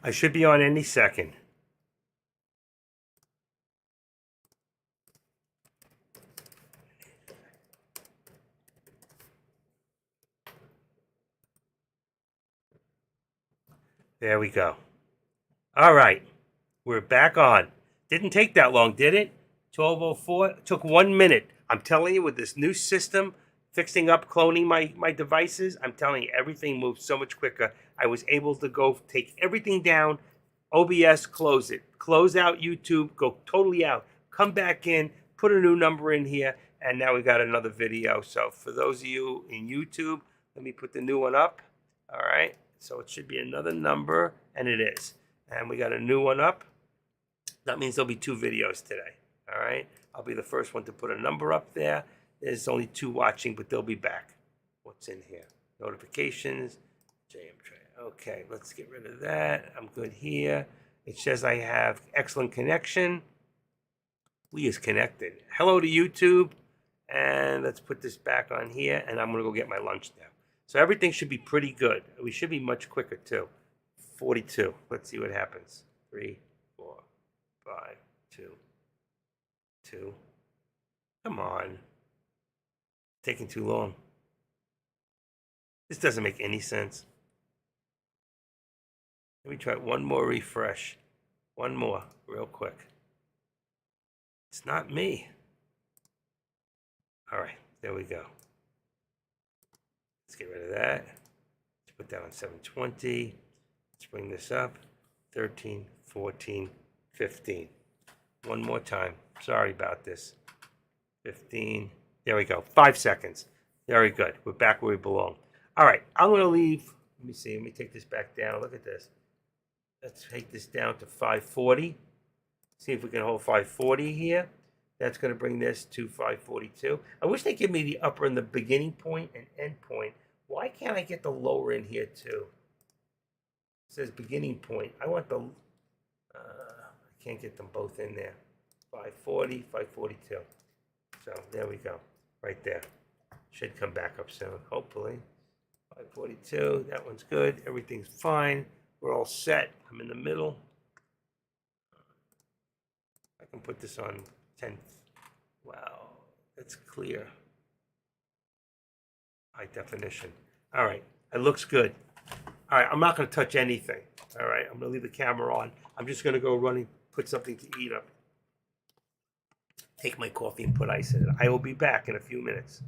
I should be on any second. There we go. All right. We're back on. Didn't take that long, did it? 12:04. Took 1 minute. I'm telling you, with this new system, fixing up, cloning my devices, I'm telling you, everything moves so much quicker. I was able to go take everything down, OBS, close it, close out YouTube, go totally out, come back in, put a new number in here, and now we got another video. So for those of you in YouTube, let me put the new one up. All right. So it should be another number, and it is. And we got a new one up. That means there'll be 2 videos today. All right. I'll be the first one to put a number up there. There's only 2 watching, but they'll be back. What's in here? Notifications. JM Tray. Okay, let's get rid of that. I'm good here. It says I have excellent connection. We is connected. Hello to YouTube. And let's put this back on here. And I'm going to go get my lunch now. So everything should be pretty good. We should be much quicker too. 42. Let's see what happens. 3, 4, 5, 2, 2. Come on. Taking too long. This doesn't make any sense. Let me try one more refresh. One more, real quick. It's not me. All right, there we go. Let's get rid of that. Let's put that on 720. Let's bring this up. 13, 14, 15. One more time. Sorry about this. 15. There we go. 5 seconds. Very good. We're back where we belong. All right. I'm going to leave. Let me see. Let me take this back down. Look at this. Let's take this down to 540. See if we can hold 540 here. That's going to bring this to 542. I wish they give me the upper and the beginning point and end point. Why can't I get the lower in here too? It says beginning point. I want the... I can't get them both in there. 540, 542. So there we go. Right there. Should come back up soon, hopefully. 542. That one's good. Everything's fine. We're all set. I'm in the middle. I can put this on 10th. Wow, that's clear. High definition. All right, it looks good. All right, I'm not going to touch anything. All right, I'm going to leave the camera on. I'm just going to go run and put something to eat up. Take my coffee and put ice in it. I will be back in a few minutes.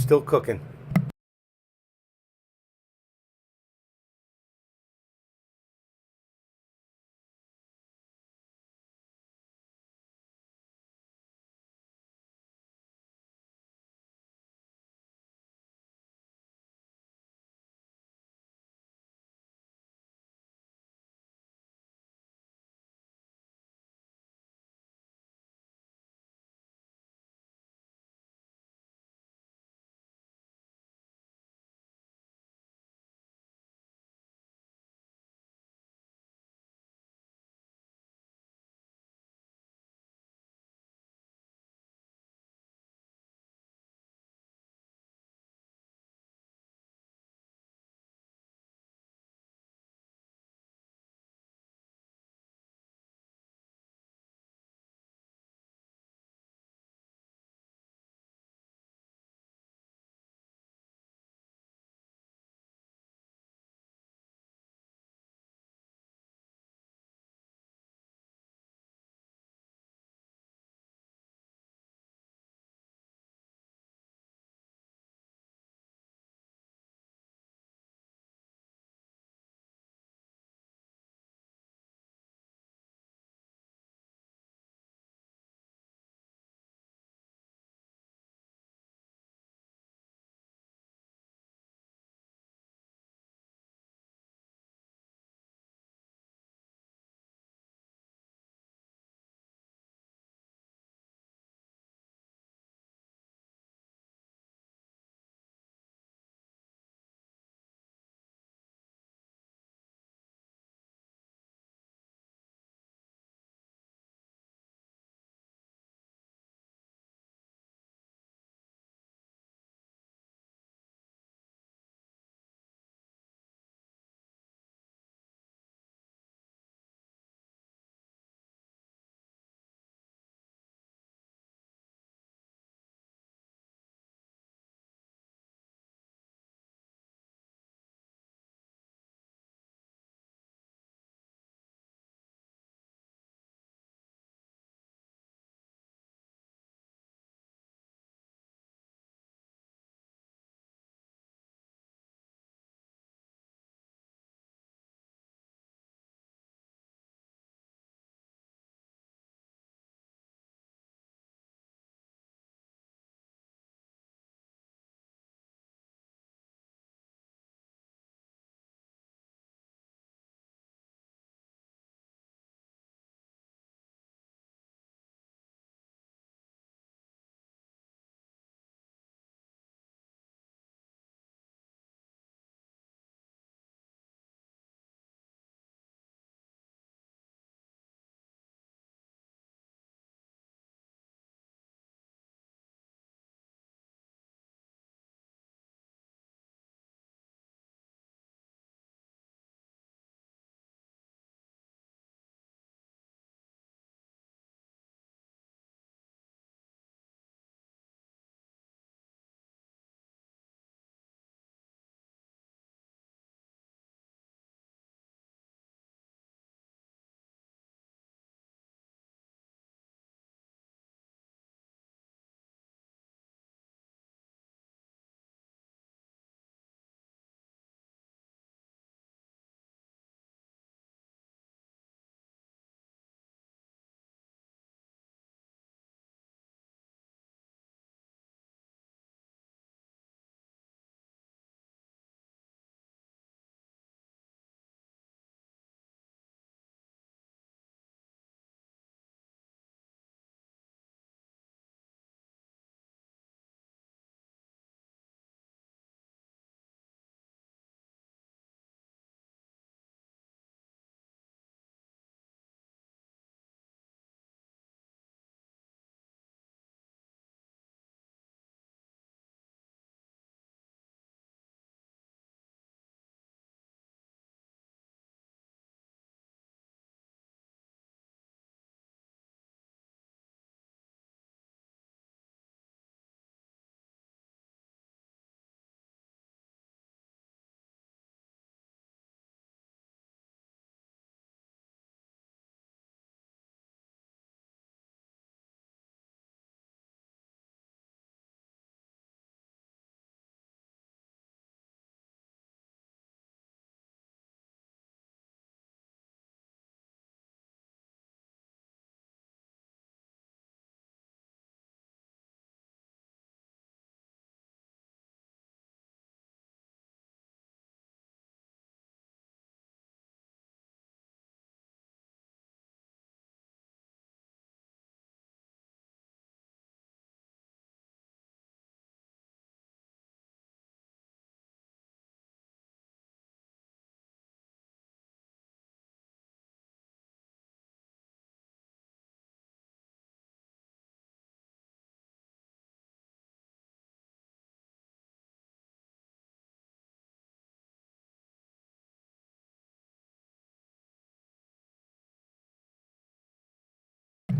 Still cooking.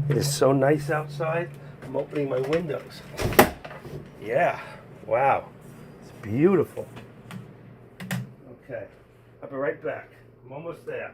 It is so nice outside. I'm opening my windows. Yeah. Wow. It's beautiful. Okay. I'll be right back. I'm almost there.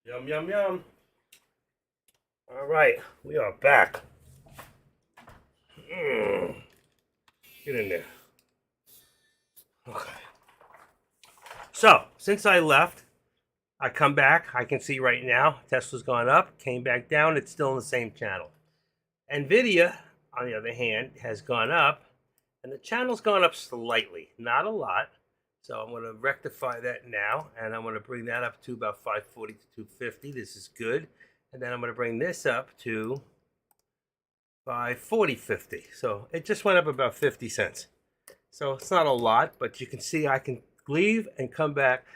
Yum, yum, yum. All right, we are back. Get in there. Okay. So, since I left, I come back. I can see right now Tesla's gone up, came back down. It's still in the same channel. Nvidia, on the other hand, has gone up, and the channel's gone up slightly, not a lot. So I'm going to rectify that now, and I'm going to bring that up to about 540 to 250. This is good. And then I'm going to bring this up to 540.50. So it just went up about 50 cents. So it's not a lot, but you can see I can leave and come back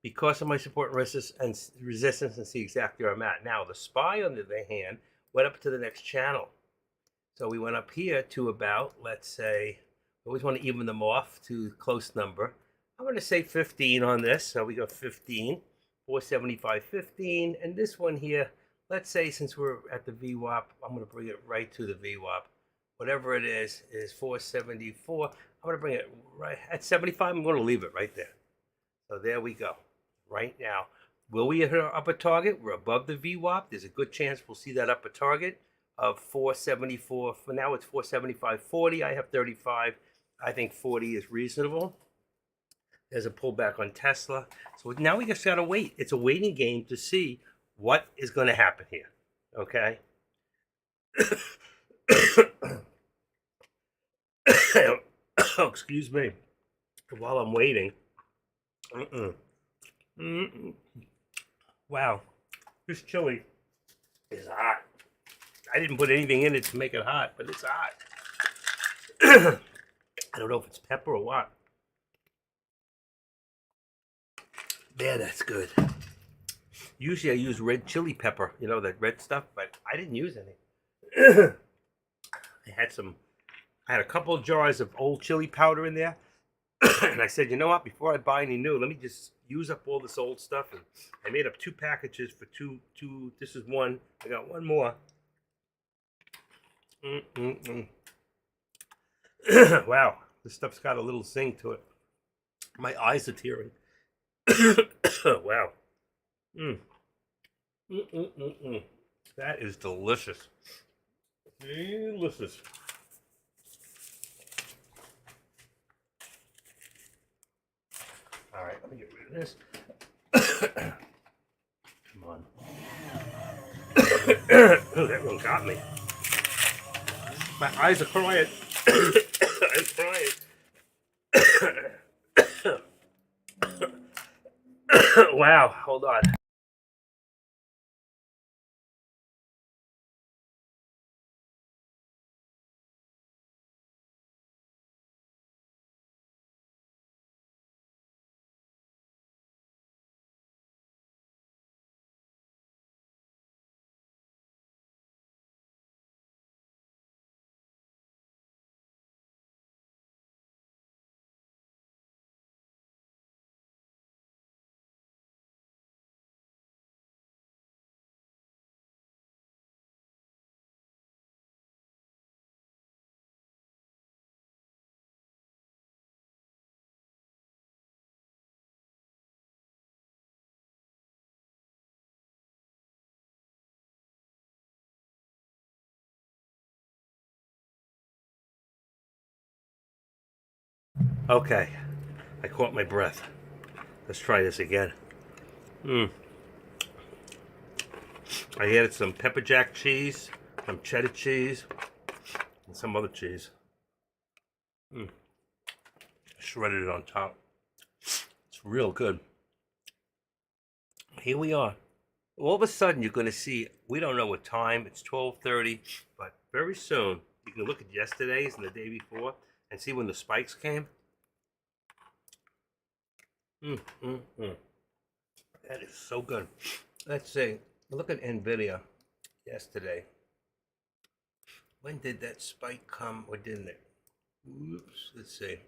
because of my support and resistance and see exactly where I'm at. Now, the SPY, on the other hand, went up to the next channel. So we went up here to about, let's say, we always want to even them off to close number. I'm going to say 15 on this. So we go 15, 475.15. And this one here, let's say since we're at the VWAP, I'm going to bring it right to the VWAP. Whatever it is 474. I'm going to bring it right at 75. I'm going to leave it right there. So there we go. Right now. Will we hit our upper target? We're above the VWAP. There's a good chance we'll see that upper target of 474. For now, it's 475.40. I have 35. I think 40 is reasonable. There's a pullback on Tesla. So now we just got to wait. It's a waiting game to see what is going to happen here. Okay? Oh, excuse me. While I'm waiting. Wow. This chili is hot. I didn't put anything in it to make it hot, but it's hot. I don't know if it's pepper or what. Yeah, that's good. Usually I use red chili pepper, you know, that red stuff, but I didn't use any. I had a couple of jars of old chili powder in there. And I said, you know what, before I buy any new, let me just use up all this old stuff. And I made up 2 packages for two, this is one. I got one more. Wow, this stuff's got a little zing to it. My eyes are tearing. Wow. That is delicious. Delicious. All right, let me get rid of this. Come on. Oh, that one got me. My eyes are crying. I'm crying. Wow, hold on. Okay, I caught my breath. Let's try this again. I added some pepper jack cheese, some cheddar cheese, and some other cheese. Shredded it on top. It's real good. Here we are. All of a sudden, you're going to see, we don't know what time, it's 12:30, but very soon, you can look at yesterday's and the day before and see when the spikes came. That is so good. Let's see. Look at Nvidia yesterday. When did that spike come or didn't it? Oops. Let's see.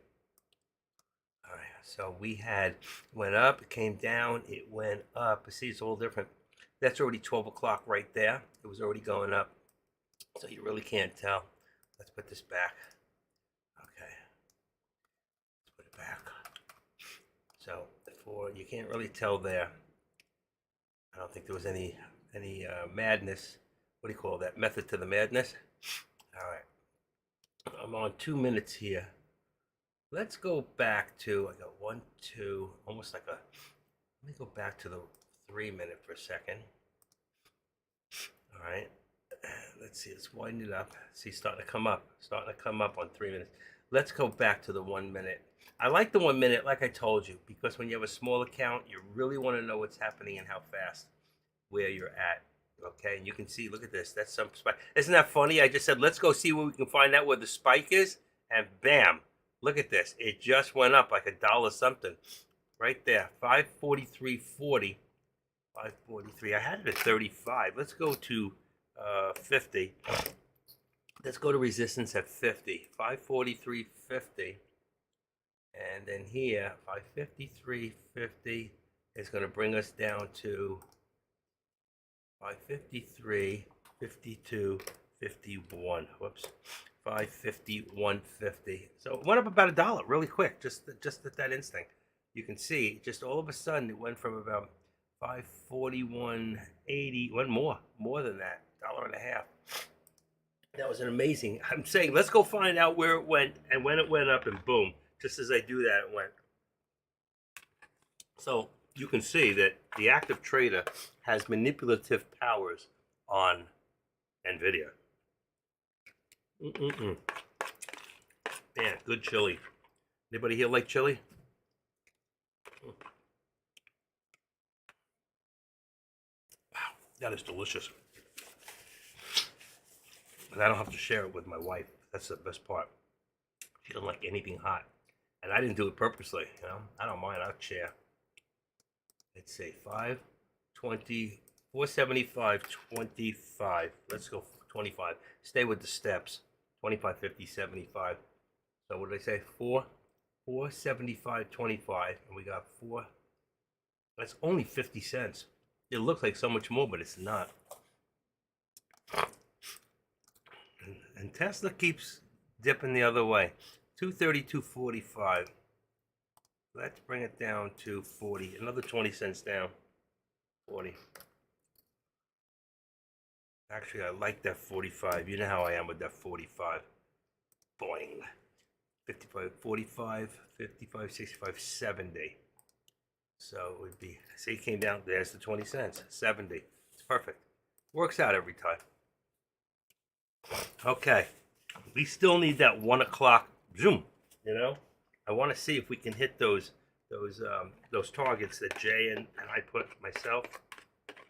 All right. So we had went up, it came down, it went up. See, it's all different. That's already 12 o'clock right there. It was already going up. So you really can't tell. Let's put this back. Okay. Let's put it back. So you can't really tell there. I don't think there was any madness. What do you call that? Method to the madness. All right, I'm on 2 minutes here. Let's go back to, I got 1, 2, almost like a. Let me go back to the 3 minute for a second. All right, let's see. Let's wind it up. See, starting to come up. Starting to come up on 3 minutes. Let's go back to the 1 minute. I like the 1 minute, like I told you, because when you have a small account, you really want to know what's happening and how fast, where you're at. Okay, and you can see, look at this. That's some spike. Isn't that funny? I just said, let's go see where we can find out where the spike is. And bam, look at this. It just went up like $1 something right there. 543.40. 543. I had it at 35. Let's go to 50. Let's go to resistance at 50. 543.50. And then here, 553.50 is going to bring us down to 553, 52, 51. Whoops. 551.50. So it went up about $1 really quick, just at that instant. You can see, just all of a sudden, it went from about 541.80, went more than that, $1.50. That was an amazing. I'm saying, let's go find out where it went and when it went up, and boom, just as I do that, it went. So you can see that the active trader has manipulative powers on NVIDIA. Man, good chili. Anybody here like chili? Wow, that is delicious. And I don't have to share it with my wife. That's the best part. She doesn't like anything hot. And I didn't do it purposely, you know. I don't mind, I'll share. Let's say 520, 475.25. Let's go 25. Stay with the steps. 25, 50, 75. So what did I say? 475.25, and we got 4. That's only 50 cents. It looks like so much more, but it's not. And Tesla keeps dipping the other way. 232.45. Let's bring it down to 40. Another 20 cents down. 40. Actually, I like that 45. You know how I am with that 45. Boing. 55, 45, 55, 65, 70. So it would be, see, it came down. There's the 20 cents. 70. It's perfect. Works out every time. Okay. We still need that 1 o'clock zoom, you know? I want to see if we can hit those targets that Jay and I put myself.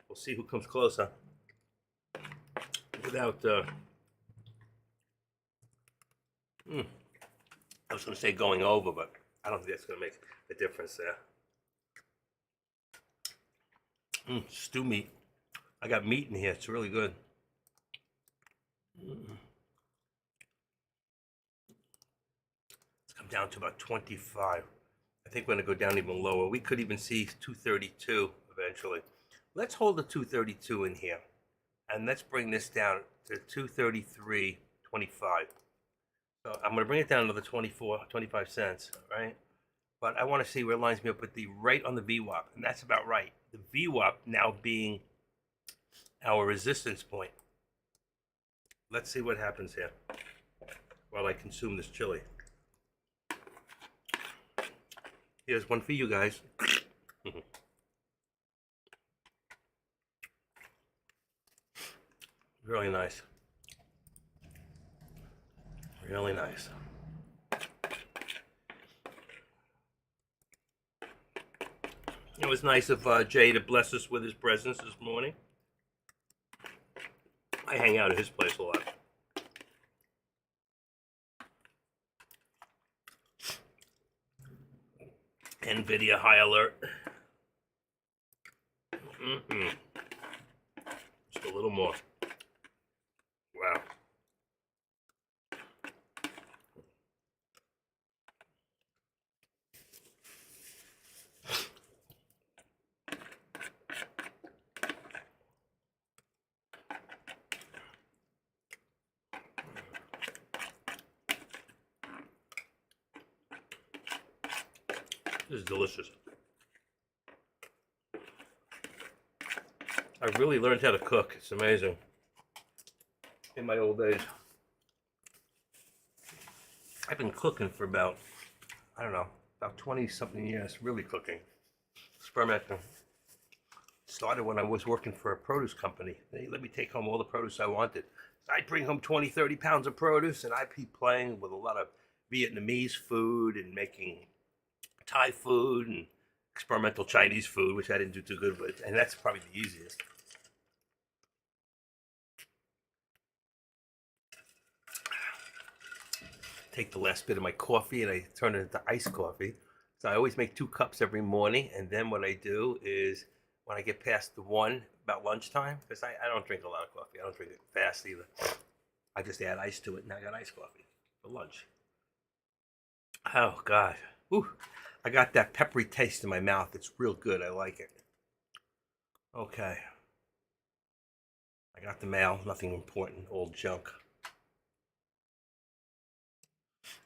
We'll see who comes closer. Without I was going to say going over, but I don't think that's going to make a difference there. Stew meat. I got meat in here. It's really good. Let's come down to about 25. I think we're going to go down even lower. We could even see 232 eventually. Let's hold the 232 in here. And let's bring this down to 233.25. So I'm going to bring it down another 25 cents, right? But I want to see where it lines me up with the right on the VWAP. And that's about right. The VWAP now being our resistance point. Let's see what happens here while I consume this chili. Here's one for you guys. Really nice. Really nice. It was nice of Jay to bless us with his presence this morning. I hang out at his place a lot. NVIDIA high alert. Just a little more. Wow. This is delicious. I really learned how to cook. It's amazing. In my old days, I've been cooking for about, I don't know, about 20 something years, really cooking, experimenting. Started when I was working for a produce company. They let me take home all the produce I wanted. I'd bring home 20, 30 pounds of produce, and I'd be playing with a lot of Vietnamese food and making Thai food and experimental Chinese food, which I didn't do too good with. And that's probably the easiest. Take the last bit of my coffee and I turn it into iced coffee. So I always make 2 cups every morning. And then what I do is when I get past the 1, about lunchtime, because I don't drink a lot of coffee. I don't drink it fast either. I just add ice to it and I got iced coffee for lunch. Oh, God. Ooh, I got that peppery taste in my mouth. It's real good. I like it. Okay. I got the mail. Nothing important. Old junk.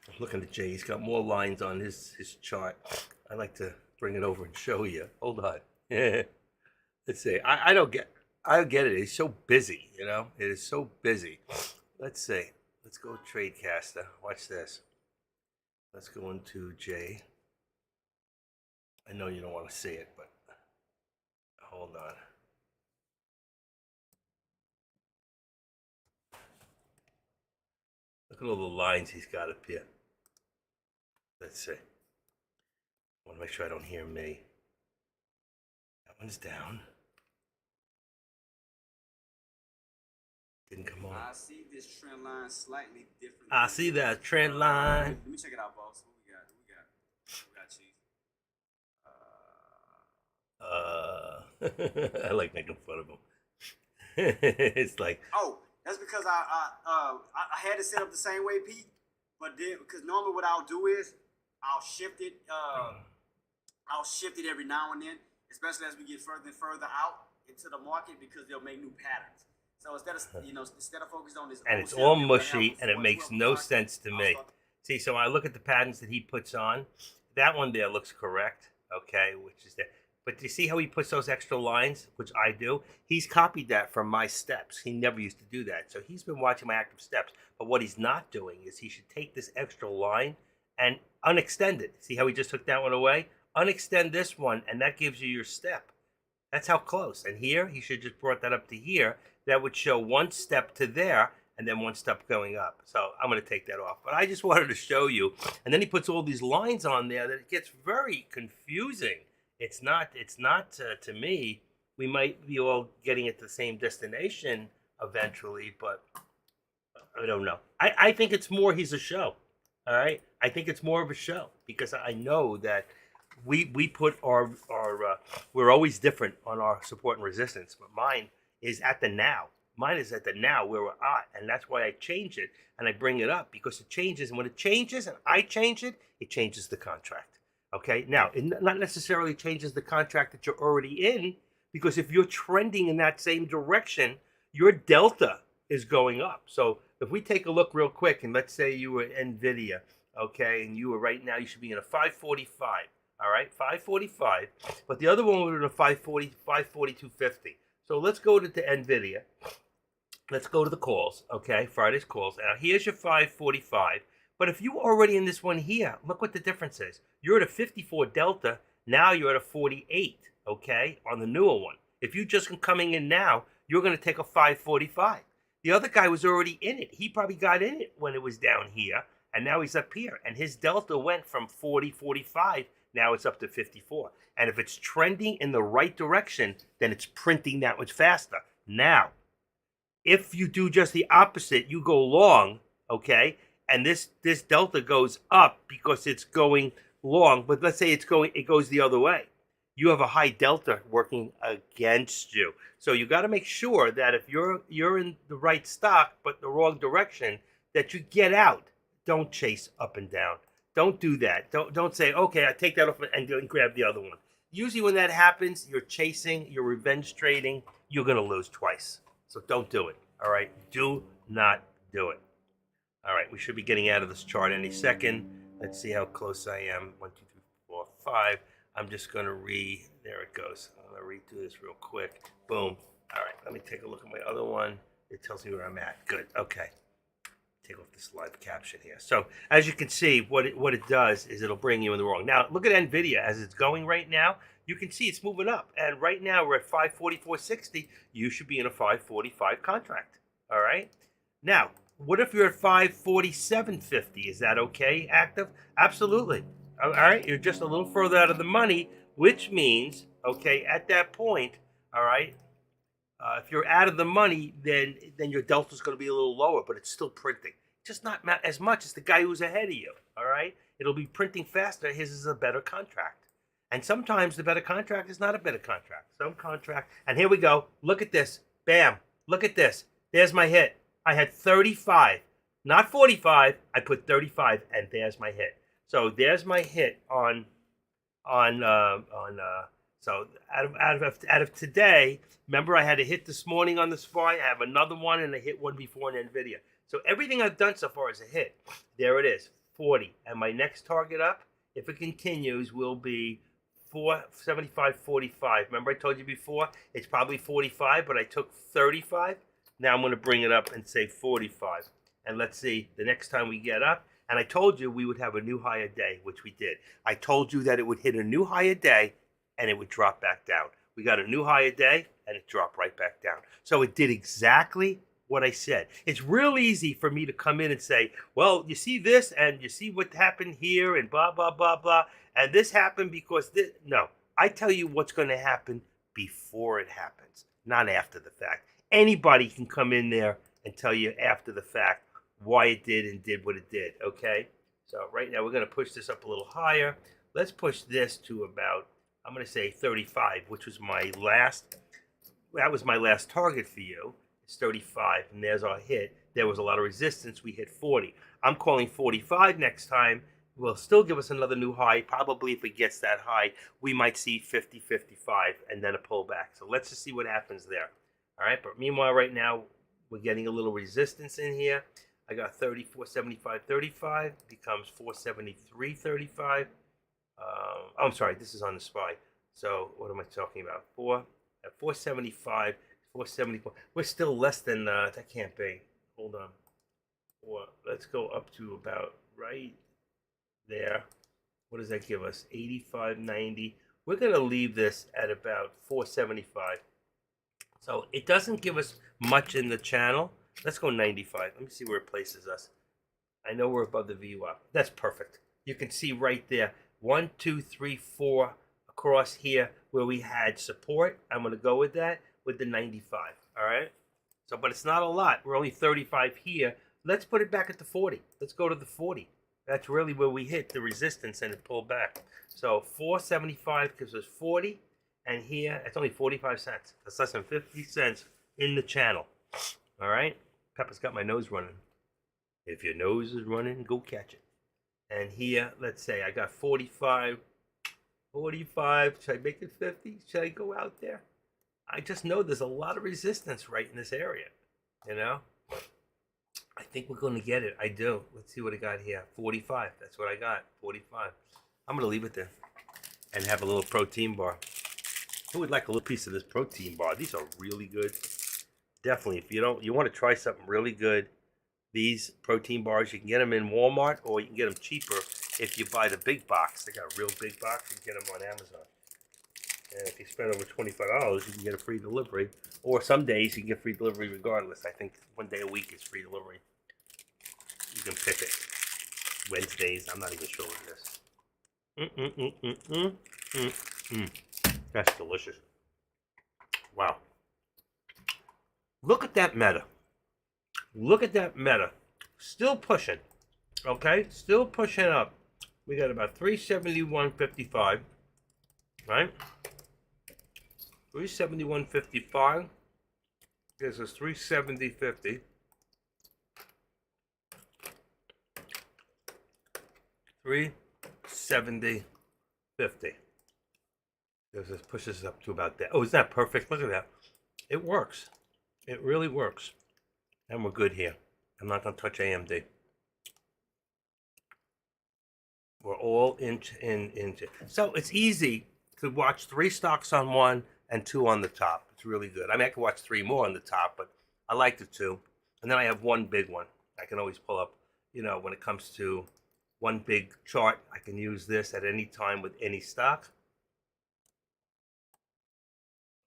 I'm looking at Jay. He's got more lines on his chart. I like to bring it over and show you. Hold on. Let's see. I don't get it. It's so busy, you know? It is so busy. Let's see. Let's go Tradecaster. Watch this. Let's go into Jay. I know you don't want to see it, but hold on. Look at all the lines he's got up here. Let's see. I want to make sure I don't hear me. That one's down. Didn't come on. I see this trend line slightly different. I see that trend line. Let me check it out, boss. What we got? We got Chief. I like making fun of him. It's like, oh, that's because I had it set up the same way, Pete. But then, because normally what I'll do is I'll shift it. I'll shift it every now and then, especially as we get further and further out into the market, because they'll make new patterns. So instead of focusing on this, and it's all mushy, and it makes no sense to me. See, so I look at the patterns that he puts on. That one there looks correct, okay, which is there. But do you see how he puts those extra lines, which I do? He's copied that from my steps. He never used to do that. So he's been watching my active steps. But what he's not doing is he should take this extra line and unextend it. See how he just took that one away? Unextend this one, and that gives you your step. That's how close. And here, he should just brought that up to here. That would show 1 step to there, and then 1 step going up. So I'm going to take that off. But I just wanted to show you. And then he puts all these lines on there that it gets very confusing. It's not to me. We might be all getting at the same destination eventually, but I don't know. I think it's more he's a show. All right? I think it's more of a show because I know that we put our we're always different on our support and resistance, but mine is at the now. Mine is at the now where we're at, and that's why I change it and I bring it up because it changes, and when it changes and I change it, it changes the contract. Okay, now it not necessarily changes the contract that you're already in, because if you're trending in that same direction, your delta is going up. So if we take a look real quick, and let's say you were NVIDIA, okay, and you were right now, you should be in a 545, all right, 545, but the other one was in a 540, 542.50. So let's go to NVIDIA. Let's go to the calls, okay, Friday's calls. Now here's your 545. But if you were already in this one here, look what the difference is. You're at a 54 delta. Now you're at a 48, okay, on the newer one. If you just coming in now, you're going to take a 545. The other guy was already in it. He probably got in it when it was down here, and now he's up here. And his delta went from 40, 45. Now it's up to 54. And if it's trending in the right direction, then it's printing that much faster. Now, if you do just the opposite, you go long, okay, and this delta goes up because it's going long, but let's say it goes the other way. You have a high delta working against you. So you got to make sure that if you're in the right stock but the wrong direction, that you get out. Don't chase up and down. Don't do that. Don't say, okay, I take that off and grab the other one. Usually when that happens, you're chasing, you're revenge trading, you're going to lose twice. So don't do it. All right? Do not do it. All right, we should be getting out of this chart any second. Let's see how close I am. 1, 2, 3, 4, 5. I'm just going to there it goes. I'm going to redo this real quick. Boom. All right, let me take a look at my other one. It tells me where I'm at. Good. Okay. Take off this live caption here. So as you can see, what it does is it'll bring you in the wrong. Now look at NVIDIA as it's going right now. You can see it's moving up, and right now we're at 544.60. You should be in a 545 contract. All right. Now, what if you're at 547.50? Is that okay, active? Absolutely. All right. You're just a little further out of the money, which means, okay, at that point, all right. If you're out of the money, then your delta is going to be a little lower, but it's still printing. Just not as much as the guy who's ahead of you. All right, it'll be printing faster. His is a better contract, and sometimes the better contract is not a better contract. Some contract, and here we go. Look at this. Bam. Look at this. There's my hit. I had 35, not 45. I put 35, and there's my hit. So there's my hit on. So out of today, remember I had a hit this morning on the SPY. I have another one, and I hit one before in NVIDIA. So everything I've done so far is a hit. There it is, 40. And my next target up, if it continues, will be 475.45. Remember I told you before, it's probably 45, but I took 35. Now I'm going to bring it up and say 45. And let's see, the next time we get up, and I told you we would have a new higher day, which we did. I told you that it would hit a new higher day, and it would drop back down. We got a new higher day, and it dropped right back down. So it did exactly what I said. It's real easy for me to come in and say, well, you see this, and you see what happened here, and blah, blah, blah, blah, and this happened because this. No, I tell you what's going to happen before it happens, not after the fact. Anybody can come in there and tell you after the fact why it did and did what it did, okay? So right now we're going to push this up a little higher. Let's push this to about, I'm going to say 35, which was my last, that was my last target for you. It's 35, and there's our hit. There was a lot of resistance. We hit 40. I'm calling 45 next time. Will still give us another new high. Probably if it gets that high, we might see 50, 55, and then a pullback. So let's just see what happens there. All right, but meanwhile, right now, we're getting a little resistance in here. I got 34.75.35 becomes 473.35. Oh, I'm sorry, this is on the SPY. So what am I talking about? 475, 474. We're still less than that. Can't be. Hold on. Let's go up to about right there. What does that give us? 85.90. We're gonna leave this at about 475. So it doesn't give us much in the channel. Let's go 95. Let me see where it places us. I know we're above the VWAP. That's perfect. You can see right there. 1, 2, 3, 4 across here where we had support. I'm going to go with that with the 95. All right. So, but it's not a lot. We're only 35 here. Let's put it back at the 40. Let's go to the 40. That's really where we hit the resistance and it pulled back. So 475 gives us 40. And here, it's only 45 cents. That's less than 50 cents in the channel. All right. Pepper's got my nose running. If your nose is running, go catch it. And here, let's say I got 45. 45. Should I make it 50? Should I go out there? I just know there's a lot of resistance right in this area. You know? I think we're going to get it. I do. Let's see what I got here. 45. That's what I got. 45. I'm going to leave it there and have a little protein bar. Who would like a little piece of this protein bar? These are really good. Definitely, if you want to try something really good, these protein bars, you can get them in Walmart or you can get them cheaper if you buy the big box. They got a real big box. You can get them on Amazon. And if you spend over $25, you can get a free delivery. Or some days you can get free delivery regardless. I think one day a week is free delivery. You can pick it. Wednesdays, I'm not even sure what it is. That's delicious. Wow. Look at that meta. Look at that meta. Still pushing. Okay? Still pushing up. We got about 371.55. Right? 371.55. Gives us 370.50. 370.50. This pushes up to about that. Oh, isn't that perfect? Look at that. It works. It really works. And we're good here. I'm not going to touch AMD. We're all into. So it's easy to watch 3 stocks on one and 2 on the top. It's really good. I mean, I can watch 3 more on the top, but I like the 2. And then I have one big one. I can always pull up, when it comes to one big chart, I can use this at any time with any stock.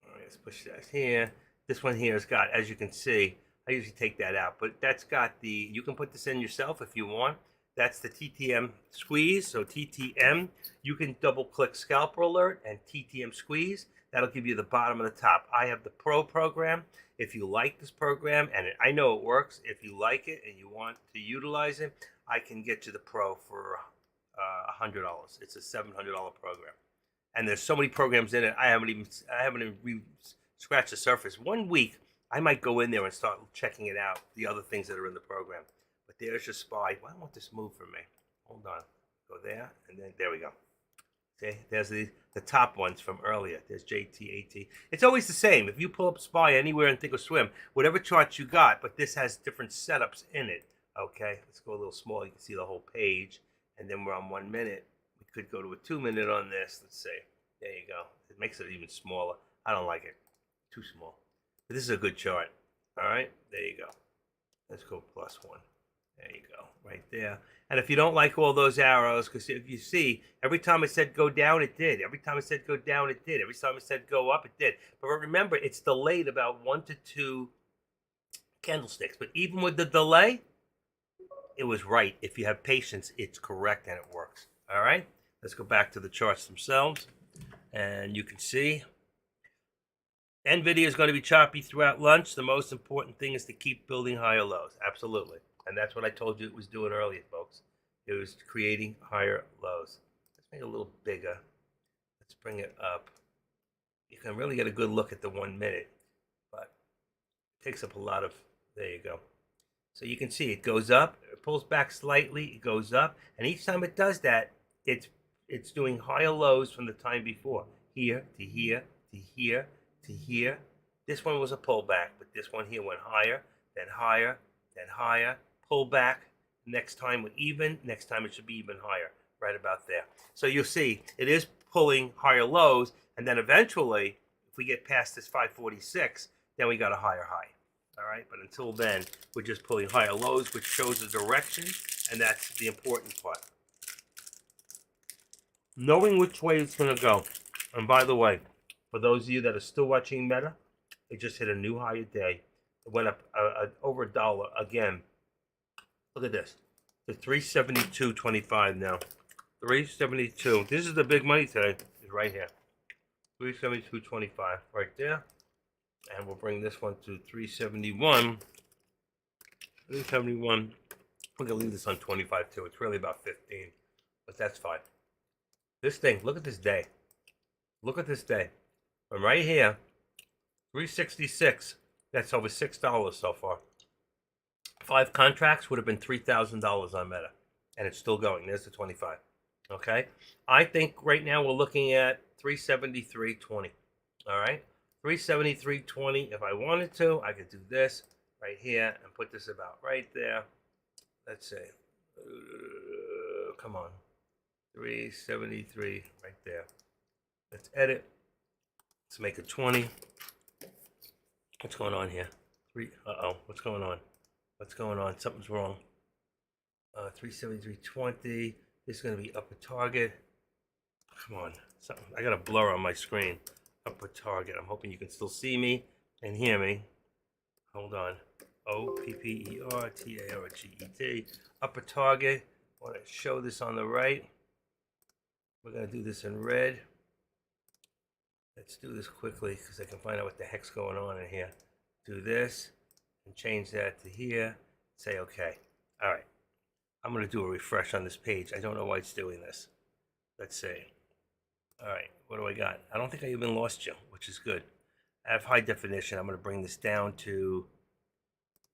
All right, let's push that here. This one here has got, as you can see, I usually take that out, but that's got the, you can put this in yourself if you want. That's the TTM squeeze. So TTM, you can double click scalper alert and TTM squeeze. That'll give you the bottom and the top. I have the Pro program. If you like this program, and I know it works, if you like it and you want to utilize it, I can get you the Pro for $100. It's a $700 program. And there's so many programs in it. I haven't even scratched the surface. 1 week, I might go in there and start checking it out, the other things that are in the program. But there's your SPY. Why won't this move for me? Hold on. Go there, and then there we go. See, there's the top ones from earlier. There's JT, AT. It's always the same. If you pull up SPY anywhere in Thinkorswim, whatever chart you got, but this has different setups in it. Okay, let's go a little smaller. You can see the whole page. And then we're on 1 minute. We could go to a 2 minute on this. Let's see. There you go. It makes it even smaller. I don't like it. Too small. But this is a good chart. All right, there you go. Let's go +1. There you go, right there. And if you don't like all those arrows, because if you see, every time it said go down, it did. Every time it said go down, it did. Every time it said go up, it did. But remember, it's delayed about 1 to 2 candlesticks. But even with the delay, it was right. If you have patience, it's correct and it works. All right, let's go back to the charts themselves. And you can see NVIDIA is going to be choppy throughout lunch. The most important thing is to keep building higher lows. Absolutely. And that's what I told you it was doing earlier, folks. It was creating higher lows. Let's make it a little bigger. Let's bring it up. You can really get a good look at the 1 minute, but it takes up a lot of, there you go. So you can see it goes up, it pulls back slightly, it goes up, and each time it does that, it's doing higher lows from the time before. Here to here to here to here. This one was a pullback, but this one here went higher, then higher, then higher, pull back. Next time we're even, next time it should be even higher, right about there. So you'll see it is pulling higher lows, and then eventually, if we get past this 546, then we got a higher high. All right, but until then, we're just pulling higher lows, which shows the direction, and that's the important part. Knowing which way it's going to go. And by the way, for those of you that are still watching Meta, it just hit a new higher day. It went up over $1 again. Look at this. The 372.25 now. 372. This is the big money today. It's right here. 372.25 right there. And we'll bring this one to 371. 371. We're going to leave this on 25 too. It's really about 15. But that's fine. This thing, look at this day. Look at this day. From right here, 366. That's over $6 so far. 5 contracts would have been $3,000 on Meta. And it's still going. There's the 25. Okay? I think right now we're looking at 373.20. All right? 373.20. If I wanted to, I could do this right here and put this about right there. Let's see. Come on. 373 right there. Let's edit. Let's make it 20. What's going on here? What's going on? What's going on? Something's wrong. 373.20. This is going to be upper target. Come on. Something. I got a blur on my screen. Upper target. I'm hoping you can still see me and hear me. Hold on. OPPERTARGET. Upper target. I want to show this on the right. We're going to do this in red. Let's do this quickly because I can find out what the heck's going on in here. Do this and change that to here. Say okay. All right. I'm going to do a refresh on this page. I don't know why it's doing this. Let's see. All right. What do I got? I don't think I even lost you, which is good. I have high definition. I'm going to bring this down to,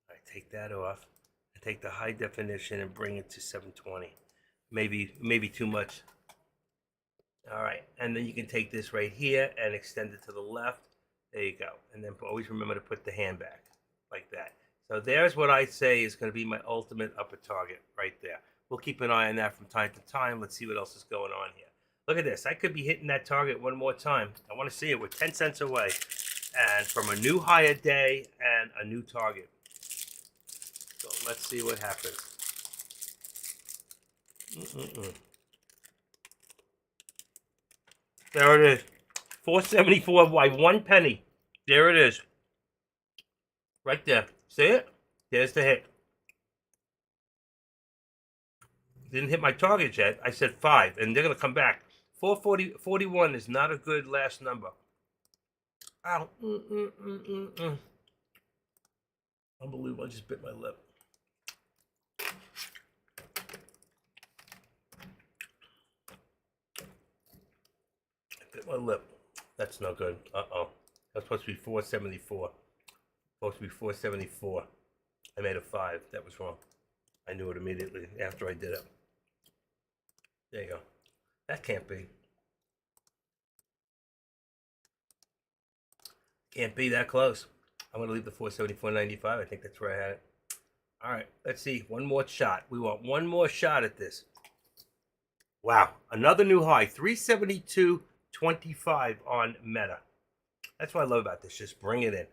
all right, take that off. And take the high definition and bring it to 720. Maybe too much. All right, and then you can take this right here and extend it to the left. There you go. And then always remember to put the hand back like that. So there's what I say is going to be my ultimate upper target right there. We'll keep an eye on that from time to time. Let's see what else is going on here. Look at this. I could be hitting that target one more time. I want to see it. We're 10 cents away. and from a new higher day and a new target. So let's see what happens. There it is. 474 by 1 penny. There it is. Right there. See it? There's the hit. Didn't hit my target yet. I said 5, and they're going to come back. 441 is not a good last number. Ow. Unbelievable. I just bit my lip. I bit my lip. That's no good. Uh-oh. That's supposed to be 474. Supposed to be 474. I made a 5. That was wrong. I knew it immediately after I did it. There you go. That can't be. Can't be that close. I'm going to leave the 474.95. I think that's where I had it. All right. Let's see. One more shot. We want one more shot at this. Wow. Another new high. 372.25 on Meta. That's what I love about this. Just bring it in.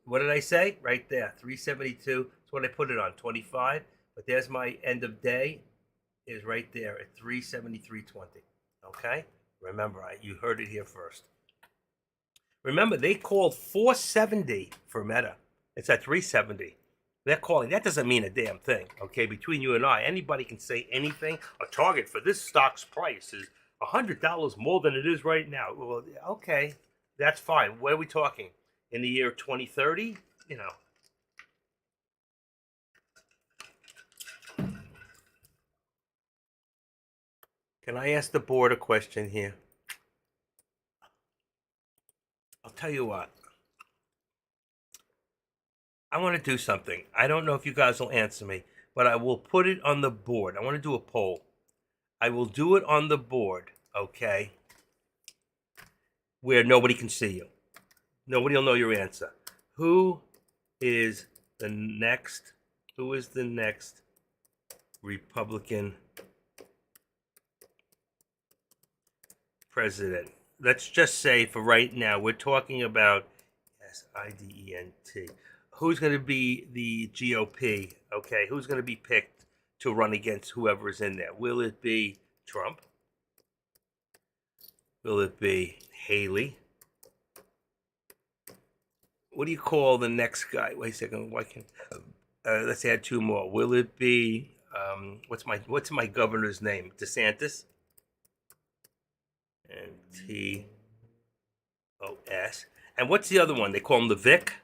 What did I say? Right there. 372. That's what I put it on. 25. But there's my end of day. Is right there at 373.20. Okay? Remember, you heard it here first. Remember, they called 470 for Meta. It's at 370. They're calling. That doesn't mean a damn thing. Okay? Between you and I, anybody can say anything. A target for this stock's price is $100 more than it is right now. Well, okay. That's fine. What are we talking? In the year 2030? You know. Can I ask the board a question here? I'll tell you what. I want to do something. I don't know if you guys will answer me, but I will put it on the board. I want to do a poll. I will do it on the board, okay? Where nobody can see you. Nobody will know your answer. Who is the next Republican president? Let's just say for right now, we're talking about SIDENT. Who's going to be the GOP? Okay, who's going to be picked to run against whoever is in there? Will it be Trump? Will it be Haley? What do you call the next guy? Wait a second. Why can't? Let's add 2 more. Will it be what's my governor's name? DeSantis. And TOS. And what's the other one? They call him the Vic.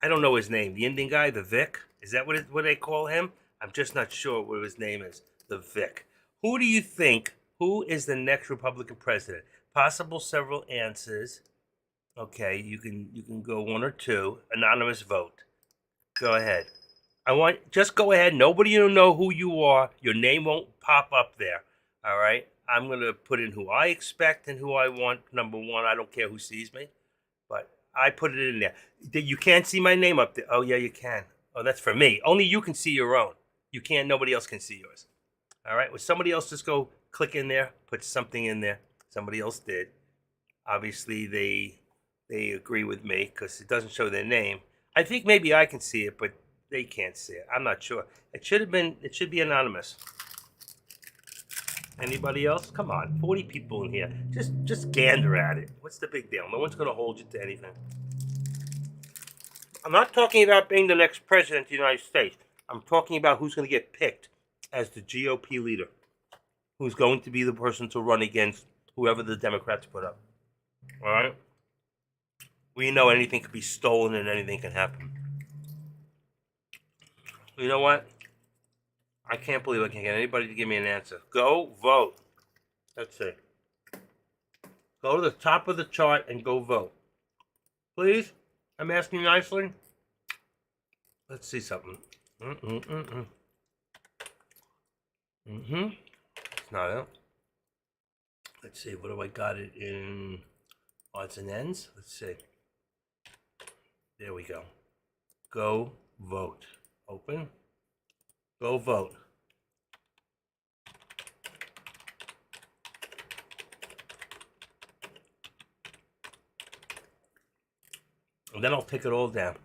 I don't know his name. The Indian guy, the Vic. Is that what they call him? I'm just not sure what his name is. The Vic. Who do you think? Who is the next Republican president? Possible several answers. Okay, you can go 1 or 2. Anonymous vote. Go ahead. Just go ahead. Nobody will know who you are. Your name won't pop up there. All right. I'm gonna put in who I expect and who I want. Number 1. I don't care who sees me, but I put it in there. You can't see my name up there. Oh yeah, you can. Oh, that's for me. Only you can see your own. You can't. Nobody else can see yours. All right. Well, somebody else just go click in there, put something in there. Somebody else did. Obviously, they agree with me because it doesn't show their name. I think maybe I can see it, but they can't see it. I'm not sure. It should be anonymous. Anybody else? Come on, 40 people in here. Just gander at it. What's the big deal? No one's going to hold you to anything. I'm not talking about being the next president of the United States. I'm talking about who's going to get picked as the GOP leader. Who's going to be the person to run against whoever the Democrats put up. All right? We know anything could be stolen and anything can happen. You know what? I can't believe I can't get anybody to give me an answer. Go vote. Let's see. Go to the top of the chart and go vote. Please? I'm asking nicely. Let's see something. It's not out. Let's see. What do I got it in? Odds and ends? Let's see. There we go. Go vote. Open. Go vote. and then I'll take it all down.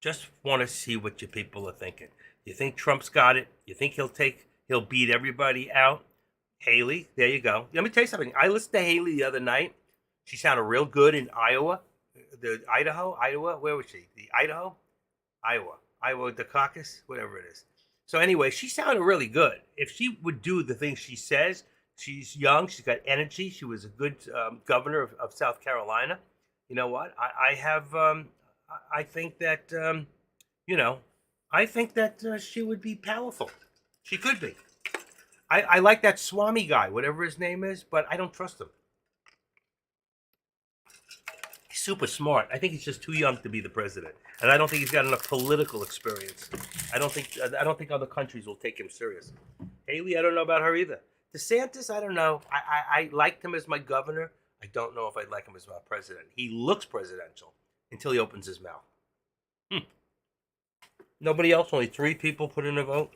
Just want to see what you people are thinking. You think Trump's got it? You think he'll beat everybody out? Haley, there you go. Let me tell you something. I listened to Haley the other night. She sounded real good in Iowa. Iowa, where was she? Iowa, the caucus, whatever it is. So anyway, she sounded really good. If she would do the things she says, she's young, she's got energy. She was a good governor of South Carolina. You know what? I think that, I think that she would be powerful. She could be. I like that Swami guy, whatever his name is, but I don't trust him. He's super smart. I think he's just too young to be the president, and I don't think he's got enough political experience. I don't think other countries will take him serious. Haley, I don't know about her either. DeSantis, I don't know. I liked him as my governor. I don't know if I'd like him as my president. He looks presidential until he opens his mouth. Nobody else. Only 3 people put in a vote.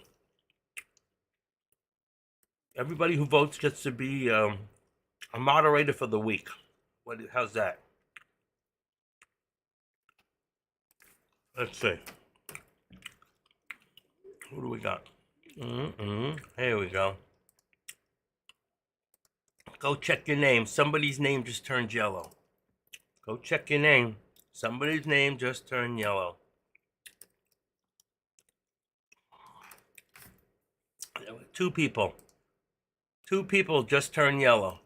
Everybody who votes gets to be a moderator for the week. How's that? Let's see. Who do we got? Here we go. Go check your name. Somebody's name just turned yellow. Go check your name. Somebody's name just turned yellow. 2 people. 2 people just turned yellow.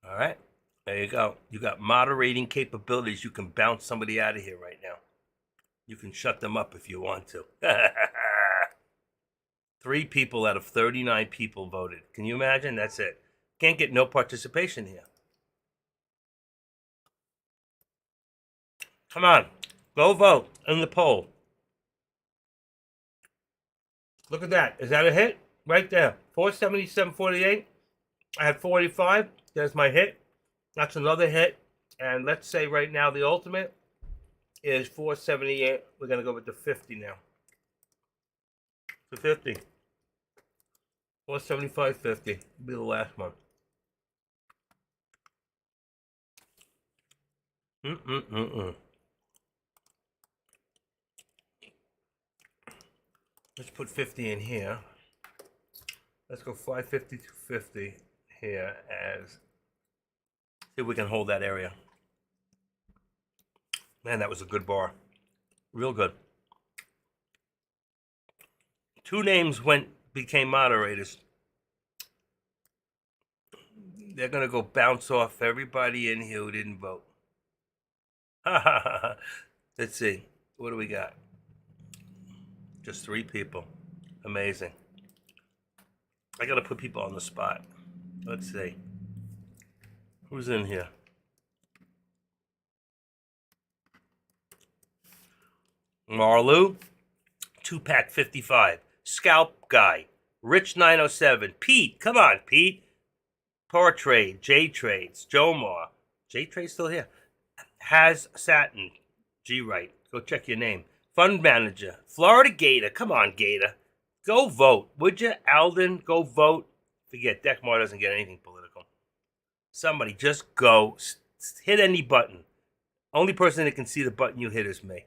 All right. There you go. You got moderating capabilities. You can bounce somebody out of here right now. You can shut them up if you want to. 3 people out of 39 people voted. Can you imagine? That's it. Can't get no participation here. Come on. Go vote in the poll. Look at that. Is that a hit? Right there. 477.48. I had 485. There's my hit. That's another hit. And let's say right now the ultimate is 478. We're going to go with the 50 now. The 50. 475.50. Will be the last one. Let's put 50 in here. Let's go 550 to 50 here as... See if we can hold that area. Man, that was a good bar. Real good. 2 names became moderators. They're going to go bounce off everybody in here who didn't vote. Let's see. What do we got? Just 3 people. Amazing. I got to put people on the spot. Let's see. Who's in here? Marlou, 2-pack 55. Scalp Guy, Rich 907. Pete, come on, Pete. Portrade, J Trades, Jomar. J Trade's still here. Has Satin, G Right. Go check your name. Fund Manager, Florida Gator. Come on, Gator. Go vote, would you? Alden, go vote. Forget, Deckmar doesn't get anything political. Somebody just go. Hit any button. Only person that can see the button you hit is me.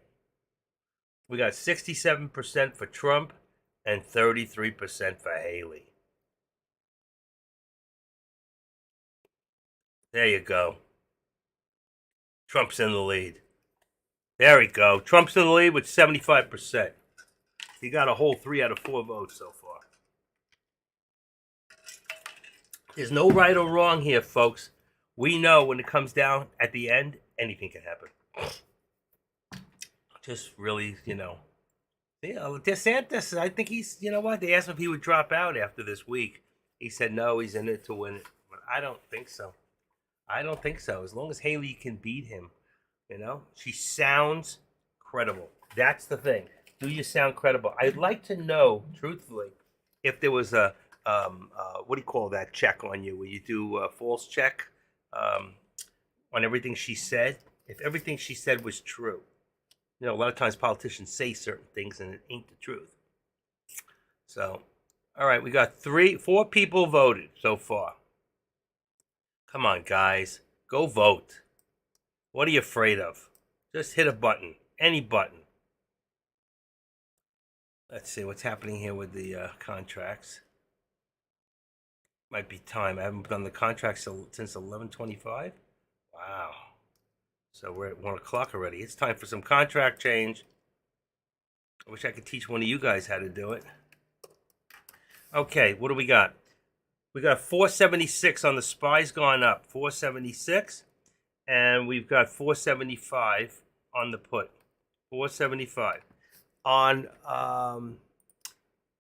We got 67% for Trump and 33% for Haley. There you go. Trump's in the lead. There we go. Trump's in the lead with 75%. He got a whole 3 out of 4 votes so far. There's no right or wrong here, folks. We know when it comes down at the end, anything can happen. Just really, DeSantis, I think he's, you know what? They asked him if he would drop out after this week. He said no, he's in it to win it. But I don't think so. As long as Haley can beat him, she sounds credible. That's the thing. Do you sound credible? I'd like to know, truthfully, if there was a, what do you call that check on you, where you do a false check on everything she said? If everything she said was true. A lot of times politicians say certain things and it ain't the truth. So, all right, we got 4 people voted so far. Come on, guys. Go vote. What are you afraid of? Just hit a button. Any button. Let's see what's happening here with the contracts. Might be time. I haven't done the contracts since 11:25. Wow. So we're at 1 o'clock already. It's time for some contract change. I wish I could teach one of you guys how to do it. Okay, what do we got? We got 476 on the SPY's gone up. 476. And we've got 475 on the put. 475. On,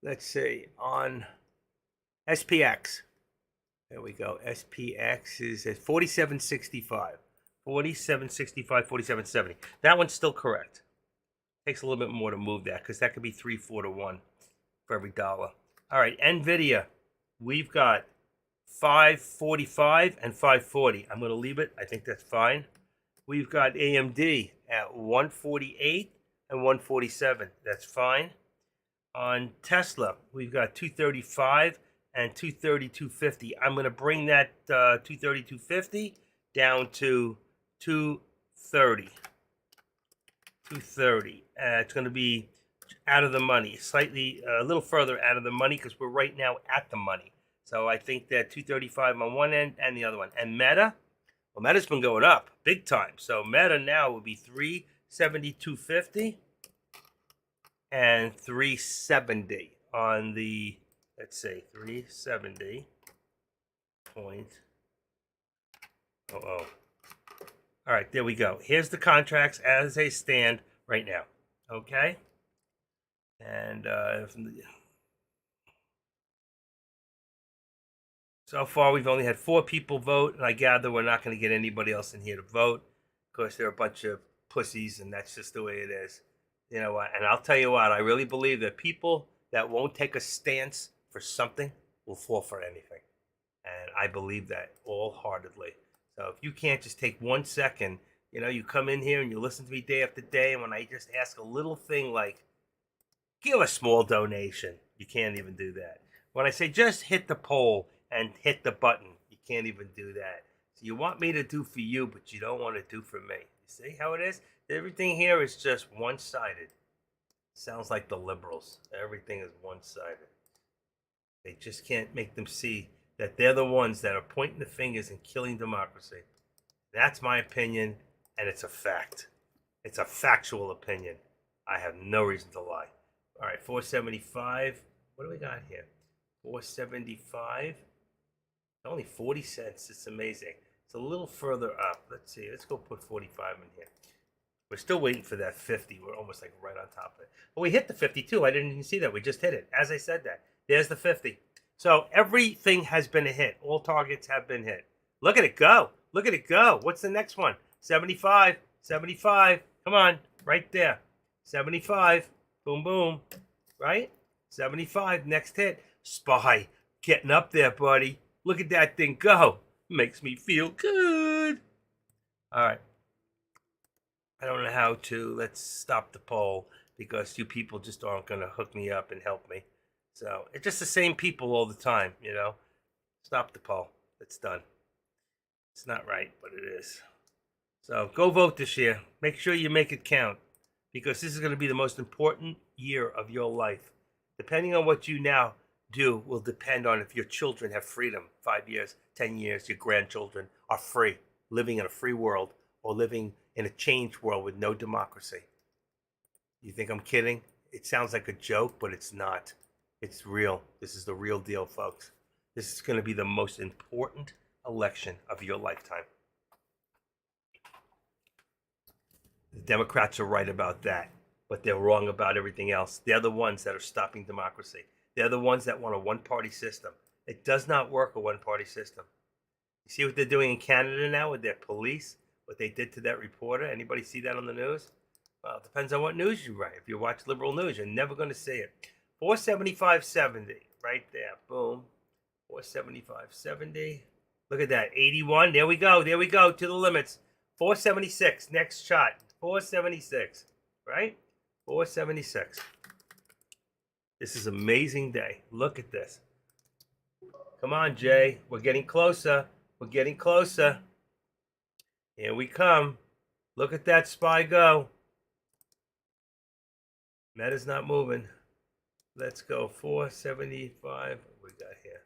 let's see, on SPX. There we go. SPX is at 4765. 4765, 4770. That one's still correct. Takes a little bit more to move that because that could be 3, 4 to 1 for every dollar. All right, NVIDIA. We've got 545 and 540. I'm going to leave it. I think that's fine. We've got AMD at 148 and 147. That's fine. On Tesla, we've got 235 and 230, 250. I'm going to bring that 230, 250 down to 230. 230. It's going to be out of the money, slightly a little further out of the money because we're right now at the money. So I think that 235 on one end and the other one. And Meta, well, Meta's been going up big time. So Meta now will be 370, 250 and 370 on the, let's see, 370 point. All right, there we go. Here's the contracts as they stand right now. Okay? And so far, we've only had 4 people vote, and I gather we're not going to get anybody else in here to vote. Of course, they're a bunch of pussies, and that's just the way it is. You know what? And I'll tell you what, I really believe that people that won't take a stance for something will fall for anything. And I believe that wholeheartedly. So if you can't just take 1 second, you know, you come in here and you listen to me day after day, and when I just ask a little thing like, give a small donation, you can't even do that. When I say just hit the poll and hit the button, you can't even do that. So you want me to do for you, but you don't want to do for me. You see how it is? Everything here is just one-sided. Sounds like the liberals. Everything is one-sided. They just can't make them see that they're the ones that are pointing the fingers and killing democracy. That's my opinion, and it's a fact. It's a factual opinion. I have no reason to lie. All right, 475. What do we got here? 475. Only 40 cents. It's amazing. It's a little further up. Let's see. Let's go put 45 in here. We're still waiting for that 50. We're almost like right on top of it. But we hit the 52. I didn't even see that. We just hit it. As I said that. There's the 50. So everything has been a hit. All targets have been hit. Look at it go. Look at it go. What's the next one? 75. 75. Come on. Right there. 75. Boom, boom. Right? 75. Next hit. SPY. Getting up there, buddy. Look at that thing go. Makes me feel good. All right. I don't know how to. Let's stop the poll because you people just aren't going to hook me up and help me. So it's just the same people all the time, you know. Stop the poll. It's done. It's not right, but it is. So go vote this year. Make sure you make it count because this is going to be the most important year of your life. Depending on what you now do will depend on if your children have freedom. 5 years, 10 years, your grandchildren are free, living in a free world or living in a changed world with no democracy. You think I'm kidding? It sounds like a joke, but it's not. It's real. This is the real deal, folks. This is going to be the most important election of your lifetime. The Democrats are right about that, but they're wrong about everything else. They're the ones that are stopping democracy. They're the ones that want a one-party system. It does not work, a one-party system. You see what they're doing in Canada now with their police? What they did to that reporter? Anybody see that on the news? Well, it depends on what news you write. If you watch liberal news, you're never going to see it. 475.70, right there. Boom. 475.70. Look at that. 81. There we go. There we go. To the limits. 476. Next shot. 476. Right? 476. This is an amazing day. Look at this. Come on, Jay. We're getting closer. We're getting closer. Here we come. Look at that SPY go. Meta's not moving. Let's go 475. What we got here?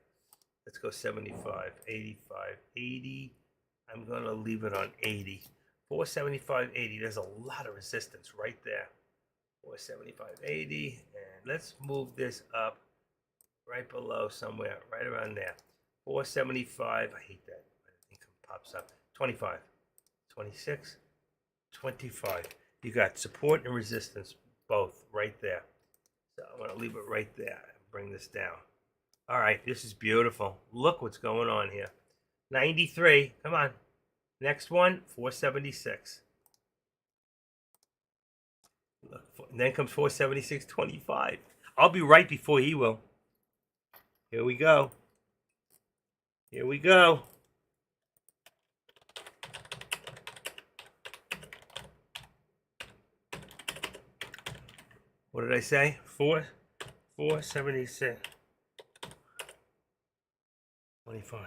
Let's go 75, 85, 80. I'm going to leave it on 80. 475, 80. There's a lot of resistance right there. 475, 80. And let's move this up right below somewhere, right around there. 475. I hate that. I think it pops up. 25, 26, 25. You got support and resistance both right there. So I'm going to leave it right there and bring this down. All right, this is beautiful. Look what's going on here. 93. Come on. Next one, 476. Look, and then comes 476.25. I'll be right before he will. Here we go. Here we go. What did I say? 476. 25.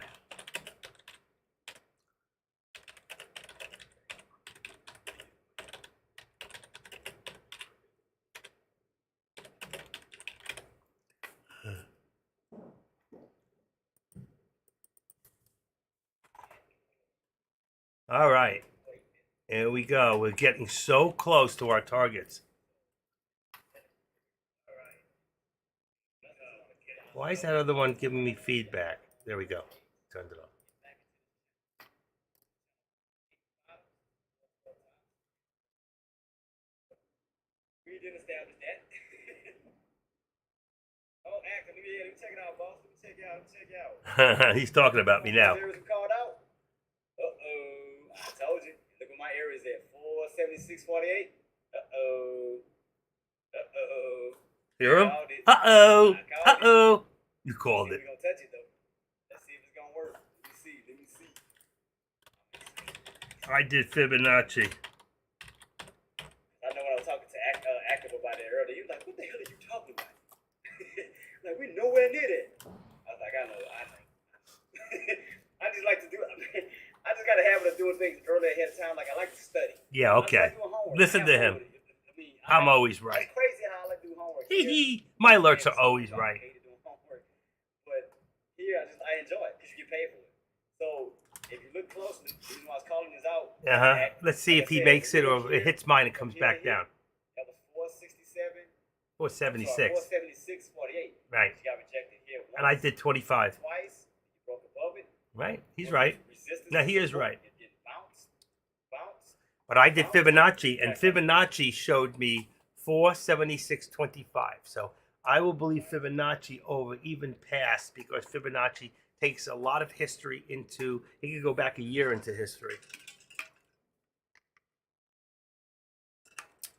All right. Here we go. We're getting so close to our targets. Why is that other one giving me feedback? There we go. Turned it off. We didn't establish that. Oh, act. Let me check it out, boss. Let me check it out. Let me check it out. He's talking about me now. Areas we called out. Uh-oh. I told you. Look what my area is at. 476.48. Uh-oh. Uh-oh. Hear him? Uh-oh. Uh-oh. You called it. We're going to touch it, though. Let's see if it's going to work. Let me see. Let me see. I did Fibonacci. I know when I was talking to Active about it earlier, he was like, what the hell are you talking about? Like, we're nowhere near that. I was like, I know. I just like to do it. I just got a habit of doing things early ahead of time. Like, I like to study. Yeah, okay. Listen to him. I'm always right. It's crazy how I like to do homework. My alerts are always right. But here, I enjoy it because you get paid for it. So, if you look closely, the reason why I was calling this out. Let's see if he makes it or it hits mine and comes back down. That was 467. 476. 476.48. Right. She got rejected here. Once, And I did 25. Twice. You broke above it. Right? He's right. Resistance. No, he is right. It bounced. Bounced. But I did Fibonacci, and Fibonacci showed me 476.25. So I will believe Fibonacci over even past because Fibonacci takes a lot of history into, he could go back a year into history.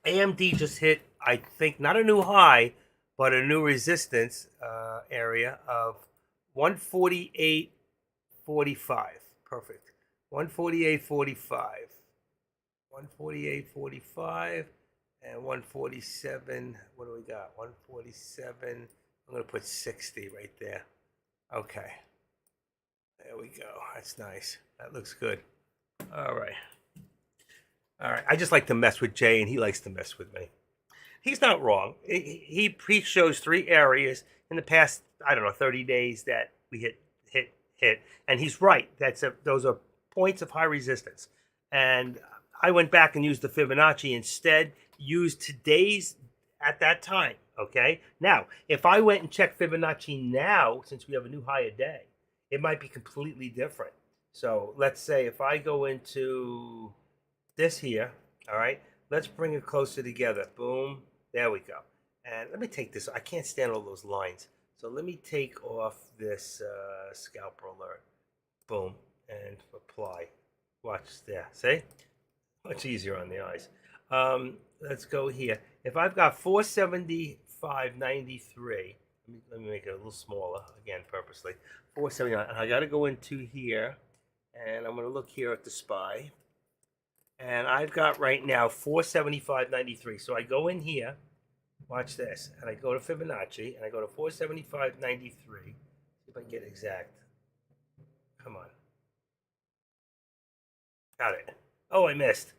AMD just hit, I think, not a new high, but a new resistance area of 148.45. Perfect. 148.45. 148.45 and 147. What do we got? 147. I'm going to put 60 right there. Okay. There we go. That's nice. That looks good. All right. All right. I just like to mess with Jay, and he likes to mess with me. He's not wrong. He shows three areas in the past, I don't know, 30 days that we hit. And he's right. Those are points of high resistance. And I went back and used the Fibonacci instead, used today's at that time, okay? Now, if I went and checked Fibonacci now, since we have a new high a day, it might be completely different. So let's say if I go into this here, all right, let's bring it closer together. Boom, there we go. And let me take this. I can't stand all those lines. So let me take off this scalper alert. Boom, and apply. Watch there, see? Much easier on the eyes. Let's go here. If I've got 475.93, let me make it a little smaller again purposely. 479. And I got to go into here, and I'm going to look here at the SPY, and I've got right now 475.93. So I go in here. Watch this, and I go to Fibonacci, and I go to 475.93. See if I can get exact. Come on. Got it. Oh, I missed.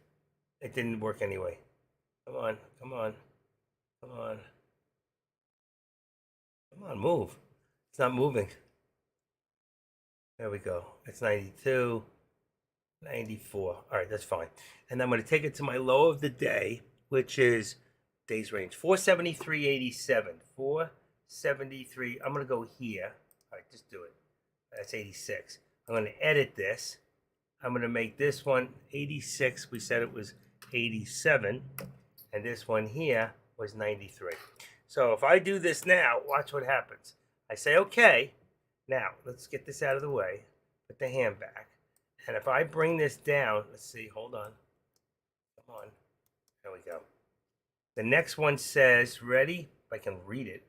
It didn't work anyway. Come on, come on, come on, come on, move. It's not moving. There we go. It's 92, 94. All right, that's fine. And I'm going to take it to my low of the day, which is day's range 473.87. 473. I'm going to go here. All right, just do it. That's 86. I'm going to edit this. I'm going to make this one 86. We said it was 87. And this one here was 93. So if I do this now, watch what happens. I say, okay, now let's get this out of the way. Put the hand back. And if I bring this down, let's see, hold on. Come on. There we go. The next one says, ready? If I can read it,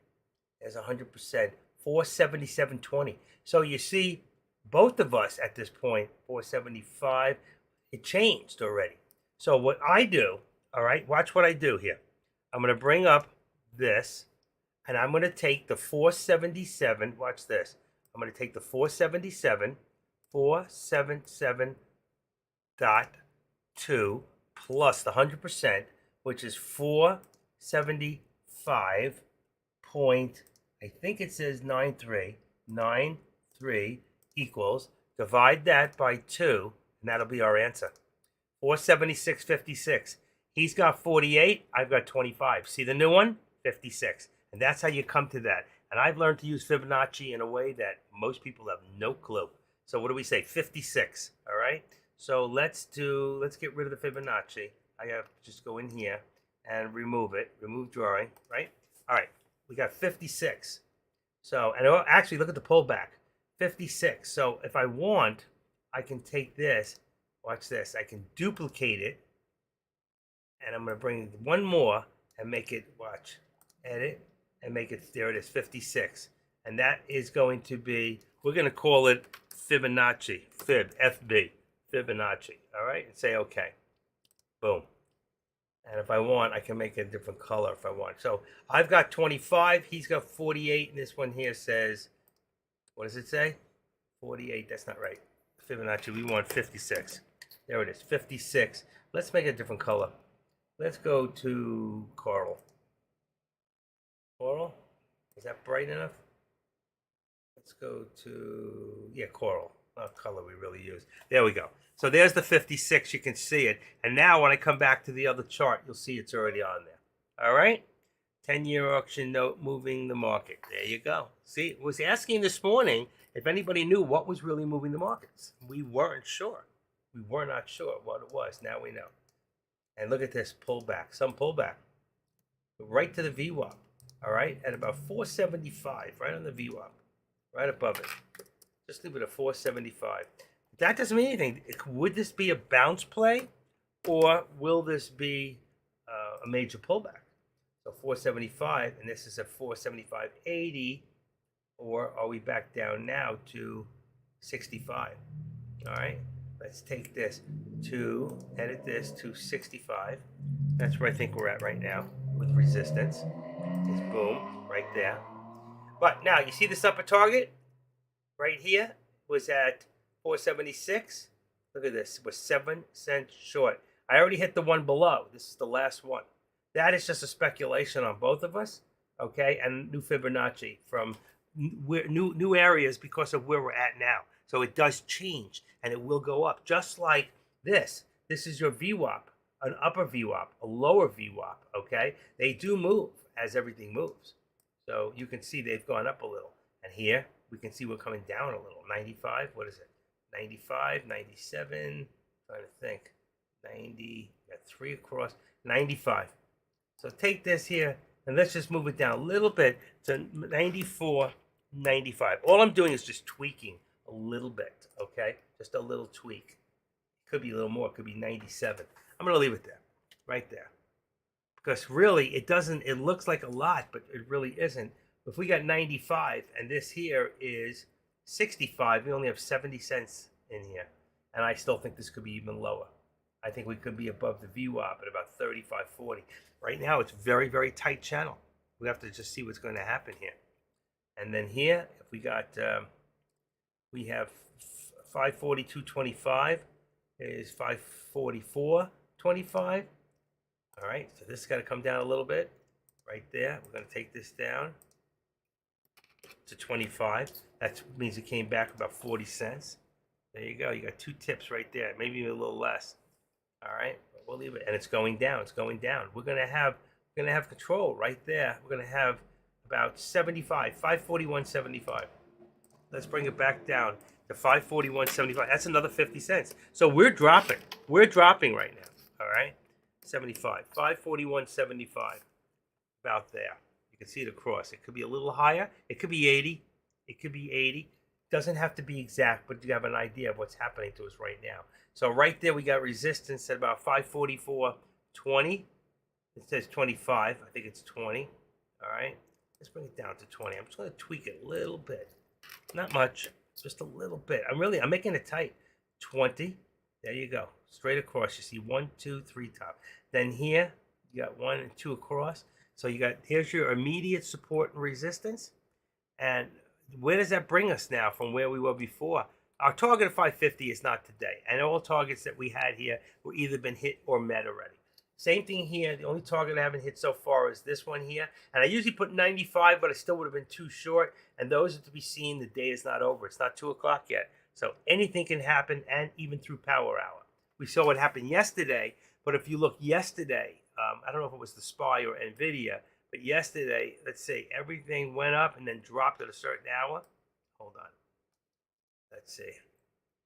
there's 100%. 477.20. So you see, both of us at this point, 475, it changed already. So what I do, all right, watch what I do here. I'm going to bring up this, and I'm going to take the 477. Watch this. I'm going to take the 477.2 plus the 100%, which is 475 point, I think it says 93 equals, divide that by 2, and that'll be our answer. 476.56. He's got 48, I've got 25. See the new one? 56. And that's how you come to that. And I've learned to use Fibonacci in a way that most people have no clue. So what do we say? 56. All right. So let's get rid of the Fibonacci. I have to just go in here and remove it. Remove drawing, right? All right. We got 56. So, and actually look at the pullback. 56. So if I want, I can take this. Watch this. I can duplicate it. And I'm going to bring one more and make it, watch, edit, and make it, there it is, 56. And that is going to be, we're going to call it Fibonacci, FB, Fibonacci, all right? And say okay. Boom. And if I want, I can make it a different color if I want. So I've got 25, he's got 48, and this one here says, what does it say? 48, that's not right. Fibonacci, we want 56. There it is, 56. Let's make a different color. Let's go to coral. Coral? Is that bright enough? Let's go to, yeah, coral. Not color we really use. There we go. So there's the 56. You can see it. And now when I come back to the other chart, you'll see it's already on there. All right? 10-year auction note moving the market. There you go. See, I was asking this morning if anybody knew what was really moving the markets. We weren't sure. We were not sure what it was. Now we know. And look at this pullback, some pullback, right to the VWAP, all right, at about 475, right on the VWAP, right above it. Just leave it at 475. That doesn't mean anything. Would this be a bounce play, or will this be a major pullback? So 475, and this is at 475.80, or are we back down now to 65? All right. Let's take this to, edit this to 65. That's where I think we're at right now with resistance. It's boom, right there. But now, you see this upper target? Right here was at 476. Look at this, we're 7 cents short. I already hit the one below. This is the last one. That is just a speculation on both of us, okay? And new Fibonacci from new areas because of where we're at now. So it does change, and it will go up, just like this. This is your VWAP, an upper VWAP, a lower VWAP, okay? They do move as everything moves. So you can see they've gone up a little. And here, we can see we're coming down a little. 95, what is it? 95, 97, trying to think. 90, got 3 across, 95. So take this here, and let's just move it down a little bit to 94, 95. All I'm doing is just tweaking a little bit, okay? Just a little tweak. Could be a little more, could be 97. I'm gonna leave it there, right there. Because really, it looks like a lot, but it really isn't. If we got 95, and this here is 65, we only have 70 cents in here. And I still think this could be even lower. I think we could be above the VWAP at about 35.40. Right now, it's very, very tight channel. We have to just see what's going to happen here. And then here, if we got, we have 542.25 is 540. 544.25. All right, so this has got to come down a little bit right there. We're going to take this down to 25. That means it came back about 40 cents. There you go. You got 2 tips right there, maybe even a little less. All right, but we'll leave it, and it's going down. It's going down. We're gonna have control right there. We're gonna have about 75, 541.75. Let's bring it back down to 541.75. That's another 50 cents. So we're dropping. We're dropping right now. All right, 75, 541.75. About there. You can see it across. It could be a little higher. It could be 80. It could be 80. Doesn't have to be exact, but you have an idea of what's happening to us right now. So right there, we got resistance at about 544.20. It says 25. I think it's 20. All right. Let's bring it down to 20. I'm just going to tweak it a little bit. Not much. Just a little bit. I'm making it tight. 20. There you go. Straight across. You see 1, 2, 3 top. Then here, you got 1 and 2 across. So here's your immediate support and resistance. And where does that bring us now from where we were before? Our target of 550 is not today. And all targets that we had here were either been hit or met already. Same thing here. The only target I haven't hit so far is this one here. And I usually put 95, but I still would have been too short. And those are to be seen. The day is not over. It's not 2 o'clock yet. So anything can happen, and even through power hour. We saw what happened yesterday. But if you look yesterday, I don't know if it was the SPY or NVIDIA, but yesterday, let's say everything went up and then dropped at a certain hour. Hold on. Let's see.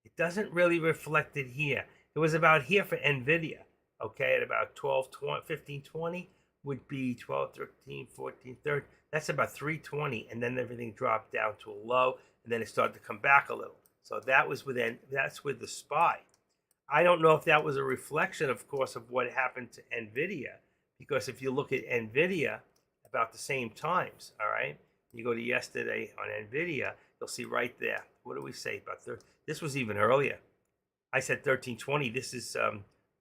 It doesn't really reflect it here. It was about here for NVIDIA. Okay, at about 12, 20, 15, 20 would be 12, 13, 14, 13. That's about 320, and then everything dropped down to a low, and then it started to come back a little. So that's with the SPY. I don't know if that was a reflection, of course, of what happened to NVIDIA, because if you look at NVIDIA about the same times, all right, you go to yesterday on NVIDIA, you'll see right there. What do we say about this was even earlier. I said 1320. This is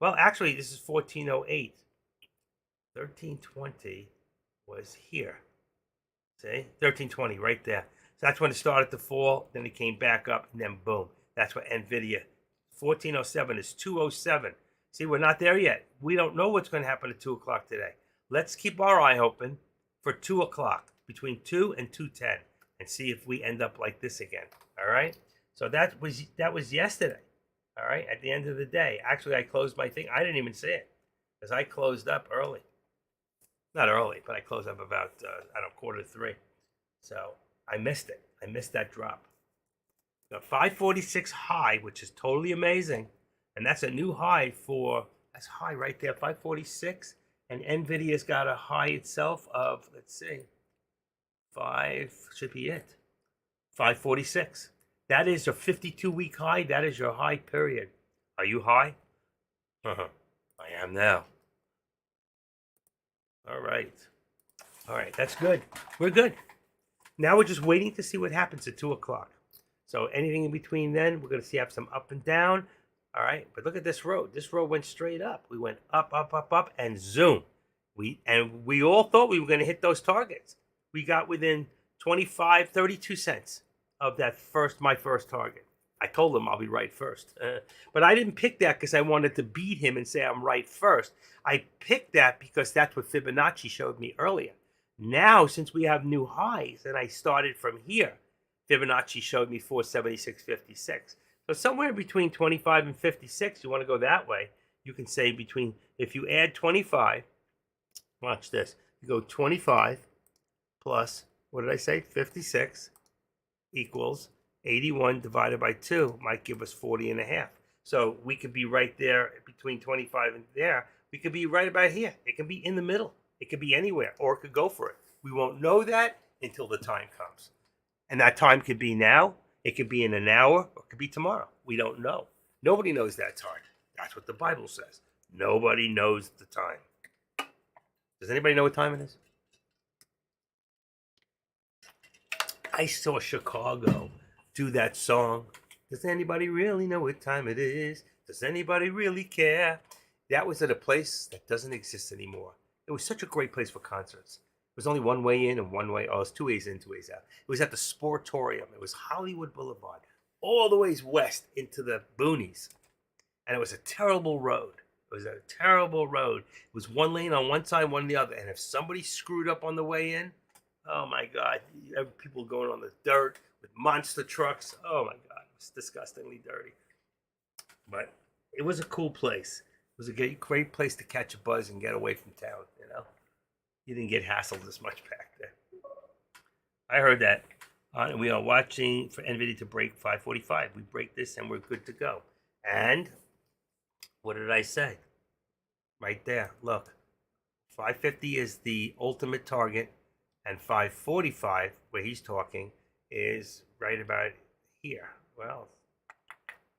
well, actually, this is 1408. 1320 was here. See, 1320 right there. So that's when it started to fall. Then it came back up, and then boom. That's what NVIDIA. 1407 is 207. See, we're not there yet. We don't know what's going to happen at 2 o'clock today. Let's keep our eye open for 2 o'clock, between 2 and 2:10, and see if we end up like this again. All right. So that was yesterday. All right. At the end of the day, actually, I closed my thing. I didn't even see it because I closed up early. Not early, but I closed up about I don't know, 2:45. So I missed it. I missed that drop. The 546 high, which is totally amazing, and that's a new high that's high right there, 546. And NVIDIA's got a high itself of, let's see, should be it, 546. That is your 52-week high. That is your high period. Are you high? I am now. All right. All right, that's good. We're good. Now we're just waiting to see what happens at 2 o'clock. So anything in between then, we're going to have some up and down. All right, but look at this road. This road went straight up. We went up, up, up, up, and zoom. We all thought we were going to hit those targets. We got within 25, 32 cents of my first target. I told him I'll be right first. But I didn't pick that because I wanted to beat him and say I'm right first. I picked that because that's what Fibonacci showed me earlier. Now, since we have new highs, and I started from here, Fibonacci showed me 476.56. So somewhere between 25 and 56, you want to go that way, you can say if you add 25, watch this, you go 25 plus, what did I say, 56 equals 81 divided by 2 might give us 40 and a half. So we could be right there between 25 and there. We could be right about here. It can be in the middle. It could be anywhere, or it could go for it. We won't know that until the time comes. And that time could be now, it could be in an hour, or it could be tomorrow. We don't know. Nobody knows that time. That's what the Bible says. Nobody knows the time. Does anybody know what time it is? I saw Chicago do that song. Does anybody really know what time it is? Does anybody really care? That was at a place that doesn't exist anymore. It was such a great place for concerts. It was only one way in and one way. Oh, it's 2 ways in, 2 ways out. It was at the Sportorium. It was Hollywood Boulevard, all the ways west into the boonies. and it was a terrible road. It was a terrible road. It was one lane on one side, one on the other. And if somebody screwed up on the way in, oh my God, you have people going on the dirt with monster trucks. Oh my God, it was disgustingly dirty. But it was a cool place. It was a great place to catch a buzz and get away from town. You didn't get hassled as much back there. I heard that. And we are watching for NVIDIA to break 545. We break this and we're good to go. And what did I say? Right there. Look, 550 is the ultimate target, and 545, where he's talking, is right about here. Well,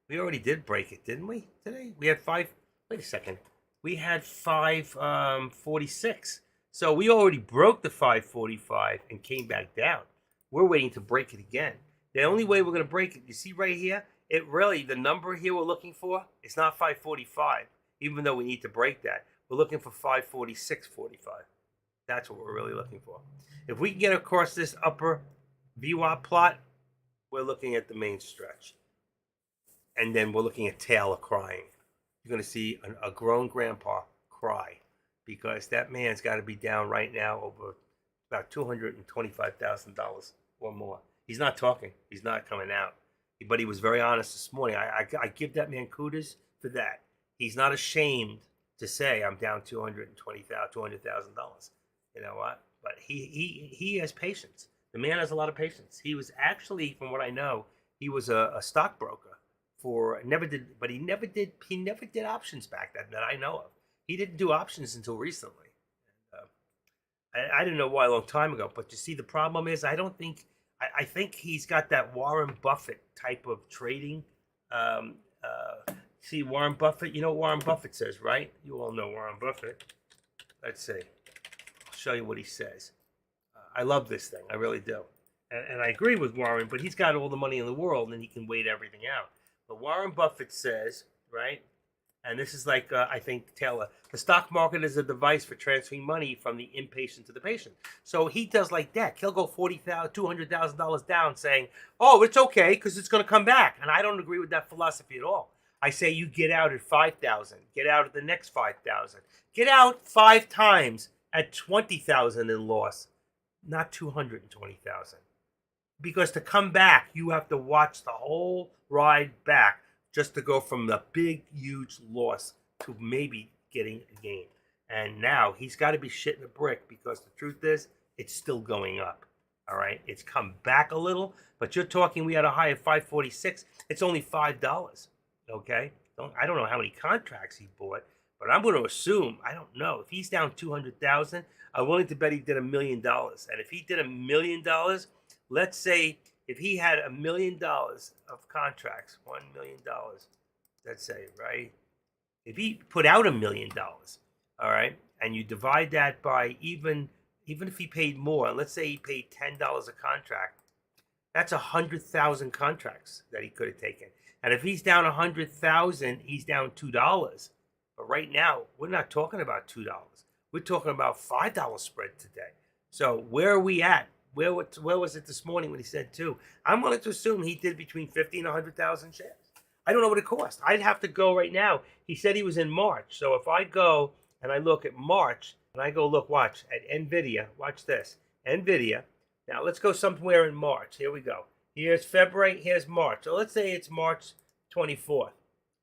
we already did break it, didn't we? Today we had wait a second. We had 546. So we already broke the 545 and came back down. We're waiting to break it again. The only way we're going to break it, you see right here, it really, the number here we're looking for, it's not 545, even though we need to break that. We're looking for 546.45. That's what we're really looking for. If we can get across this upper VWAP plot, we're looking at the main stretch. And then we're looking at Taylor crying. You're going to see a grown grandpa cry, because that man's got to be down right now over about $225,000 or more. He's not talking. He's not coming out. But he was very honest this morning. I give that man kudos for that. He's not ashamed to say, I'm down $200,000. You know what? But he has patience. The man has a lot of patience. He was actually, from what I know, he was a stockbroker he never did options back then that I know of. He didn't do options until recently. I didn't know why a long time ago, but you see, the problem is I think he's got that Warren Buffett type of trading. See, Warren Buffett, you know what Warren Buffett says, right? You all know Warren Buffett. Let's see. I'll show you what he says. I love this thing. I really do. And I agree with Warren, but he's got all the money in the world and he can wait everything out. But Warren Buffett says, right? And this is like, I think, Taylor, the stock market is a device for transferring money from the impatient to the patient. So he does like that. He'll go $200,000 down saying, oh, it's okay because it's going to come back. And I don't agree with that philosophy at all. I say you get out at 5,000, get out at the next 5,000, get out 5 times at 20,000 in loss, not 220,000. Because to come back, you have to watch the whole ride back just to go from the big, huge loss to maybe getting a gain. And now he's got to be shitting a brick, because the truth is, it's still going up. All right? It's come back a little, but you're talking, we had a high of 546. It's only $5. Okay? I don't know how many contracts he bought, but I'm going to assume, I don't know, if he's down 200,000, I'm willing to bet he did $1 million. And if he did $1 million, let's say if he had $1 million of contracts, $1 million, let's say, right? If he put out $1 million, all right, and you divide that by even if he paid more, let's say he paid $10 a contract, that's 100,000 contracts that he could have taken. And if he's down 100,000, he's down $2. But right now, we're not talking about $2. We're talking about $5 spread today. So where are we at? Where was it this morning when he said 2? I'm willing to assume he did between 50 and 100,000 shares. I don't know what it cost. I'd have to go right now. He said he was in March. So if I go and I look at March, and I go look, watch, at NVIDIA, watch this, NVIDIA. Now let's go somewhere in March. Here we go. Here's February, here's March. So let's say it's March 24th.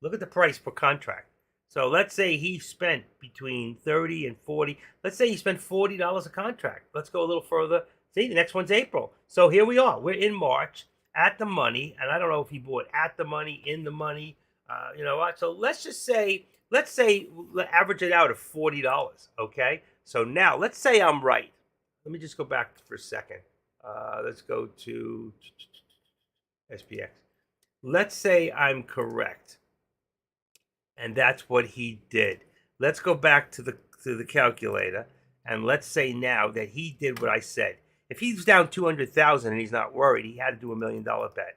Look at the price per contract. So let's say he spent between 30 and 40. Let's say he spent $40 a contract. Let's go a little further. See, the next one's April. So here we are. We're in March at the money. And I don't know if he bought at the money, in the money. You know what? So let's say, average it out at $40. Okay? So now, let's say I'm right. Let me just go back for a second. Let's go to SPX. Let's say I'm correct. And that's what he did. Let's go back to the calculator. And let's say now that he did what I said. If he's down 200,000 and he's not worried, he had to do $1 million bet.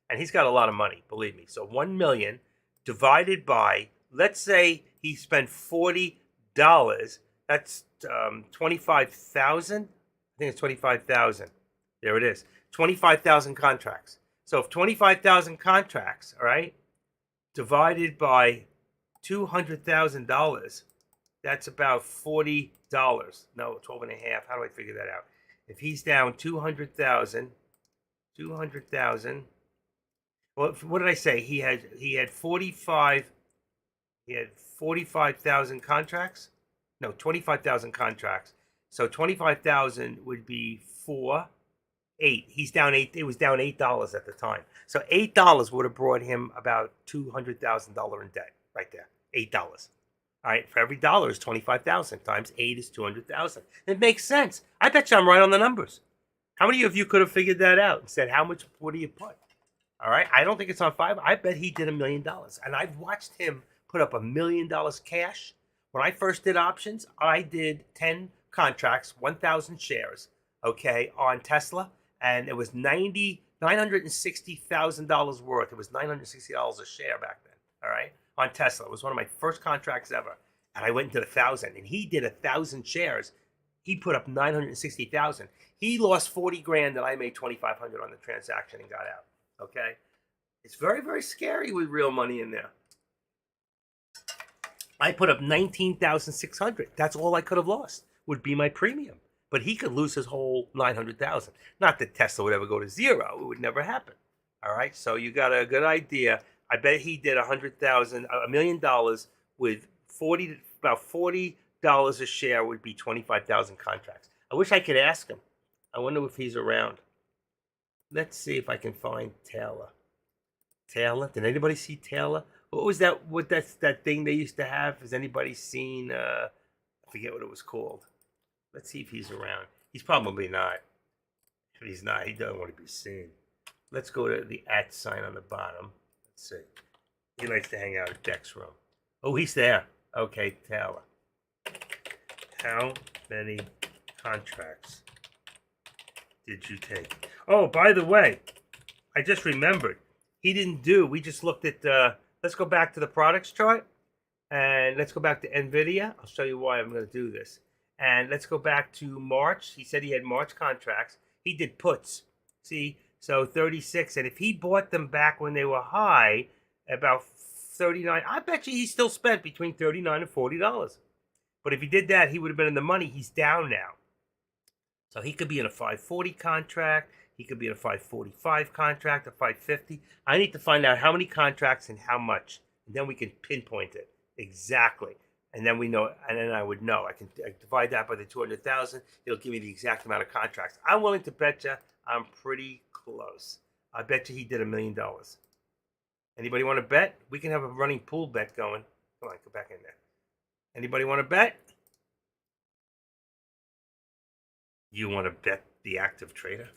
And he's got a lot of money, believe me. So 1 million divided by, let's say he spent $40. That's 25,000. I think it's 25,000. There it is. 25,000 contracts. So if 25,000 contracts, all right, divided by $200,000, that's about $40. No, 12 and a half. How do I figure that out? If he's down 200,000, 200,000. Well, what did I say? He had 45. He had 45,000 contracts. No, 25,000 contracts. So 25,000 would be 4.8. He's down 8. It was down $8 at the time. So $8 would have brought him about $200,000 in debt right there. $8. All right, for every dollar is 25,000 times 8 is 200,000. It makes sense. I bet you I'm right on the numbers. How many of you could have figured that out and said, how much, what do you put? All right, I don't think it's on 5. I bet he did $1 million. And I've watched him put up $1 million cash. When I first did options, I did 10 contracts, 1,000 shares, okay, on Tesla. And it was $960,000 worth. It was $960 a share back then, all right, on Tesla. It was one of my first contracts ever. And I went and did 1,000. And he did 1,000 shares. He put up 960,000. He lost 40 grand and I made 2,500 on the transaction and got out. Okay? It's very, very scary with real money in there. I put up 19,600. That's all I could have lost would be my premium. But he could lose his whole 900,000. Not that Tesla would ever go to zero. It would never happen. All right? So you got a good idea. I bet he did $100,000, $1 million with about $40 a share would be 25,000 contracts. I wish I could ask him. I wonder if he's around. Let's see if I can find Taylor. Taylor? Did anybody see Taylor? What was that? That thing they used to have? Has anybody seen? I forget what it was called. Let's see if he's around. He's probably not. If he's not, he doesn't want to be seen. Let's go to the @ sign on the bottom. Let's see. He likes to hang out at Deck's room. Oh, he's there. Okay, Taylor. How many contracts did you take? Oh, by the way, I just remembered. He didn't do, we just looked at, let's go back to the products chart. And let's go back to NVIDIA. I'll show you why I'm going to do this. And let's go back to March. He said he had March contracts. He did puts. See, so 36. And if he bought them back when they were high, about 39, I bet you he still spent between $39 and $40. But if he did that, he would have been in the money. He's down now. So he could be in a 540 contract. He could be in a 545 contract, a 550. I need to find out how many contracts and how much. And then we can pinpoint it exactly. And then we know, and then I would know. I can divide that by the 200,000. It'll give me the exact amount of contracts. I'm willing to bet you I'm pretty close. I bet you he did $1 million. Anybody want to bet? We can have a running pool bet going. Come on, go back in there. Anybody want to bet? You want to bet the active trader?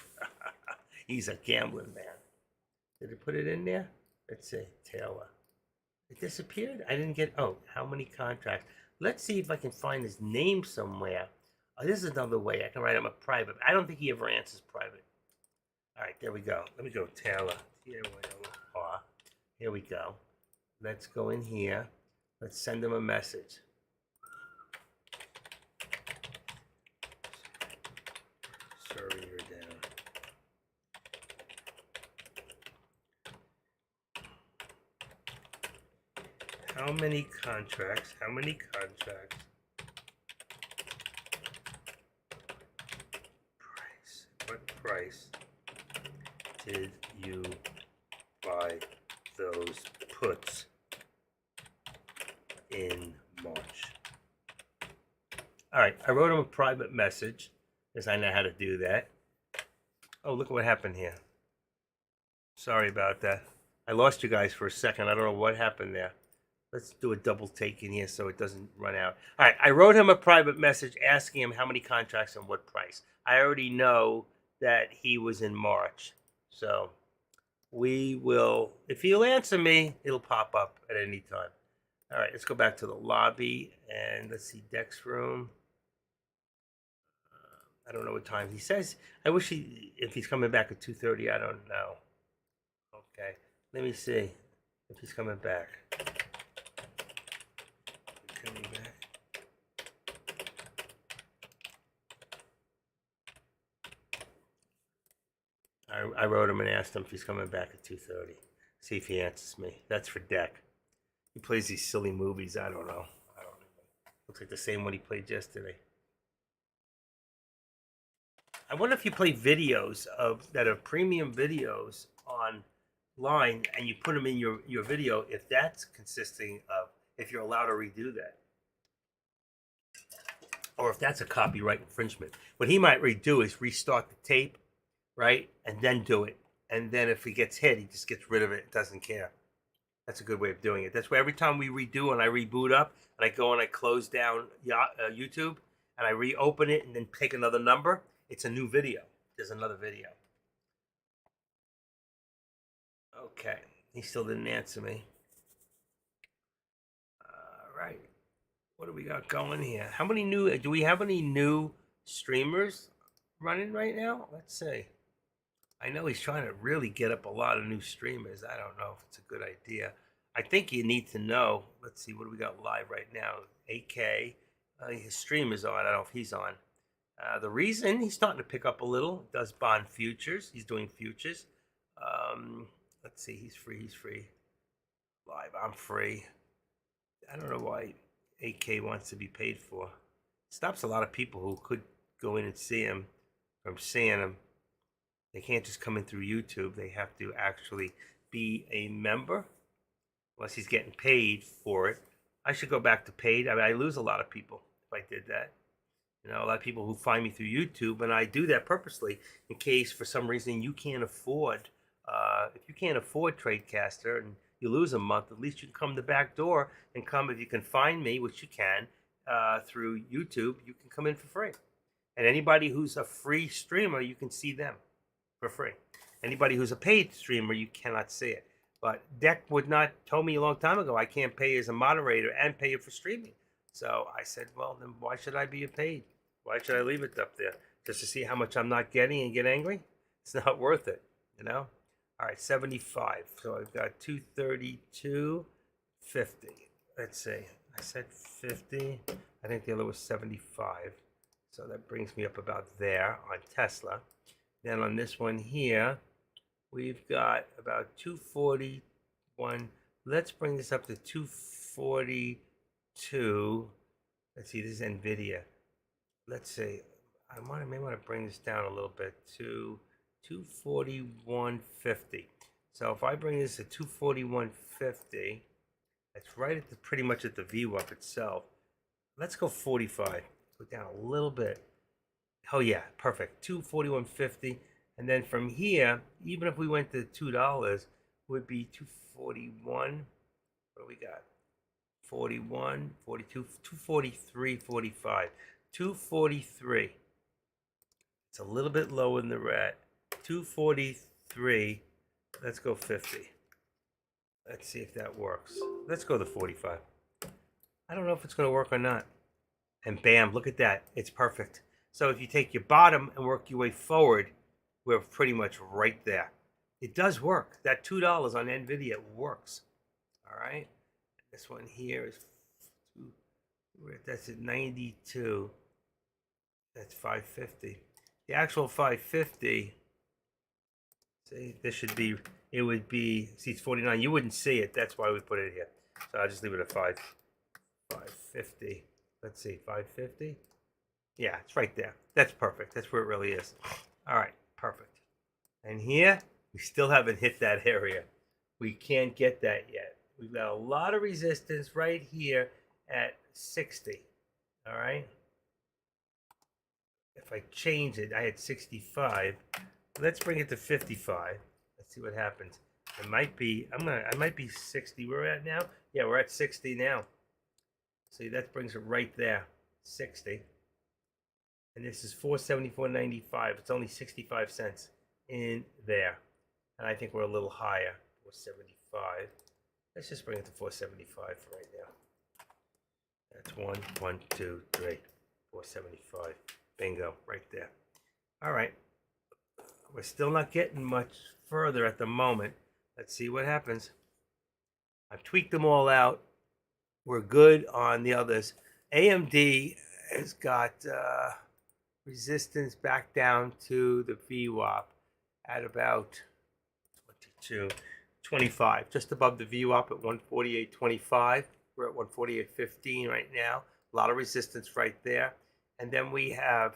He's a gambling man. Did it put it in there? Let's see, Taylor. It disappeared? I didn't get, oh, how many contracts? Let's see if I can find his name somewhere. Oh, this is another way. I can write him a private. I don't think he ever answers private. All right, there we go. Let me go, Taylor. T-A-Y-L-R. Here we go. Let's go in here. Let's send him a message. Sorry, you're down. How many contracts? How many contracts? Price. What price did you buy those puts in March? All right, I wrote him a private message because I know how to do that. Oh, look what happened here. Sorry about that. I lost you guys for a second. I don't know what happened there. Let's do a double take in here so it doesn't run out. All right, I wrote him a private message asking him how many contracts and what price. I already know that he was in March. So we will, if he'll answer me, it'll pop up at any time. All right, let's go back to the lobby and let's see Deck's room. I don't know what time he says. I wish if he's coming back at 2:30, I don't know. Okay, let me see if he's coming back. Coming back. I wrote him and asked him if he's coming back at 2:30. See if he answers me. That's for Deck. He plays these silly movies. I don't know. Looks like the same one he played yesterday. I wonder if you play videos of that are premium videos online and you put them in your video, if that's consisting of, if you're allowed to redo that, or if that's a copyright infringement. What he might redo is restart the tape, right, and then do it. And then if he gets hit, he just gets rid of it. Doesn't care. That's a good way of doing it. That's why every time we redo and I reboot up and I go and I close down YouTube and I reopen it and then take another number, it's a new video. There's another video. Okay. He still didn't answer me. All right. What do we got going here? How many new, do we have any new streamers running right now? Let's see. I know he's trying to really get up a lot of new streamers. I don't know if it's a good idea. I think you need to know. Let's see, what do we got live right now? AK. His stream is on. I don't know if he's on. The reason he's starting to pick up a little, does bond futures. He's doing futures. Let's see, he's free. He's free. Live, I'm free. I don't know why AK wants to be paid for. Stops a lot of people who could go in and see him from seeing him. They can't just come in through YouTube. They have to actually be a member, unless he's getting paid for it. I should go back to paid. I mean, I lose a lot of people if I did that. You know, a lot of people who find me through YouTube, and I do that purposely in case for some reason you can't afford, if you can't afford Tradecaster and you lose a month, at least you can come the back door and come, if you can find me, which you can, through YouTube, you can come in for free. And anybody who's a free streamer, you can see them for free. Anybody who's a paid streamer, you cannot see it. But Deck would not told me a long time ago I can't pay as a moderator and pay you for streaming. So I said, well, then why should I be paid? Why should I leave it up there? Just to see how much I'm not getting and get angry? It's not worth it, you know? All right, 75. So I've got 232.50. Let's see. I said 50. I think the other was 75. So that brings me up about there on Tesla. Then on this one here, we've got about 241. Let's bring this up to 242. Let's see, this is NVIDIA. Let's see. May want to bring this down a little bit to 241.50. So if I bring this to 241.50, that's right at pretty much at the VWAP itself. Let's go 45. Go down a little bit. Oh yeah, perfect. 241.50, and then from here, even if we went to $2, would be 241. What do we got? 41, 42, 243.45. 243. It's a little bit lower than the rat. 243. Let's go 50. Let's see if that works. Let's go to 45. I don't know if it's going to work or not. And bam, look at that. It's perfect. So if you take your bottom and work your way forward, we're pretty much right there. It does work. That $2 on NVIDIA works. All right. This one here is, that's at 92. That's 550. The actual 550, see, this should be, it would be, see, it's 49. You wouldn't see it. That's why we put it here. So I'll just leave it at 550. Let's see, 550. Yeah, it's right there. That's perfect. That's where it really is. All right, perfect. And here, we still haven't hit that area. We can't get that yet. We've got a lot of resistance right here at 60. All right. If I change it, I had 65. Let's bring it to 55. Let's see what happens. It might be, I might be 60. Where we're at now? Yeah, we're at 60 now. See, that brings it right there. 60. And this is 474.95. It's only 65 cents in there. And I think we're a little higher. 475. Let's just bring it to 475 for right now. That's 1, 2, 3. 475. Bingo, right there. All right. We're still not getting much further at the moment. Let's see what happens. I've tweaked them all out. We're good on the others. AMD has got resistance back down to the VWAP at about 22. 25, just above the view up at 148.25. We're at 148.15 right now. A lot of resistance right there. And then we have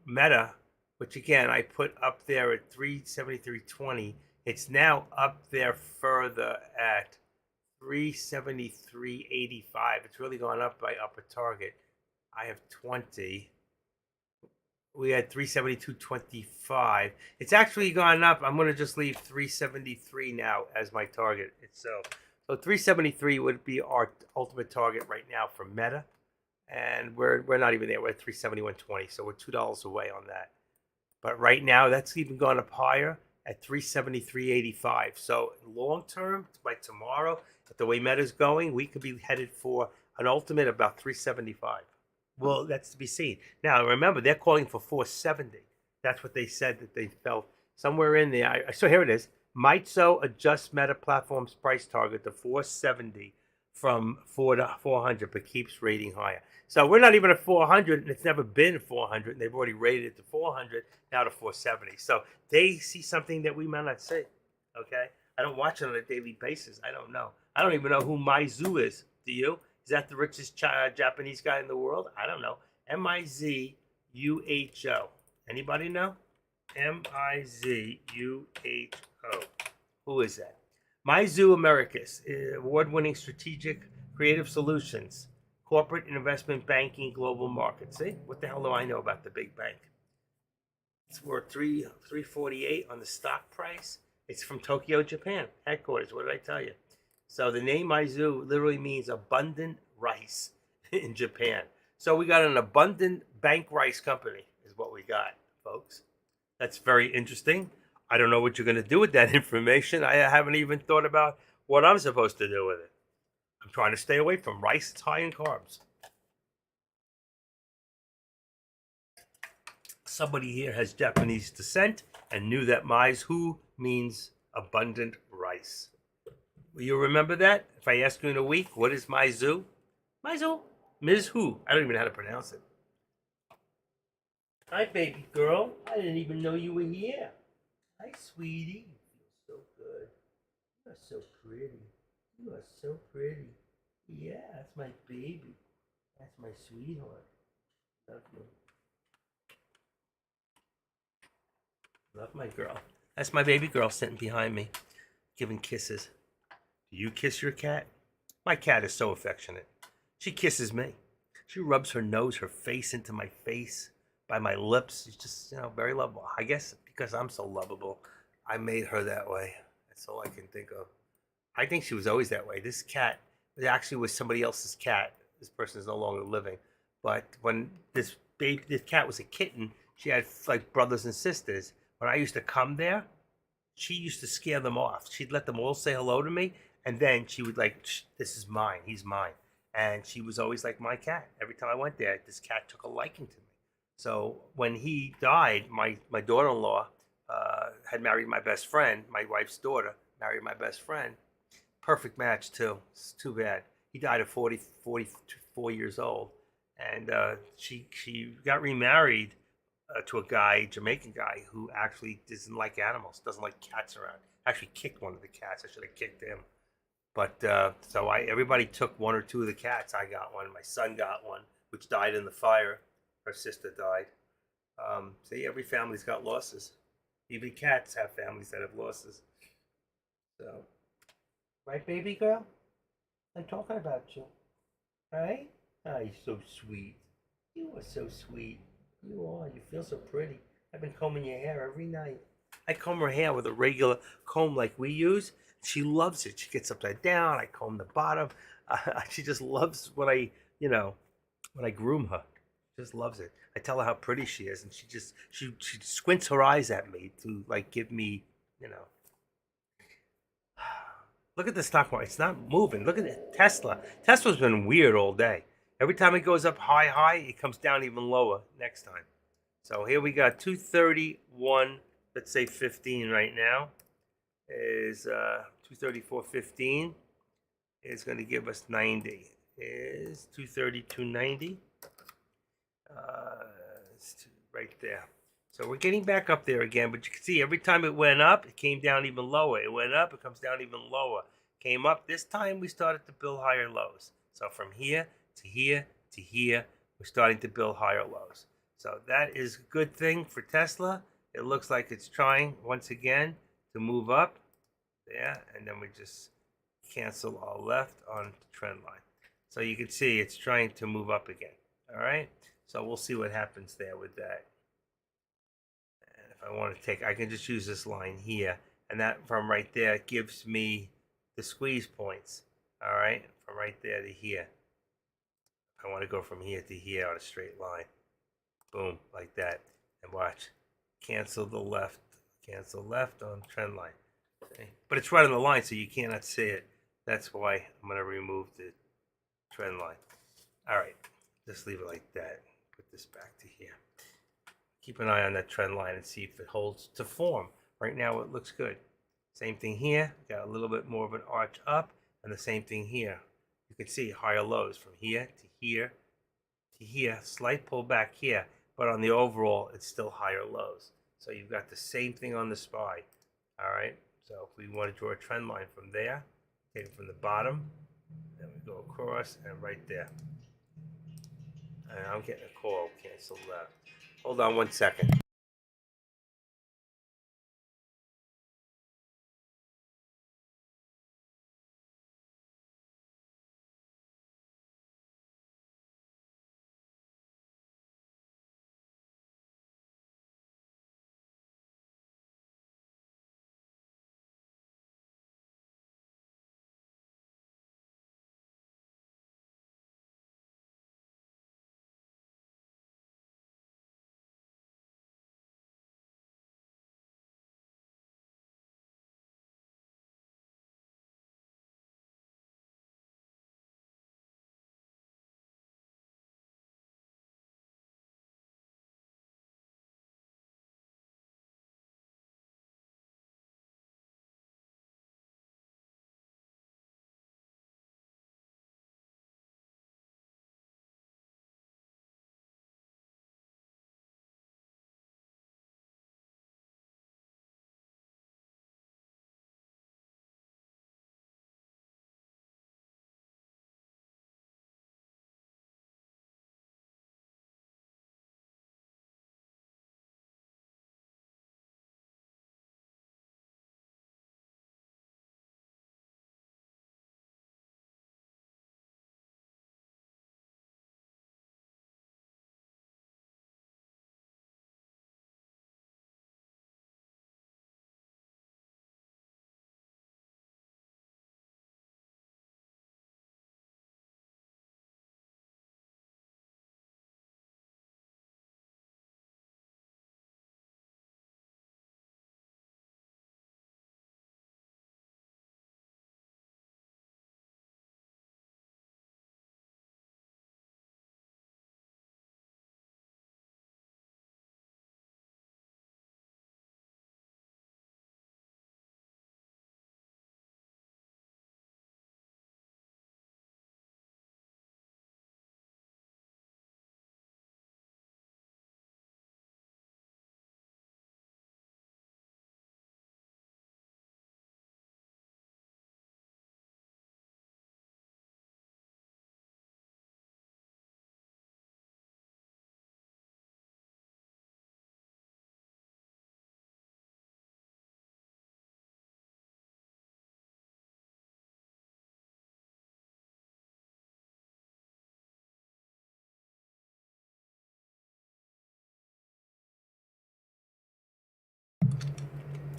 Meta, which again I put up there at 373.20. It's now up there further at 373.85. It's really gone up by upper target. I have 20. We had 372.25. It's actually gone up. I'm going to just leave 373 now as my target itself. So 373 would be our ultimate target right now for Meta, and we're not even there. We're at 371.20, so we're $2 away on that. But right now, that's even gone up higher at 373.85. So long term, by tomorrow, with the way Meta's going, we could be headed for an ultimate about 375. Well, that's to be seen. Now, remember, they're calling for 470. That's what they said that they felt somewhere in there. So here it is. Meizo adjusts Meta Platform's price target to 470 from 400, but keeps rating higher. So we're not even at 400, and it's never been 400, and they've already rated it to 400, now to 470. So they see something that we might not see. Okay? I don't watch it on a daily basis. I don't know. I don't even know who Meizu is. Do you? Is that the richest Japanese guy in the world? I don't know. Mizuho. Anybody know? Mizuho. Who is that? Meizu Americas, award-winning strategic creative solutions, corporate and investment banking, global markets. See? What the hell do I know about the big bank? It's worth 348 on the stock price. It's from Tokyo, Japan, headquarters. What did I tell you? So the name Meizu literally means abundant rice in Japan. So we got an abundant bank rice company is what we got, folks. That's very interesting. I don't know what you're going to do with that information. I haven't even thought about what I'm supposed to do with it. I'm trying to stay away from rice. It's high in carbs. Somebody here has Japanese descent and knew that Meizu means abundant rice. Will you remember that? If I ask you in a week, what is Meizu? Meizu? Ms. Who? I don't even know how to pronounce it. Hi, baby girl. I didn't even know you were here. Hi, sweetie. You feel so good. You are so pretty. You are so pretty. Yeah, that's my baby. That's my sweetheart. Love you. Love my girl. That's my baby girl sitting behind me, giving kisses. Do you kiss your cat? My cat is so affectionate. She kisses me. She rubs her nose, her face into my face, by my lips. She's just, very lovable. I guess because I'm so lovable, I made her that way. That's all I can think of. I think she was always that way. This cat, it actually was somebody else's cat. This person is no longer living. But when this cat was a kitten, she had like brothers and sisters. When I used to come there, she used to scare them off. She'd let them all say hello to me, and then she would like, this is mine, he's mine. And she was always like my cat. Every time I went there, this cat took a liking to me. So when he died, my daughter-in-law had married my best friend. My wife's daughter married my best friend. Perfect match, too. It's too bad. He died at 44 years old. And she got remarried to a guy, Jamaican guy, who actually doesn't like animals, doesn't like cats around. Actually kicked one of the cats. I should have kicked him. But so everybody took one or two of the cats. I got one. My son got one, which died in the fire. Her sister died. See, every family's got losses. Even cats have families that have losses. So, right, baby girl? I'm talking about you. Right? Oh, you're so sweet. You are so sweet. You are. You feel so pretty. I've been combing your hair every night. I comb her hair with a regular comb like we use. She loves it. She gets upside down. I comb the bottom. She just loves when I groom her. Just loves it. I tell her how pretty she is, and she squints her eyes at me to like give me, Look at the stock market. It's not moving. Look at it. Tesla. Tesla's been weird all day. Every time it goes up high, it comes down even lower next time. So here we got 231. Let's say 15 right now is 234.15 is going to give us 90. Is 232.90. It's right there. So we're getting back up there again, but you can see every time it went up, it came down even lower. It went up, it comes down even lower. Came up. This time we started to build higher lows. So from here to here to here, we're starting to build higher lows. So that is a good thing for Tesla. It looks like it's trying once again to move up there, and then we just cancel our left on the trend line. So you can see it's trying to move up again. All right. So we'll see what happens there with that. And if I want to take, I can just use this line here, and that from right there gives me the squeeze points. All right, from right there to here. I want to go from here to here on a straight line. Boom, like that. And watch. Cancel left on trend line. Okay. But it's right on the line, so you cannot see it. That's why I'm going to remove the trend line. All right, just leave it like that. Put this back to here. Keep an eye on that trend line and see if it holds to form. Right now it looks good. Same thing here. Got a little bit more of an arch up, and the same thing here. You can see higher lows from here to here to here. Slight pullback here, but on the overall, it's still higher lows. So you've got the same thing on the SPY. All right. So if we want to draw a trend line from there, take it from the bottom, then we go across and right there. And I'm getting a call. Cancel left. Hold on 1 second.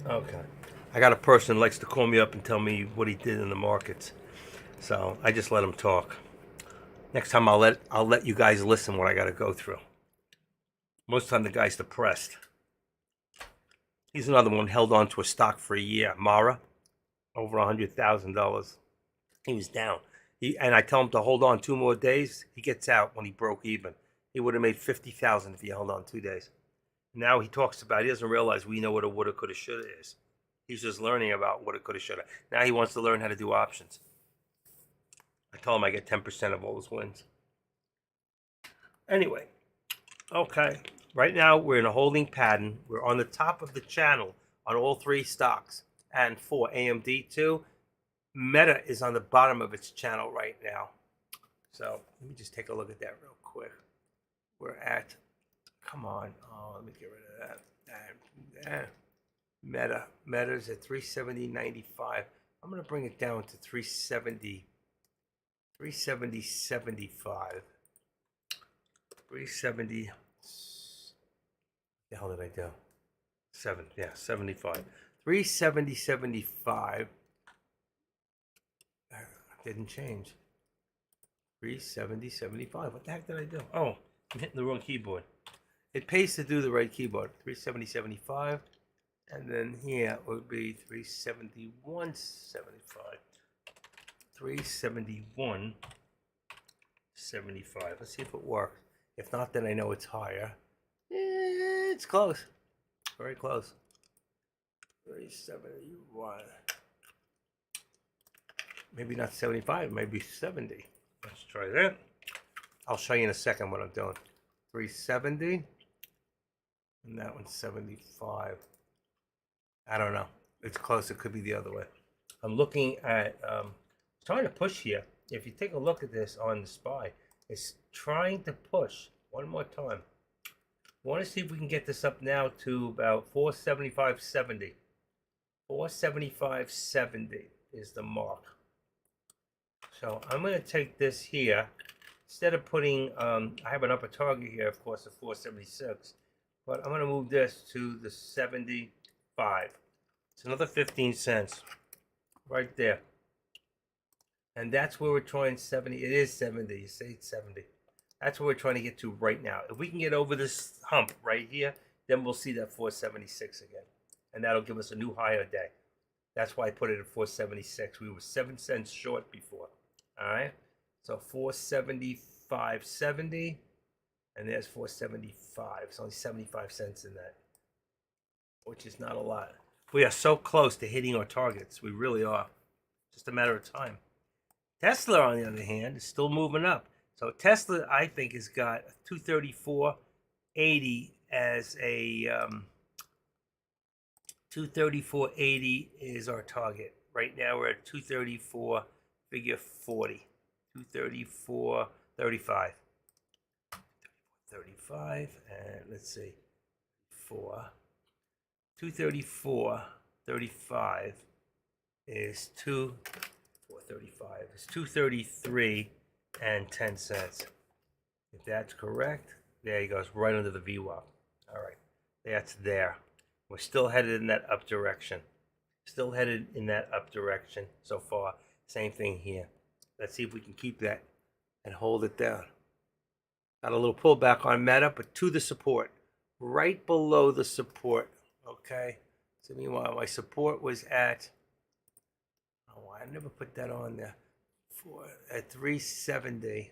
Okay. I got a person who likes to call me up and tell me what he did in the markets. So I just let him talk. Next time I'll let you guys listen what I got to go through. Most of the time the guy's depressed. He's another one held on to a stock for a year. Mara, over $100,000. He was down. And I tell him to hold on 2 more days. He gets out when he broke even. He would have made $50,000 if he held on 2 days. Now he talks about, he doesn't realize we know what a woulda, coulda, shoulda is. He's just learning about woulda, coulda, shoulda. Now he wants to learn how to do options. I told him I get 10% of all his wins. Anyway, okay. right now we're in a holding pattern. We're on the top of the channel on all three stocks, and for AMD too. Meta is on the bottom of its channel right now. So let me just take a look at that real quick. We're at, come on, oh, let me get rid of that. Meta's at 370.95. I'm gonna bring it down to 370. 370.75. 370. The hell did I do? 75. 370.75. Didn't change. 370.75. What the heck did I do? Oh, I'm hitting the wrong keyboard. It pays to do the right keyboard. 370.75. And then here would be 371.75. 371.75. Let's see if it works. If not, then I know it's higher. It's close. Very close. 371. Maybe not 75, maybe 70. Let's try that. I'll show you in a second what I'm doing. 370. And that one's 75. I don't know. It's close. It could be the other way. I'm looking at, trying to push here. If you take a look at this on the SPY, it's trying to push one more time. I want to see if we can get this up now to about 475.70. 475.70 is the mark. So I'm going to take this here. Instead of putting, I have an upper target here, of course, of 476. But I'm going to move this to the 75. It's another 15 cents right there. And that's where we're trying 70. It is 70. You say it's 70. That's what we're trying to get to right now. If we can get over this hump right here, then we'll see that 476 again. And that'll give us a new higher day. That's why I put it at 476. We were 7 cents short before. All right. So 475.70. And there's 475. It's only 75 cents in that, which is not a lot. We are so close to hitting our targets. We really are. Just a matter of time. Tesla, on the other hand, is still moving up. So Tesla, I think, has got 234.80 as a 234.80 is our target. Right now we're at 234 figure 40. 234.35. 35 and let's see, 234.35 is 233 and 10 cents. If that's correct, there he goes, right under the VWAP. All right, that's there. We're still headed in that up direction. Still headed in that up direction so far. Same thing here. Let's see if we can keep that and hold it down. Got a little pullback on Meta, but to the support, right below the support. Okay. So meanwhile, my support was at, oh, I never put that on there. At 370.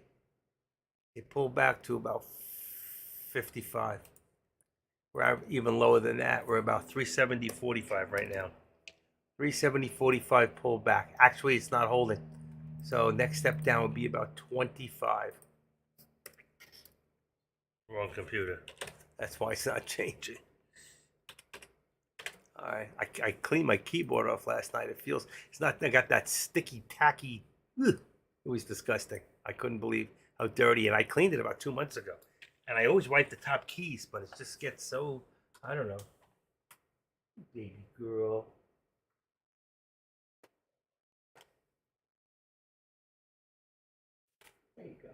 It pulled back to about 55. We're even lower than that. We're about 370.45 right now. 370.45 pulled back. Actually, it's not holding. So next step down would be about 25. Wrong computer. That's why it's not changing. All right, I cleaned my keyboard off last night. It feels, it's not, I got that sticky, tacky, ugh. It was disgusting. I couldn't believe how dirty, and I cleaned it about 2 months ago. And I always wipe the top keys, but it just gets so, I don't know. Baby girl. There you go.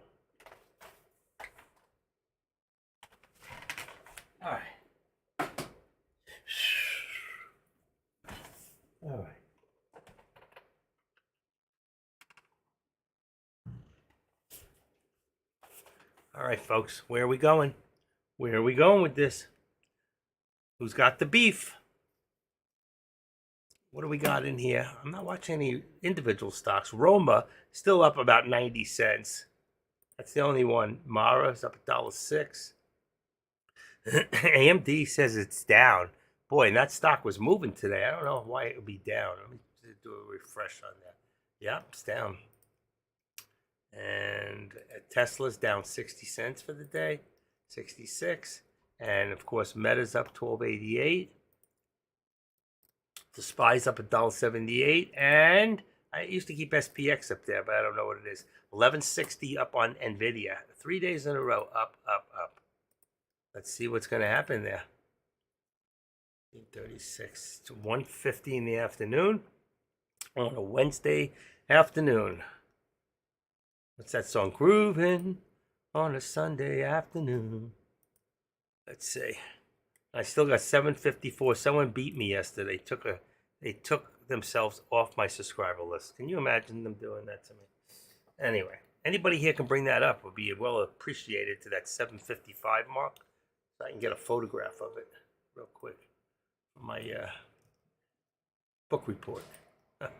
All right. All right. All right, folks. Where are we going? Where are we going with this? Who's got the beef? What do we got in here? I'm not watching any individual stocks. Roma still up about 90 cents. That's the only one. Mara's up $1.06. AMD says it's down. Boy, and that stock was moving today. I don't know why it would be down. Let me do a refresh on that. Yep, it's down. And Tesla's down 60 cents for the day. 66. And of course, Meta's up 12.88. The Spy's up $1.78. And I used to keep SPX up there, but I don't know what it is. 1160 up on Nvidia. 3 days in a row, up, up, up. Let's see what's going to happen there. 36 to 1:50 in the afternoon on a Wednesday afternoon. What's that song? Grooving on a Sunday afternoon. Let's see. I still got 754. Someone beat me yesterday. They took themselves off my subscriber list. Can you imagine them doing that to me? Anyway, anybody here can bring that up. Would be well appreciated to that 755 mark, so I can get a photograph of it real quick. My book report. I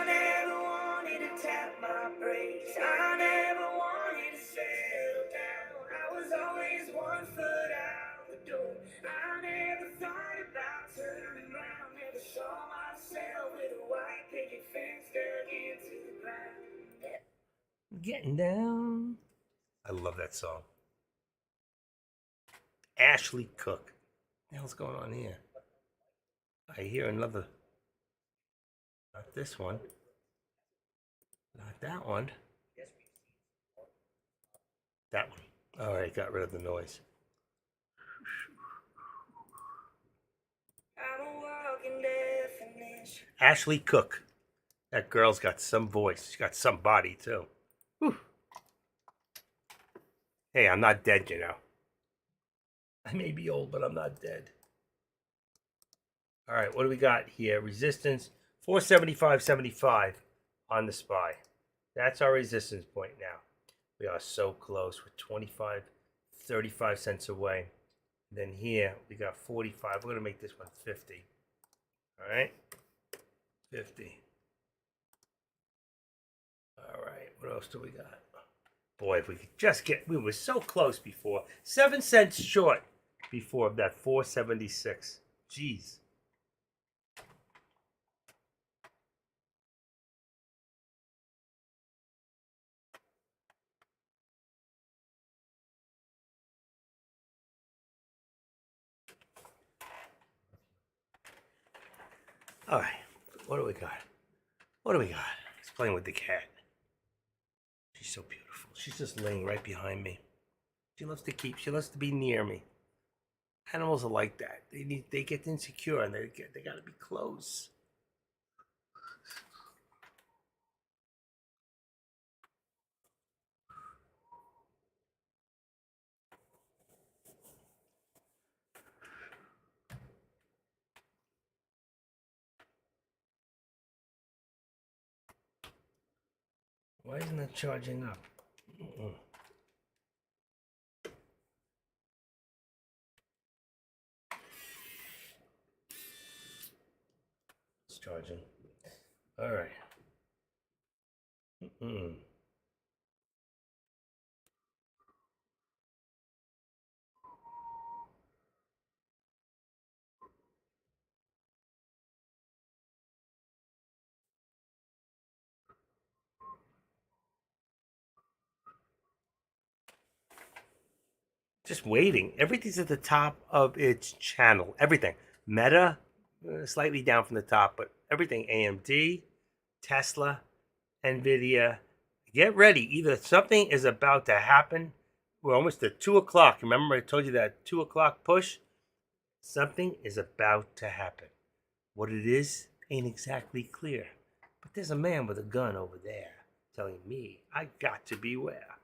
never wanted to tap my brakes. I never wanted to settle down. I was always 1 foot out the door. I never thought about turning around. Never saw myself with a white picket fence dug into the ground. Getting down. I love that song. Ashley Cook. What the hell's going on here? I hear another. Not this one. Not that one. That one. All right, got rid of the noise. I'm a walking definition. Ashley Cook. That girl's got some voice. She's got some body, too. Whew. Hey, I'm not dead, you know. I may be old, but I'm not dead. All right, what do we got here? Resistance, 475.75 on the SPY. That's our resistance point now. We are so close. We're 35 cents away. Then here, we got 45. We're going to make this one 50. All right? 50. All right, what else do we got? Boy, if we could just get, we were so close before. 7 cents short before that 476. Jeez. All right, what do we got? What do we got? He's playing with the cat. She's so beautiful. She's just laying right behind me. She loves to be near me. Animals are like that. They get insecure and they got to be close. Why isn't that charging up? It's charging. All right. Just waiting. Everything's at the top of its channel. Everything. Meta, slightly down from the top, but everything. AMD, Tesla, Nvidia. Get ready. Either something is about to happen. We're almost at 2 o'clock. Remember I told you that 2 o'clock push? Something is about to happen. What it is ain't exactly clear. But there's a man with a gun over there telling me I got to beware.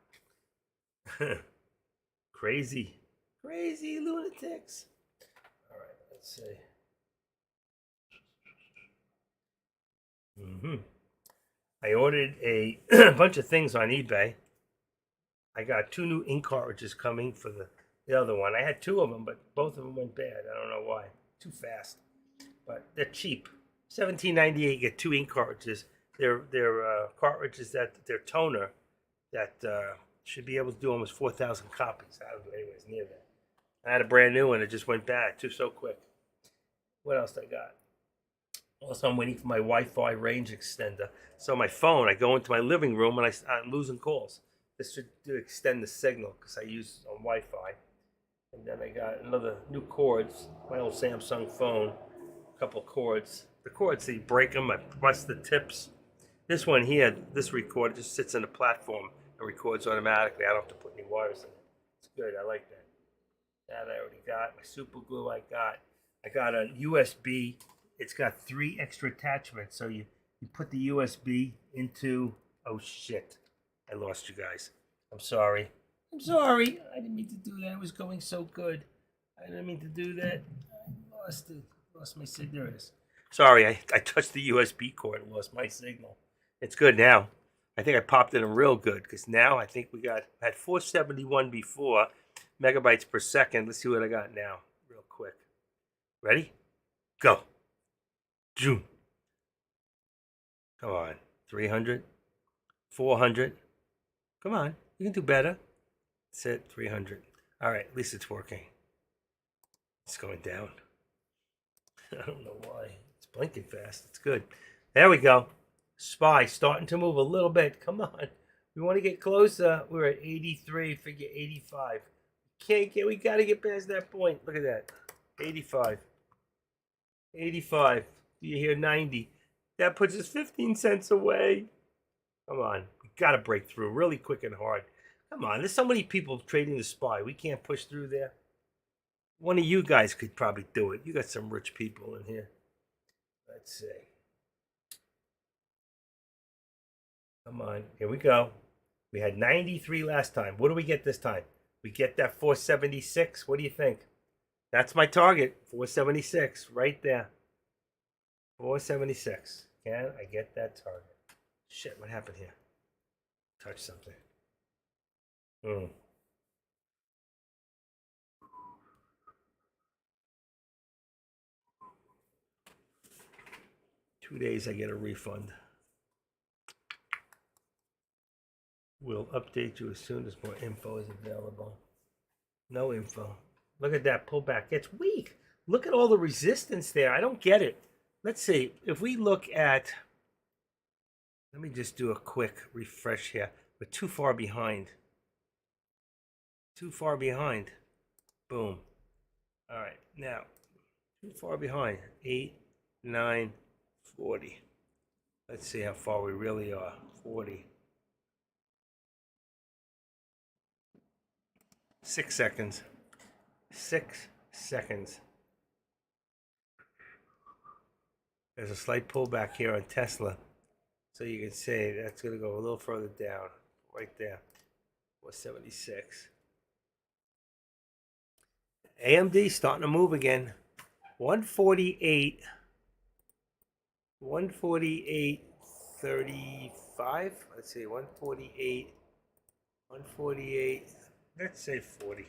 Crazy lunatics. All right, let's see. I ordered a bunch of things on eBay. I got 2 new ink cartridges coming for the other one. I had 2 of them, but both of them went bad. I don't know why. Too fast. But they're cheap. $17.98. You get 2 ink cartridges. They're cartridges they're toner that should be able to do almost 4,000 copies. I don't do anyways near that. I had a brand new one. It just went bad too so quick. What else I got? Also, I'm waiting for my Wi-Fi range extender. So my phone, I go into my living room and I'm losing calls. This should extend the signal because I use it on Wi-Fi. And then I got another new cords. My old Samsung phone. A couple cords. The cords, you break them. I bust the tips. This one here, this recorder just sits in the platform and records automatically. I don't have to put any wires in it. It's good. I like that. That I already got. My super glue I got. I got a USB. It's got 3 extra attachments. So you put the USB into... Oh, shit. I lost you guys. I'm sorry. I'm sorry. I didn't mean to do that. It was going so good. I didn't mean to do that. I lost it. Lost my signal. There it is. Sorry, I touched the USB cord and lost my signal. It's good now. I think I popped it in real good because now I think had 471 before megabytes per second. Let's see what I got now real quick. Ready? Go. Zoom. Come on. 300. 400. Come on. You can do better. That's it. 300. All right. At least it's working. It's going down. I don't know why. It's blinking fast. It's good. There we go. SPY starting to move a little bit. Come on. We want to get closer. We're at 83. Figure 85. We got to get past that point. Look at that. 85. 85. Do you hear 90? That puts us 15 cents away. Come on. We got to break through really quick and hard. Come on. There's so many people trading the SPY. We can't push through there. One of you guys could probably do it. You got some rich people in here. Let's see. Come on. Here we go. We had 93 last time. What do we get this time? We get that 476. What do you think? That's my target. 476. Right there. 476. Can I get that target? Shit, what happened here? Touch something. 2 days I get a refund. We'll update you as soon as more info is available. No info. Look at that pullback. It's weak. Look at all the resistance there. I don't get it. Let's see. If we look at... Let me just do a quick refresh here. We're too far behind. Too far behind. Boom. All right. Now, too far behind. 8, 9, 40. Let's see how far we really are. 40. 6 seconds. 6 seconds. There's a slight pullback here on Tesla. So you can see that's going to go a little further down. Right there. 476. AMD starting to move again. 148. 148.35. Let's see. 148. 148. Let's say 40.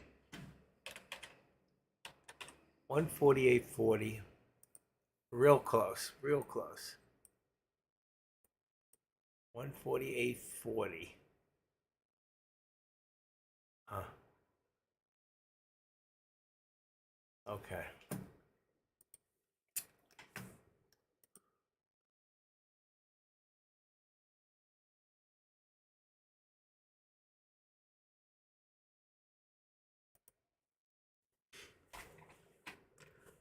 148.40. Real close. Real close. 148.40. Huh. Okay.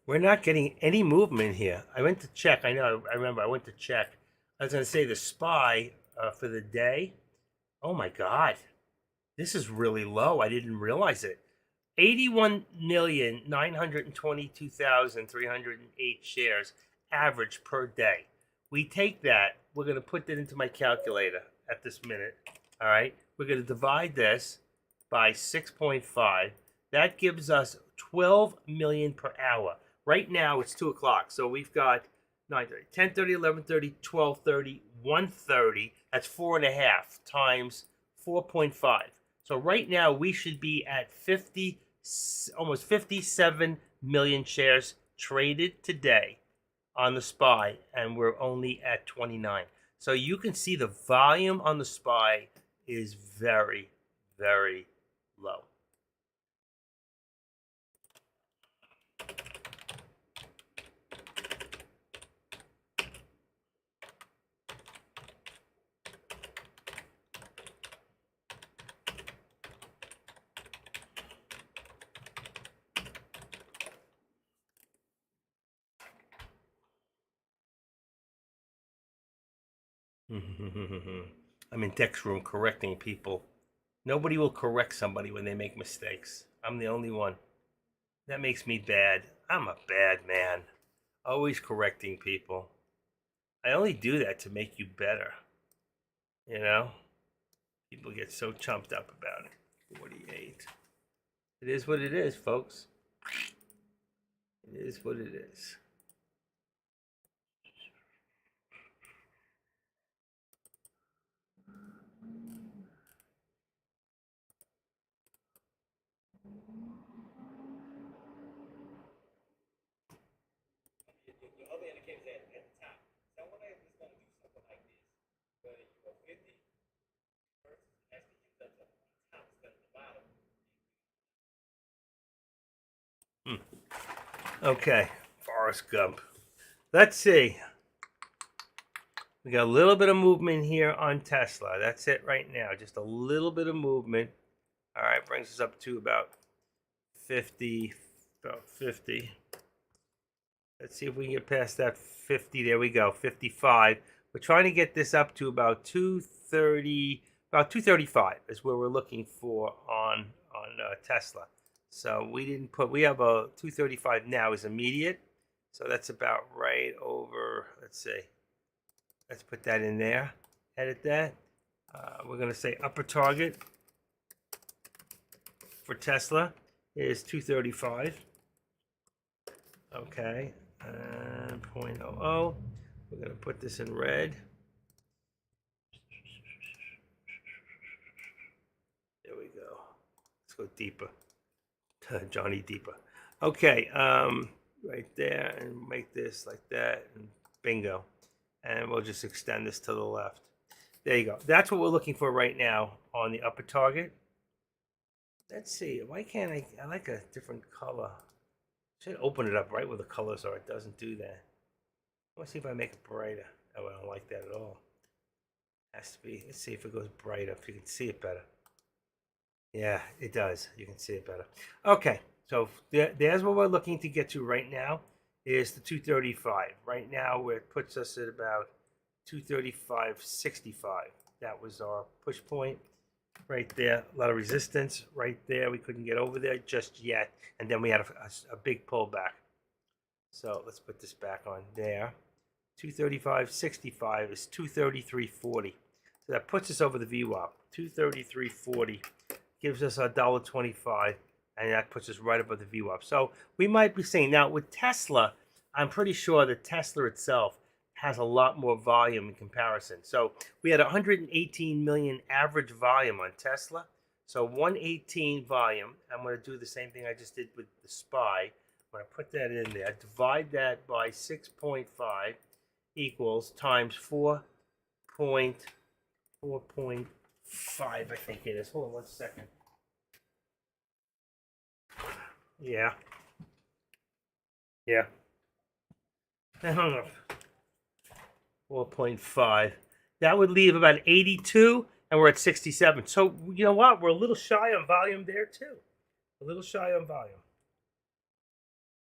We're not getting any movement here. I went to check. I remember I went to check. I was going to say the SPY for the day. Oh my God. This is really low. I didn't realize it. 81,922,308 shares average per day. We take that. We're going to put that into my calculator at this minute. All right. We're going to divide this by 6.5. That gives us 12 million per hour. Right now it's 2 o'clock. So we've got 9:30, 10:30, 11:30, 12:30, 1:30. That's 4.5 times 4.5. So right now we should be at 50, almost 57 million shares traded today on the SPY, and we're only at 29. So you can see the volume on the SPY is very, very low. I'm in Deck's room correcting people. Nobody will correct somebody when they make mistakes. I'm the only one. That makes me bad. I'm a bad man. Always correcting people. I only do that to make you better. You know? People get so chumped up about it. 48. It is what it is, folks. It is what it is. Your other indicators at the top. So I wonder if it's going to do something like this, where you go 50 versus actually ends up at the top instead of the bottom. Okay, Forrest Gump. Let's see. We got a little bit of movement here on Tesla. That's it right now. Just a little bit of movement. All right, brings us up to about 50. About 50. Let's see if we can get past that 50. There we go, 55. We're trying to get this up to about 230. About 235 is where we're looking for on Tesla. So we didn't put. We have a 235 now is immediate. So that's about right over. Let's see. Let's put that in there. Edit that. We're going to say upper target for Tesla is 235. Okay. 0.00. We're going to put this in red. There we go. Let's go deeper. Johnny deeper. Okay. Right there, and make this like that, and bingo. And we'll just extend this to the left. There you go. That's what we're looking for right now on the upper target. Let's see. Why can't I like a different color. Should open it up right where the colors are. It doesn't do that. Let's see if I make it brighter. Oh, I don't like that at all. Has to be. Let's see if it goes brighter, if you can see it better. Yeah, it does. You can see it better. Okay, so there's what we're looking to get to right now. Is the 235. Right now, where it puts us at about 235.65. That was our push point right there. A lot of resistance right there. We couldn't get over there just yet. And then we had a big pullback. So let's put this back on there. 235.65 is 233.40. So that puts us over the VWAP. 233.40 gives us $1.25. And that puts us right above the VWAP. So we might be seeing now with Tesla, I'm pretty sure that Tesla itself has a lot more volume in comparison. So we had 118 million average volume on Tesla. So 118 volume. I'm going to do the same thing I just did with the SPY. I'm going to put that in there. Divide that by 6.5 equals times 4.5, I think it is. Hold on 1 second. Yeah. 4.5. That would leave about 82, and we're at 67. So, you know what? We're a little shy on volume there, too. A little shy on volume.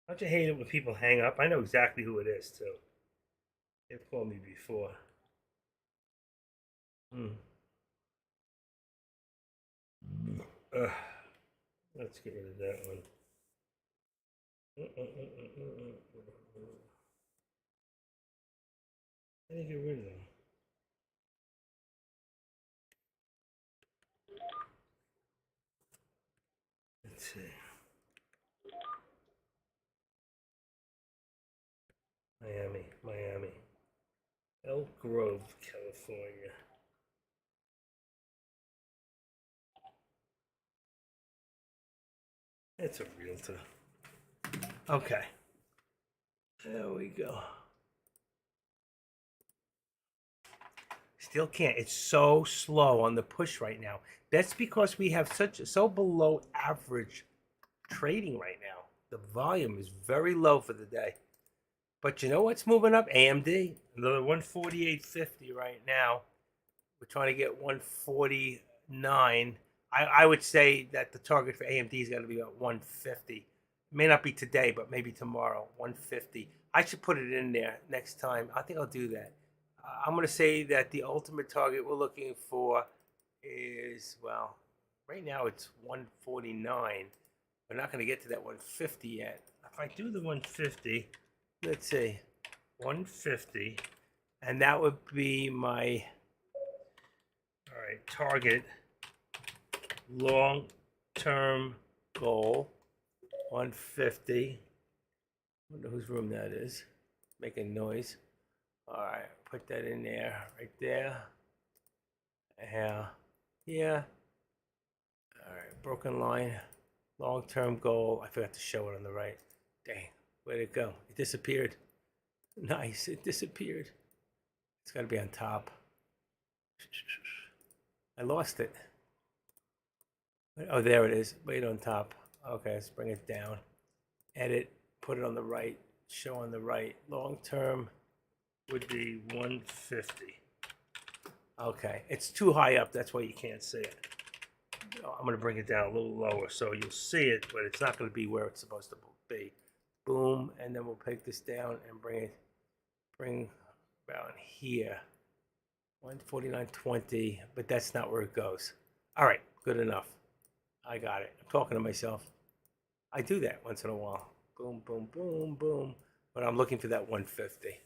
Don't you hate it when people hang up? I know exactly who it is, too. They've called me before. Let's get rid of that one. How do you get rid of them? Let's see. Miami. Elk Grove, California. It's a realtor. Okay. There we go. Still can't. It's so slow on the push right now. That's because we have so below average trading right now. The volume is very low for the day. But you know what's moving up? AMD. Another 148.50 right now. We're trying to get 149. I would say that the target for AMD is going to be about 150. It may not be today, but maybe tomorrow. 150. I should put it in there next time. I think I'll do that. I'm going to say that the ultimate target we're looking for is, well, right now it's 149. We're not going to get to that 150 yet. If I do the 150, let's see, 150, and that would be my, all right, target long-term goal, 150. I wonder whose room that is, making noise. All right, put that in there, right there. Yeah. All right, broken line, long-term goal. I forgot to show it on the right. Dang, where'd it go? It disappeared. Nice, it disappeared. It's got to be on top. I lost it. Oh, there it is. Wait on top. Okay, let's bring it down. Edit, put it on the right, show on the right. Long-term would be 150. Okay, it's too high up. That's why you can't see it. I'm going to bring it down a little lower so you'll see it, but it's not going to be where it's supposed to be. Boom, and then we'll take this down and bring around here. 149.20, but that's not where it goes. All right, good enough. I got it. I'm talking to myself. I do that once in a while. Boom, boom, boom, boom. But I'm looking for that 150.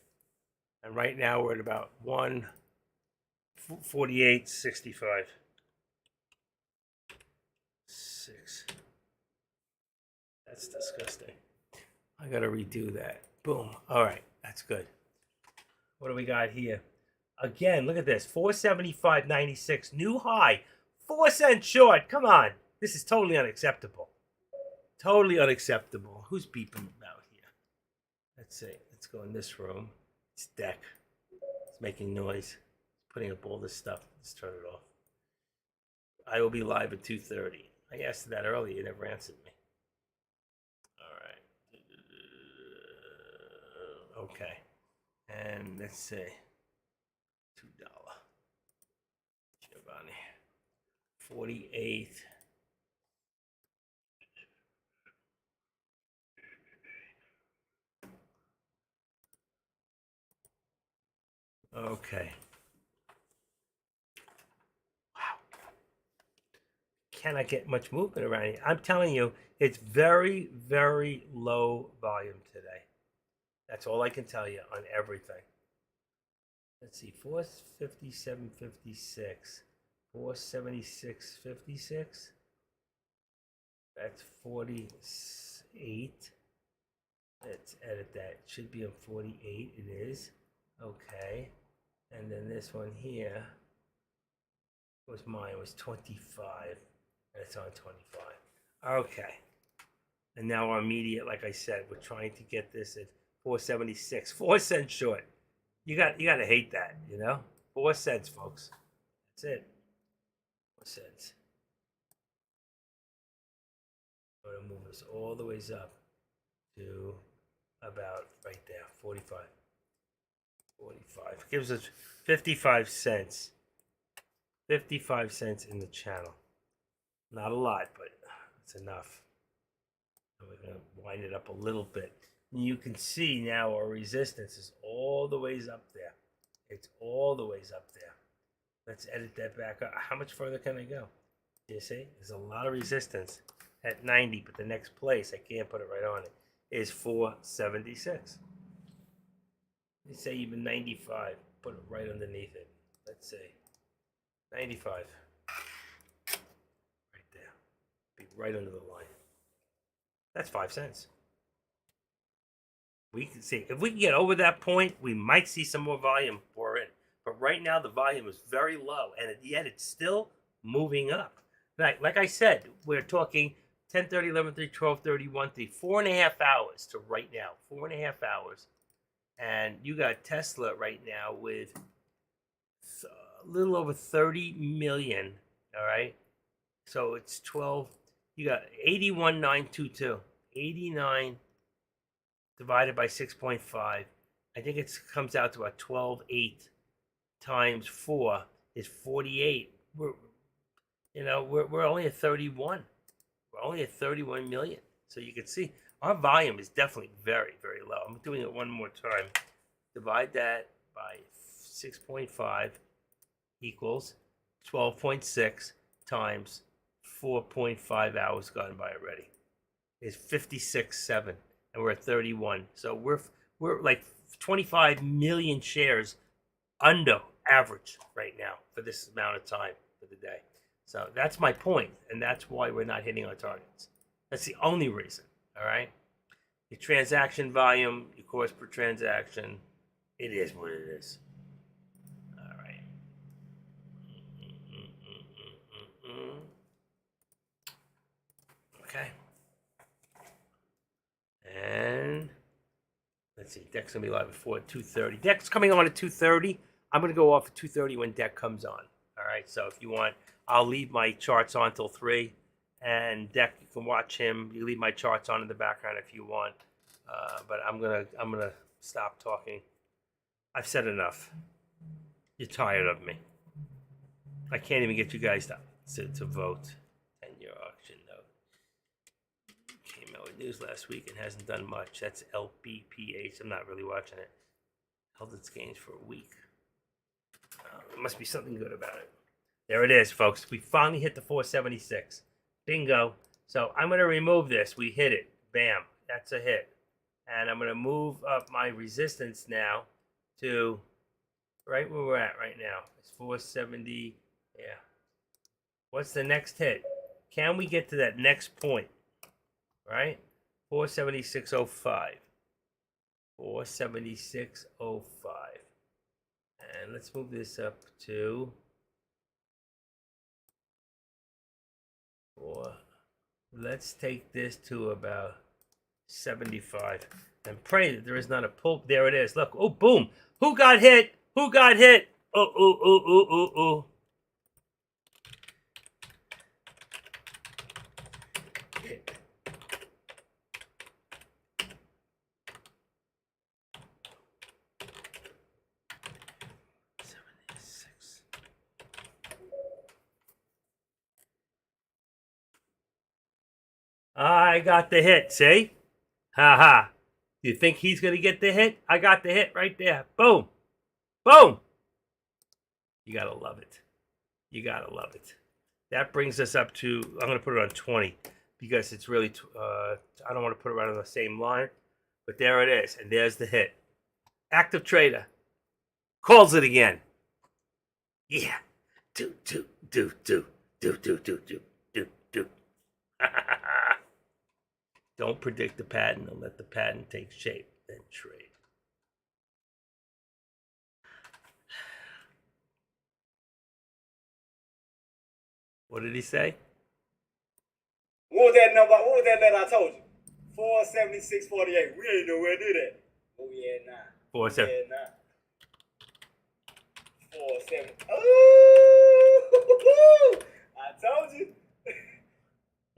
And right now we're at about 148.65. 6. That's disgusting. I gotta redo that. Boom. All right, that's good. What do we got here? Again, look at this. 475.96, new high. 4 cents short. Come on. This is totally unacceptable. Totally unacceptable. Who's beeping about here? Let's see. Let's go in this room. It's deck. It's making noise. It's putting up all this stuff. Let's turn it off. I will be live at 2:30. I asked that earlier. You never answered me. All right. Okay. And let's see. $2. Giovanni. 48. Okay. Wow. Cannot get much movement around here. I'm telling you, it's very, very low volume today. That's all I can tell you on everything. Let's see, 457.56, 476.56. That's 48. Let's edit that. It should be on 48. It is. Okay. And then this one here was mine. It was 25. And it's on 25. Okay. And now our immediate, like I said, we're trying to get this at 476. 4 cents short. You got to hate that, you know? 4 cents, folks. That's it. 4 cents. I'm going to move this all the ways up to about right there, 45. 45. Gives us 55 cents. 55 cents in the channel. Not a lot, but it's enough. And we're going to wind it up a little bit. And you can see now our resistance is all the ways up there. It's all the ways up there. Let's edit that back up. How much further can I go? You see? There's a lot of resistance at 90, but the next place, I can't put it right on it, is 476. Let's say even 95. Put it right underneath it. Let's see. 95. Right there. Be right under the line. That's 5 cents. We can see. If we can get over that point, we might see some more volume pour in. But right now, the volume is very low, and yet it's still moving up. Like I said, we're talking 10:30, 11:30, 12:30, 1:30, 4.5 hours to right now. 4.5 hours. And you got Tesla right now with a little over 30 million. All right. So it's 12. You got 81,922. 89 divided by 6.5. I think it comes out to about 12.8 times 4 is 48. We're only at 31. We're only at 31 million. So you can see our volume is definitely very, very low. I'm doing it one more time. Divide that by 6.5 equals 12.6 times 4.5 hours gone by already. Is 56.7, and we're at 31. So we're like 25 million shares under average right now for this amount of time for the day. So that's my point, and that's why we're not hitting our targets. That's the only reason. All right. The transaction volume, your cost per transaction, it is what it is. All right. Okay. And let's see, Deck's gonna be live before 2:30. Deck's coming on at 2:30. I'm gonna go off at 2:30 when Deck comes on. All right. So if you want, I'll leave my charts on till 3. And Deck, you can watch him. You leave my charts on in the background if you want. But I'm gonna stop talking. I've said enough. You're tired of me. I can't even get you guys to vote. 10-year auction note came out with news last week and hasn't done much. That's LBPH. I'm not really watching it. Held its gains for a week. There must be something good about it. There it is, folks. We finally hit the 476. Bingo. So I'm going to remove this. We hit it. Bam. That's a hit. And I'm going to move up my resistance now to right where we're at right now. It's 470. Yeah. What's the next hit? Can we get to that next point? Right? 476.05. 476.05. And let's move this up to 4. Let's take this to about 75 and pray that there is not a pull. There it is. Look. Oh, boom. Who got hit? Who got hit? Oh, oh, oh, oh, oh, oh. I got the hit, see? Ha ha. Do you think he's going to get the hit? I got the hit right there. Boom. Boom. You got to love it. You got to love it. That brings us up to, I'm going to put it on 20 because it's really, I don't want to put it right on the same line. But there it is. And there's the hit. Active Trader calls it again. Yeah. Do. Don't predict the pattern and let the pattern take shape, then trade. What did he say? What was that number? What was that letter I told you? 476.48. We ain't nowhere near that. Oh yeah, nah. 47. Yeah, nah. 47. Oh, I told you.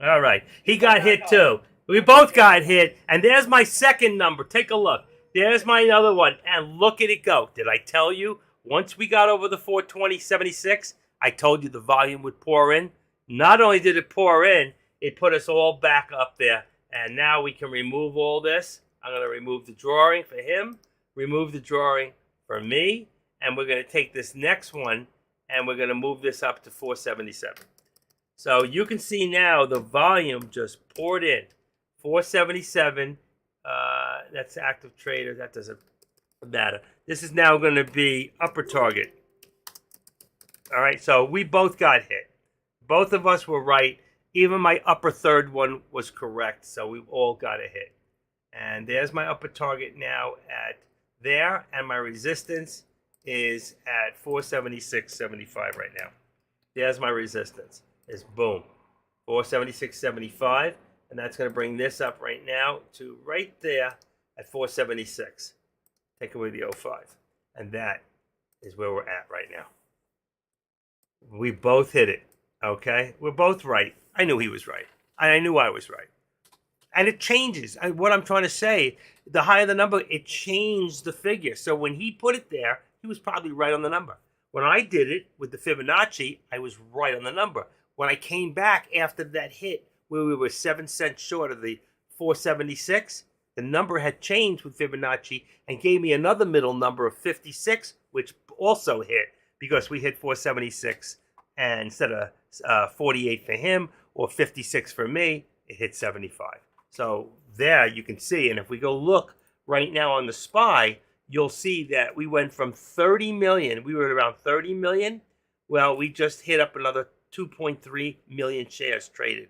All right. He got hit too. We both got hit. And there's my second number. Take a look. There's my other one. And look at it go. Did I tell you? Once we got over the 420.76, I told you the volume would pour in. Not only did it pour in, it put us all back up there. And now we can remove all this. I'm going to remove the drawing for him. Remove the drawing for me. And we're going to take this next one. And we're going to move this up to 477. So you can see now the volume just poured in. 477. That's active trader. That doesn't matter. This is now going to be upper target. All right. So we both got hit. Both of us were right. Even my upper third one was correct. So we all got a hit. And there's my upper target now at there. And my resistance is at 476.75 right now. There's my resistance. Is boom, 476.75, and that's going to bring this up right now to right there at 476. Take away the 05, and that is where we're at right now. We both hit it, okay? We're both right. I knew he was right. I knew I was right. And it changes. What I'm trying to say, the higher the number, it changed the figure. So when he put it there, he was probably right on the number. When I did it with the Fibonacci, I was right on the number. When I came back after that hit where we were 7 cents short of the 476, the number had changed with Fibonacci and gave me another middle number of 56, which also hit because we hit 476, and instead of 48 for him or 56 for me, it hit 75. So there you can see, and if we go look right now on the SPY, you'll see that we went from 30 million, we were at around 30 million. Well, we just hit up another 2.3 million shares traded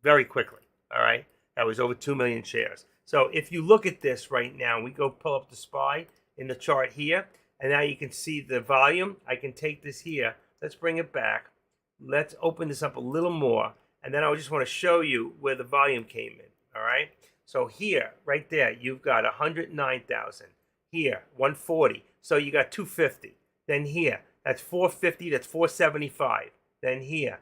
very quickly. All right, that was over 2 million shares. So if you look at this right now, we go pull up the SPY in the chart here, and now you can see the volume. I can take this here. Let's bring it back. Let's open this up a little more, and then I just want to show you where the volume came in. All right, so here, right there, you've got 109,000. Here, 140. So you got 250. Then here, that's 450. That's 475. Then here,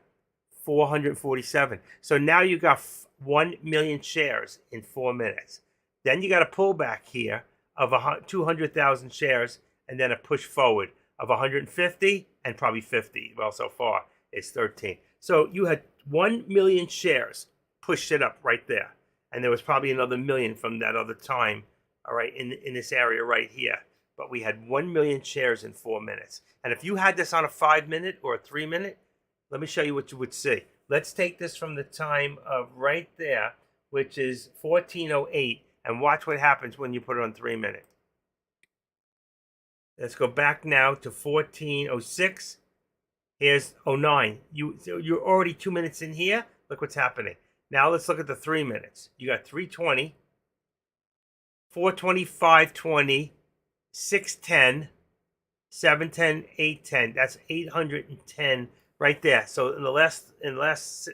447. So now you got 1 million shares in 4 minutes. Then you got a pullback here of 200,000 shares, and then a push forward of 150 and probably 50. Well, so far it's 13. So you had 1 million shares pushed it up right there, and there was probably another million from that other time. All right, in this area right here. But we had 1 million shares in 4 minutes. And if you had this on a 5-minute or a 3-minute, let me show you what you would see. Let's take this from the time of right there, which is 1408, and watch what happens when you put it on 3-minute. Let's go back now to 1406. Here's 09. You're already 2 minutes in here. Look what's happening. Now let's look at the 3 minutes. You got 320. 420, 520, 610, 710, 810. That's 810 right there. So in the last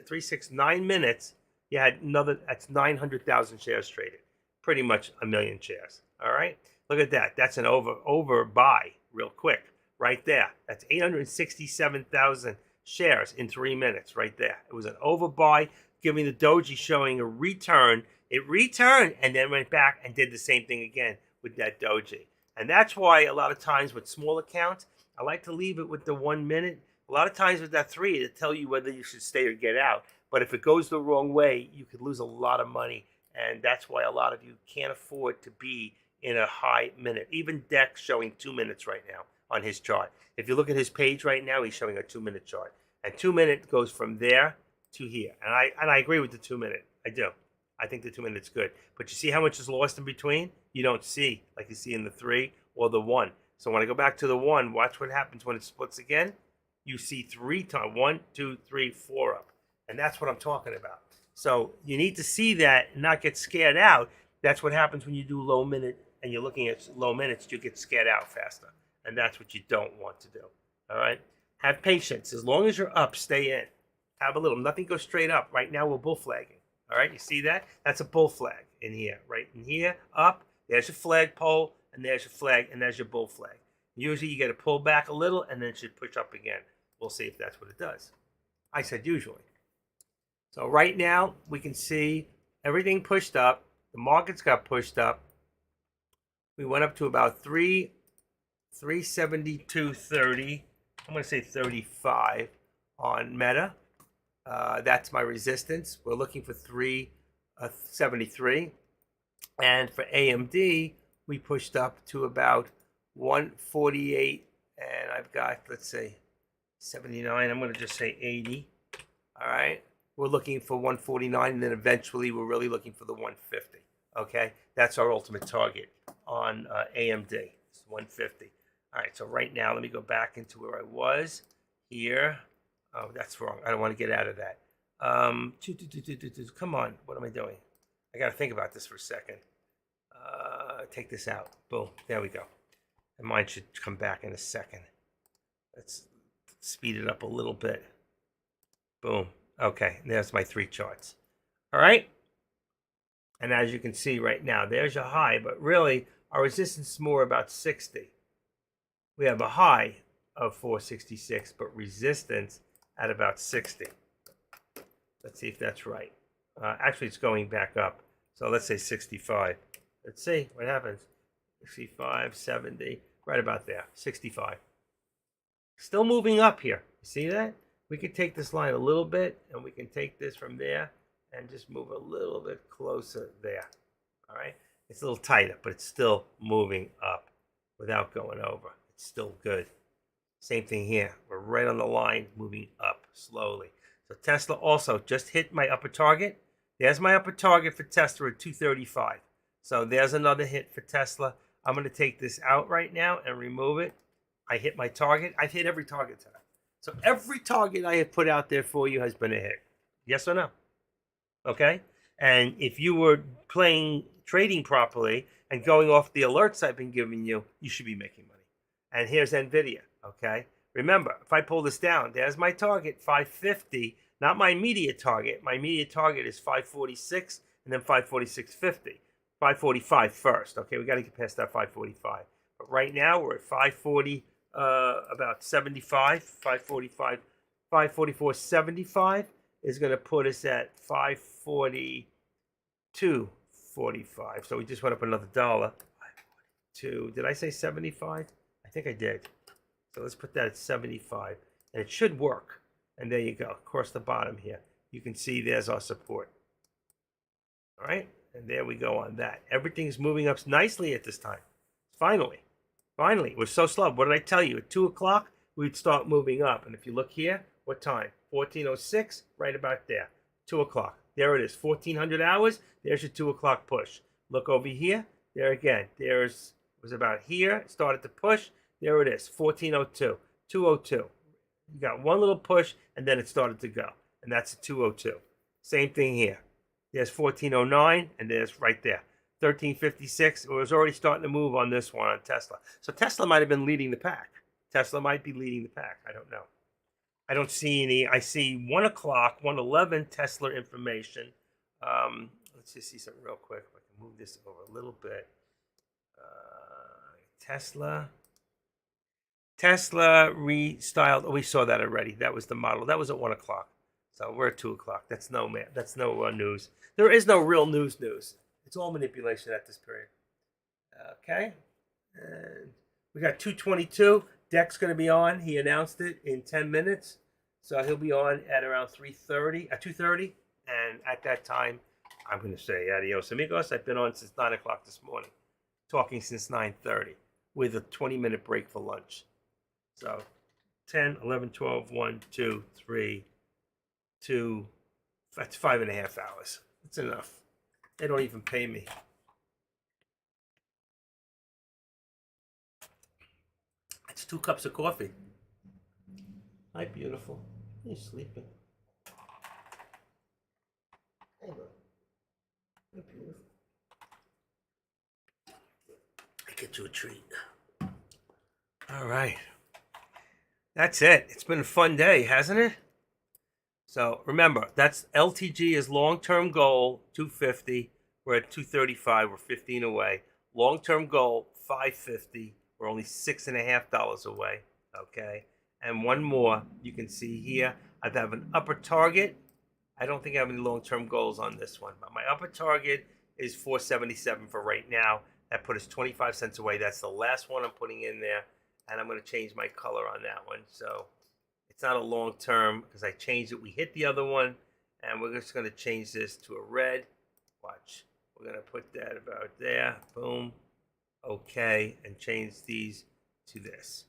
3, 6, 9 minutes, you had another. That's 900,000 shares traded. Pretty much a million shares. All right. Look at that. That's an over buy real quick right there. That's 867,000 shares in 3 minutes right there. It was an overbuy, giving the doji showing a return. It returned and then went back and did the same thing again with that doji. And that's why a lot of times with small accounts, I like to leave it with the 1 minute. A lot of times with that 3, it'll tell you whether you should stay or get out. But if it goes the wrong way, you could lose a lot of money. And that's why a lot of you can't afford to be in a high minute. Even Dex showing 2 minutes right now on his chart. If you look at his page right now, he's showing a 2-minute chart. And 2 minute goes from there to here. And I agree with the 2 minute. I do. I think the 2 minutes good. But you see how much is lost in between? You don't see like you see in the 3 or the 1. So when I go back to the 1, watch what happens when it splits again. You see 3 times. 1, 2, 3, 4 up. And that's what I'm talking about. So you need to see that and not get scared out. That's what happens when you do low minute and you're looking at low minutes. You get scared out faster. And that's what you don't want to do. All right? Have patience. As long as you're up, stay in. Have a little. Nothing goes straight up. Right now we're bull flagging. All right, you see that? That's a bull flag in here, right in here, up. There's your flagpole, and there's your flag, and there's your bull flag. Usually you get to pull back a little, and then it should push up again. We'll see if that's what it does. I said usually. So right now, we can see everything pushed up. The markets got pushed up. We went up to about 372.30. I'm going to say 35 on Meta. That's my resistance. We're looking for 373. And for AMD, we pushed up to about 148. And I've got, let's say, 79. I'm going to just say 80. All right. We're looking for 149. And then eventually, we're really looking for the 150. Okay. That's our ultimate target on AMD. It's 150. All right. So right now, let me go back into where I was here. Oh, that's wrong. I don't want to get out of that. Come on. What am I doing? I got to think about this for a second. Take this out. Boom. There we go. And mine should come back in a second. Let's speed it up a little bit. Boom. Okay. There's my 3 charts. All right. And as you can see right now, there's your high. But really, our resistance is more about 60. We have a high of 466, but resistance at about 60. Let's see if that's right. Actually, it's going back up. So let's say 65. Let's see what happens. 65, 70, right about there. 65. Still moving up here. You see that? We can take this line a little bit, and we can take this from there and just move a little bit closer there. All right? It's a little tighter, but it's still moving up without going over. It's still good. Same thing here. We're right on the line, moving up slowly. So Tesla also just hit my upper target. There's my upper target for Tesla at 235. So there's another hit for Tesla. I'm going to take this out right now and remove it. I hit my target. I've hit every target today. So every target I have put out there for you has been a hit. Yes or no? Okay? And if you were trading properly and going off the alerts I've been giving you, you should be making money. And here's NVIDIA, okay? Remember, if I pull this down, there's my target, 550, not my immediate target. My immediate target is 546 and then 546.50. 545 first, okay? We got to get past that 545. But right now, we're at 540, about 75, 545, 544.75 is going to put us at 542.45. So we just went up another dollar. 542. Did I say 75? I think I did. So let's put that at 75. And it should work. And there you go. Across the bottom here. You can see there's our support. All right? And there we go on that. Everything's moving up nicely at this time. Finally. Finally. We're so slow. What did I tell you? At 2 o'clock, we'd start moving up. And if you look here, what time? 14:06, right about there. 2 o'clock. There it is. 1400 hours. There's your 2 o'clock push. Look over here. There again. It was about here. It started to push. There it is. 14:02. 2:02. You got one little push, and then it started to go. And that's a 2:02. Same thing here. There's 14:09, and there's right there. 13:56. It was already starting to move on this one on Tesla. So Tesla might have been leading the pack. Tesla might be leading the pack. I don't know. I don't see any. I see 1 o'clock, 1:11 Tesla information. Let's just see something real quick. If I can move this over a little bit. Tesla restyled. Oh, we saw that already. That was the model. That was at 1 o'clock. So we're at 2 o'clock. That's no news. There is no real news. It's all manipulation at this period. Okay. And we got 222. Deck's going to be on. He announced it in 10 minutes. So he'll be on at around 2:30. And at that time, I'm going to say adios, amigos. I've been on since 9 o'clock this morning. Talking since 9:30 with a 20-minute break for lunch. So 10, 11, 12, 1, 2, 3, 2. That's 5.5 hours. That's enough. They don't even pay me. It's 2 cups of coffee. Hi, beautiful. You're sleeping. Hey, look. You're beautiful. I get you a treat. All right. That's it. It's been a fun day, hasn't it? So remember, that's LTG is long-term goal, 250. We're at 235. We're 15 away. Long-term goal, 550. We're only $6.50 away. Okay. And one more, you can see here, I have an upper target. I don't think I have any long-term goals on this one, but my upper target is 477 for right now. That put us 25 cents away. That's the last one I'm putting in there, and I'm going to change my color on that one. So it's not a long-term because I changed it. We hit the other one, and we're just going to change this to a red. Watch. We're going to put that about there. Boom. Okay, and change these to this.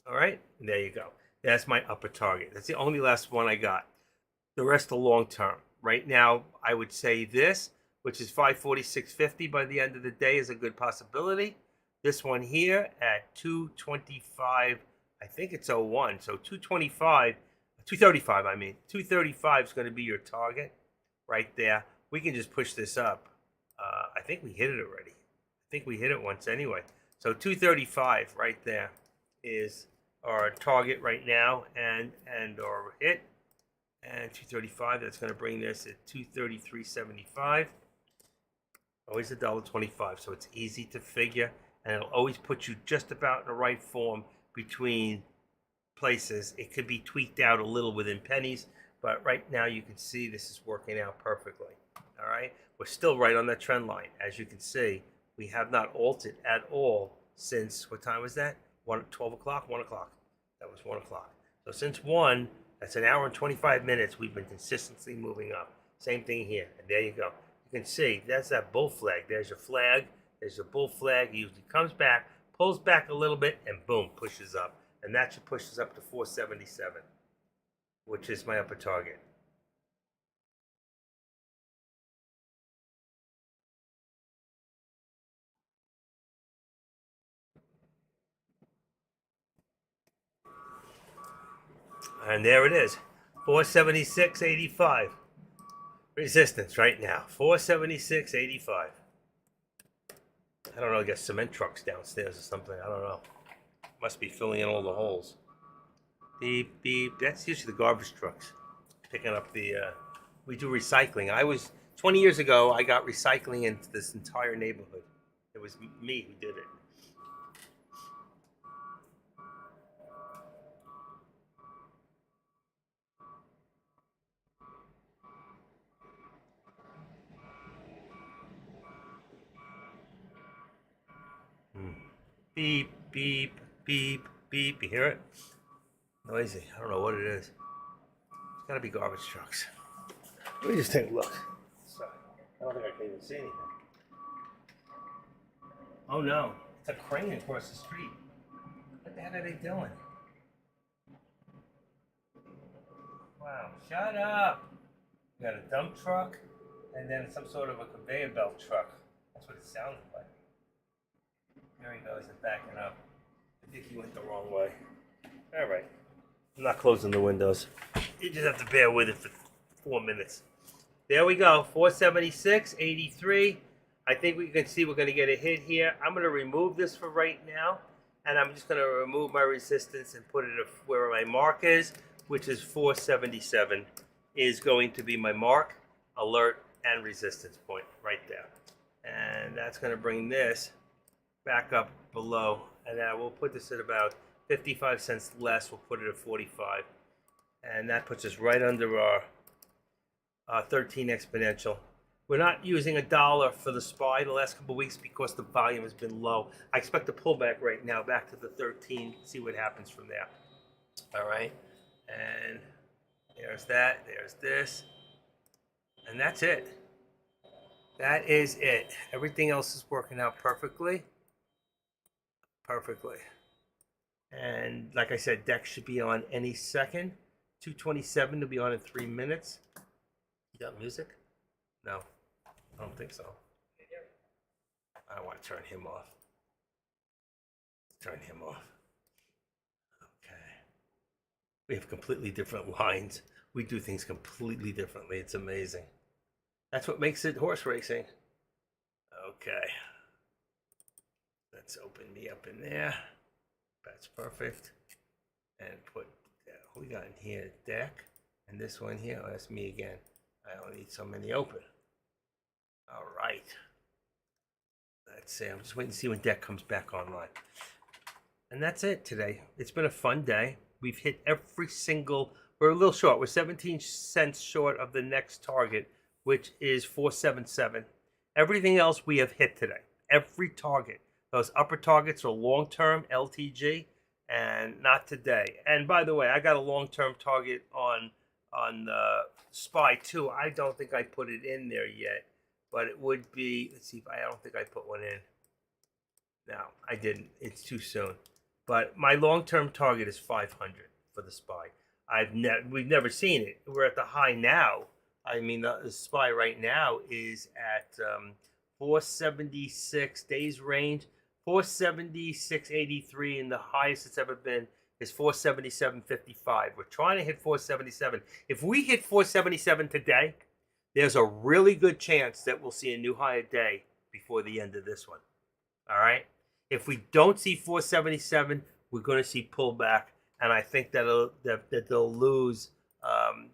All right, and there you go. That's my upper target. That's the only last one I got. The rest are long term. Right now, I would say this, which is 546.50 by the end of the day, is a good possibility. This one here at 225, I think it's 01. So 235, I mean. 235 is going to be your target right there. We can just push this up. I think we hit it already. I think we hit it once anyway. So 235 right there is our target right now and our hit. And 235, that's going to bring this at 233.75. Always $1.25, so it's easy to figure, and it'll always put you just about in the right form between places. It could be tweaked out a little within pennies, but right now you can see this is working out perfectly. All right, we're still right on that trend line. As you can see, we have not altered at all since, what time was that? 12 o'clock, 1 o'clock. That was 1 o'clock. So since 1, that's an hour and 25 minutes, we've been consistently moving up. Same thing here, and there you go. You can see, that's that bull flag. There's your flag. There's your bull flag. He usually comes back, pulls back a little bit, and boom, pushes up. and that should push us up to 477, which is my upper target. And there it is, 476.85. Resistance right now, 476.85. I don't know, I guess cement trucks downstairs or something. I don't know. Must be filling in all the holes. Beep, beep. That's usually the garbage trucks picking up the. We do recycling. 20 years ago, I got recycling into this entire neighborhood. It was me who did it. Beep, beep, beep, beep. You hear it? Noisy. I don't know what it is. It's gotta be garbage trucks. Let me just take a look. Sorry. I don't think I can even see anything. Oh no. It's a crane across the street. What the heck are they doing? Wow. Shut up. We got a dump truck and then some sort of a conveyor belt truck. That's what it sounded like. There he goes, he's backing up. I think he went the wrong way. All right. I'm not closing the windows. You just have to bear with it for 4 minutes. There we go, 476.83. I think we can see we're going to get a hit here. I'm going to remove this for right now, and I'm just going to remove my resistance and put it where my mark is, which is 477, is going to be my mark, alert, and resistance point right there. And that's going to bring this back up below, and then we'll put this at about 55 cents less. We'll put it at 45, and that puts us right under our 13 exponential. We're not using $1 for the SPY the last couple of weeks because the volume has been low. I expect a pullback right now back to the 13. See what happens from there. All right, and there's that. There's this, and that's it. That is it. Everything else is working out perfectly. Perfectly. And like I said, DEX should be on any second. 227 to be on in 3 minutes. You got music? No, I don't think so. I want to turn him off. Turn him off. Okay. We have completely different lines. We do things completely differently. It's amazing. That's what makes it horse racing. Okay. Let's open me up in there. That's perfect. And put, we got in here, deck. And this one here, oh, that's me again. I don't need so many open. All right. Let's see, I'm just waiting to see when deck comes back online. And that's it today. It's been a fun day. We've hit every single, we're a little short. We're 17 cents short of the next target, which is 477. Everything else we have hit today. Every target. Those upper targets are long-term LTG, and not today. And by the way, I got a long-term target on the SPY too. I don't think I put it in there yet, but it would be. Let's see if I don't think I put one in. No, I didn't. It's too soon. But my long-term target is 500 for the SPY. We've never seen it. We're at the high now. I mean, the SPY right now is at 476 days range. 476.83, and the highest it's ever been is 477.55. We're trying to hit 477. If we hit 477 today, there's a really good chance that we'll see a new higher day before the end of this one. All right? If we don't see 477, we're going to see pullback, and I think that they'll lose.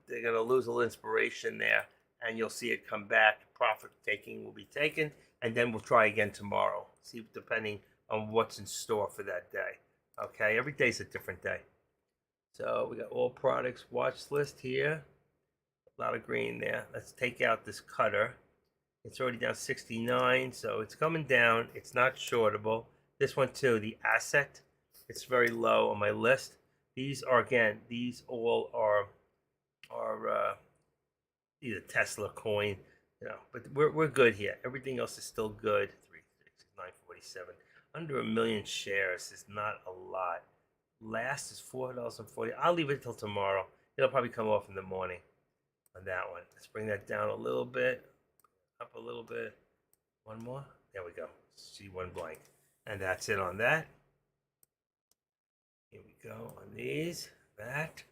They're going to lose a little inspiration there, and you'll see it come back. Profit taking will be taken, and then we'll try again tomorrow. See, depending on what's in store for that day. Okay, every day's a different day. So we got all products watch list here. A lot of green there. Let's take out this cutter. It's already down 69, so it's coming down. It's not shortable. This one too, the asset, it's very low on my list. These are, again, these all are either Tesla coin, you know, but we're good here. Everything else is still good. 3, 6, 9, 47. Under 1 million shares is not a lot. last is $4.40. I'll leave it till tomorrow. It'll probably come off in the morning on that one. Let's bring that down a little bit, up a little bit. One more. There we go. C1 blank. And that's it on that. Here we go on these. That.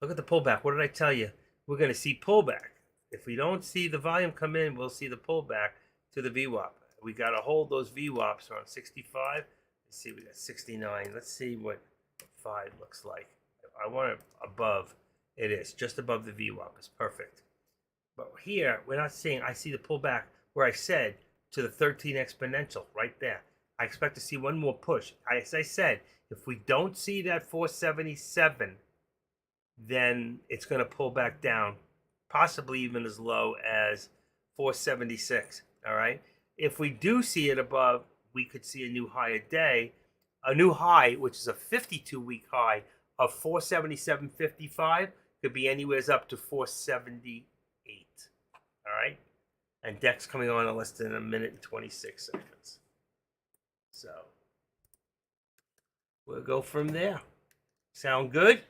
Look at the pullback. What did I tell you? We're going to see pullback. If we don't see the volume come in, we'll see the pullback to the VWAP. We got to hold those VWAPs around 65. Let's see, we got 69. Let's see what 5 looks like. I want it above. It is just above the VWAP. It's perfect. But here, we're not seeing, I see the pullback where I said to the 13 exponential right there. I expect to see one more push. As I said, if we don't see that 477, then it's going to pull back down, possibly even as low as 476. All right. If we do see it above, we could see a new high a day, a new high, which is a 52-week high of 477.55, could be anywhere up to 478. All right. And DEX coming on in less than a minute and 26 seconds. So we'll go from there. Sound good?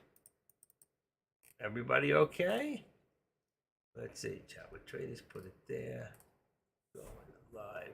Everybody okay? Let's see. Chat with traders, put it there. Going live.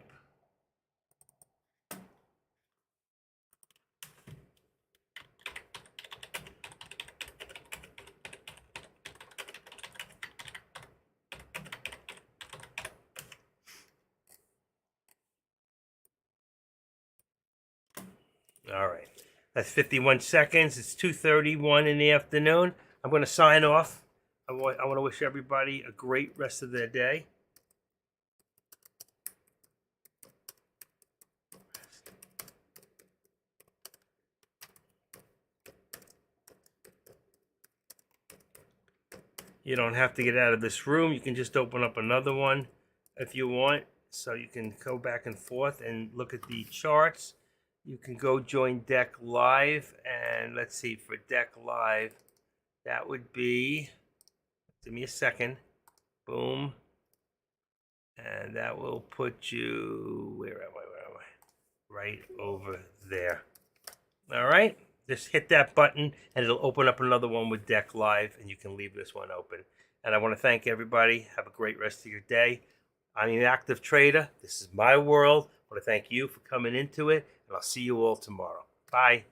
All right. That's 51 seconds. It's 2:31 in the afternoon. I'm going to sign off. I want to wish everybody a great rest of their day. You don't have to get out of this room. You can just open up another one if you want. So you can go back and forth and look at the charts. You can go join Deck Live. And let's see, for Deck Live, that would be, give me a second. Boom. And that will put you, where am I? Right over there. All right. Just hit that button and it'll open up another one with Deck Live and you can leave this one open. And I want to thank everybody. Have a great rest of your day. I'm an active trader. This is my world. I want to thank you for coming into it, and I'll see you all tomorrow. Bye.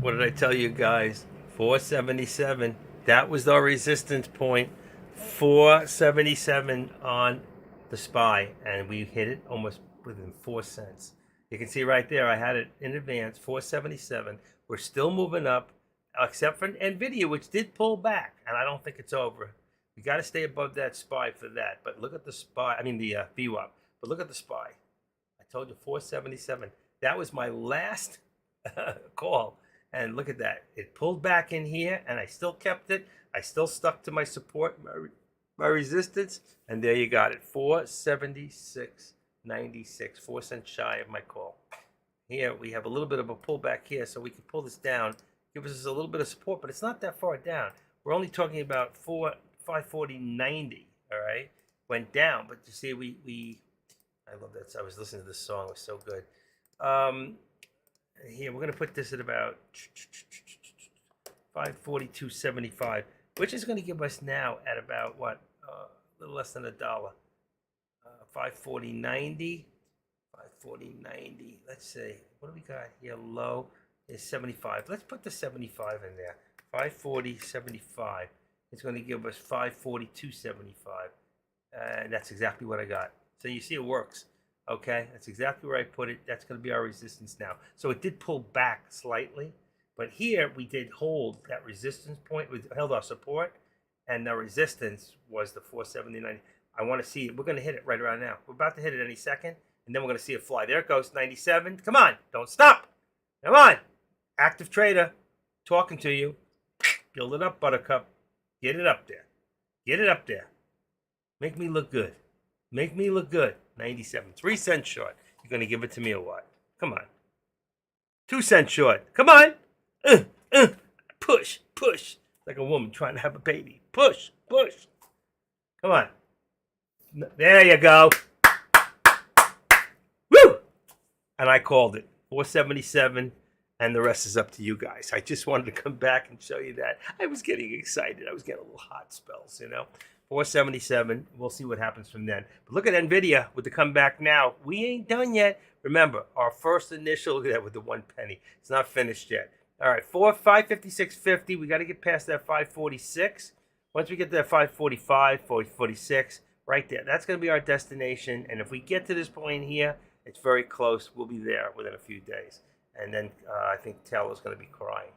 What did I tell you guys? 477. That was our resistance point. 477 on the SPY, and we hit it almost within 4 cents. You can see right there, I had it in advance, 477. We're still moving up, except for NVIDIA, which did pull back, and I don't think it's over. We got to stay above that SPY for that. But look at the SPY, I mean the VWAP. But look at the SPY. I told you 477. That was my last call. And look at that. It pulled back in here, and I still kept it. I still stuck to my support, my resistance. And there you got it. 476.96. 4 cents shy of my call. Here we have a little bit of a pullback here, so we can pull this down. Give us a little bit of support, but it's not that far down. We're only talking about 540.90. All right, went down, but you see, I love that. I was listening to this song; it was so good. Here we're gonna put this at about 542.75, which is gonna give us now at about what, a little less than $1. 540.90. 540.90. Let's see, what do we got here? Low is 75. Let's put the 75 in there. 540.75. It's going to give us 542.75. And that's exactly what I got. So you see it works. Okay, that's exactly where I put it. That's going to be our resistance now. So it did pull back slightly. But here we did hold that resistance point. We held our support. And the resistance was the 470.90. I want to see it. We're going to hit it right around now. We're about to hit it any second. And then we're going to see it fly. There it goes, 97. Come on, don't stop. Come on. Active trader, talking to you. Build it up, Buttercup. Get it up there. Get it up there. Make me look good. Make me look good. 97. 3 cents short. You're going to give it to me or what? Come on. 2 cents short. Come on. Push, push. Like a woman trying to have a baby. Push, push. Come on. There you go. Woo! And I called it. 477. And the rest is up to you guys. I just wanted to come back and show you that. I was getting excited. I was getting a little hot spells, 477. We'll see what happens from then. But look at NVIDIA with the comeback now. We ain't done yet. Remember, our first initial, look at that with the 1 penny. It's not finished yet. All right, 556.50. We got to get past that 546. Once we get to that 545, 446, right there. That's going to be our destination. And if we get to this point here, it's very close. We'll be there within a few days. And then I think Taylor's going to be crying.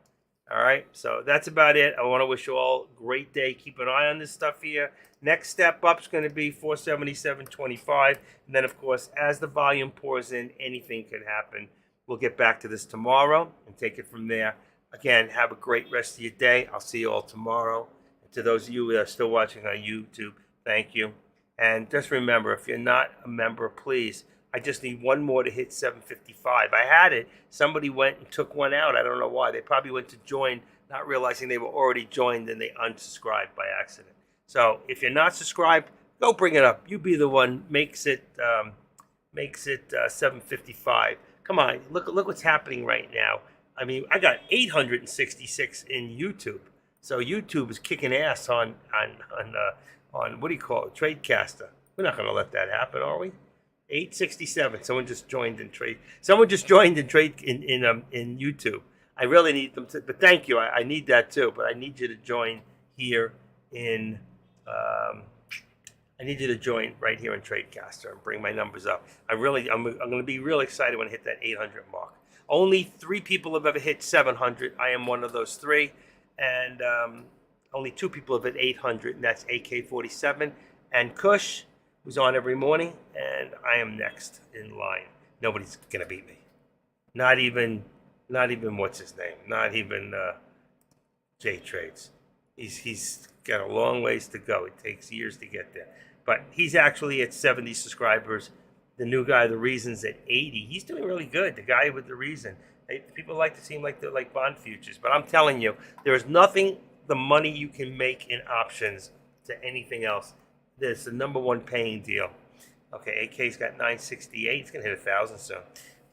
All right, so that's about it. I want to wish you all a great day. Keep an eye on this stuff here. Next step up is going to be 477.25. And then, of course, as the volume pours in, anything could happen. We'll get back to this tomorrow and take it from there. Again, have a great rest of your day. I'll see you all tomorrow. And to those of you that are still watching on YouTube, thank you. And just remember, if you're not a member, please, I just need one more to hit 755. I had it. Somebody went and took one out. I don't know why. They probably went to join, not realizing they were already joined, and they unsubscribed by accident. So if you're not subscribed, go bring it up. You be the one makes it 755. Come on, look what's happening right now. I mean, I got 866 in YouTube. So YouTube is kicking ass on what do you call it, Tradecaster. We're not going to let that happen, are we? 867. Someone just joined in trade. Someone just joined in trade in YouTube. I really need them to, but thank you. I need that too. But I need you to join here in. I need you to join right here in Tradecaster and bring my numbers up. I'm going to be real excited when I hit that 800 mark. Only 3 people have ever hit 700. I am one of those 3, and only 2 people have hit 800, and that's AK-47 and Kush, who's on every morning, and I am next in line. Nobody's gonna beat me. Not even what's his name? Not even J Trades. He's got a long ways to go. It takes years to get there. But he's actually at 70 subscribers. The new guy, The Reason's at 80. He's doing really good. The guy with The Reason. People like to seem like they're like bond futures, but I'm telling you, there is nothing the money you can make in options to anything else. There's the #1 paying deal. Okay, AK's got 968. He's gonna hit 1,000 soon.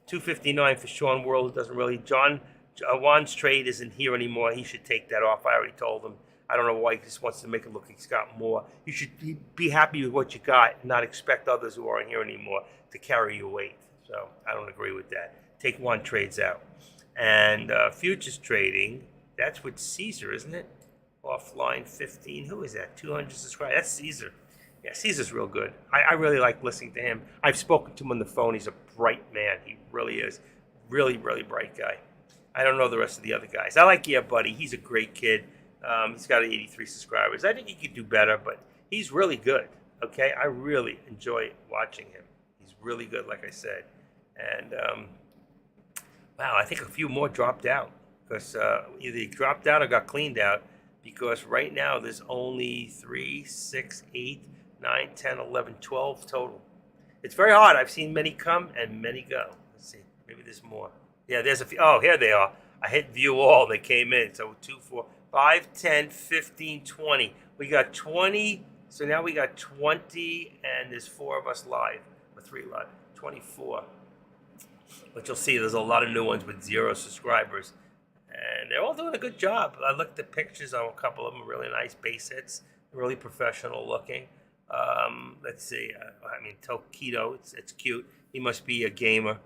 259 for Sean World. Who doesn't really. Juan's trade isn't here anymore. He should take that off. I already told him. I don't know why he just wants to make it look like he's got more. You should be happy with what you got and not expect others who aren't here anymore to carry your weight. So I don't agree with that. Take Juan trades out. And futures trading, that's with Caesar, isn't it? Offline 15. Who is that? 200 subscribers. That's Caesar. Yeah, Caesar's real good. I really like listening to him. I've spoken to him on the phone. He's a bright man. He really is. Really, really bright guy. I don't know the rest of the other guys. I like Yeah Buddy. He's a great kid. He's got 83 subscribers. I think he could do better, but he's really good. Okay? I really enjoy watching him. He's really good, like I said. And, wow, I think a few more dropped out because either he dropped out or got cleaned out because right now there's only 3, 6, 8, 9, 10, 11, 12 total. It's very hard. I've seen many come and many go. Let's see. Maybe there's more. Yeah, there's a few. Oh, here they are. I hit view all. They came in. So 2, 4, 5, 10, 15, 20. We got 20. So now we got 20 and there's 4 of us live. Or 3 live. 24. But you'll see there's a lot of new ones with 0 subscribers. And they're all doing a good job. I looked at pictures on a couple of them. Really nice base hits. Really professional looking. Let's see. I mean, Tokido. It's cute. He must be a gamer.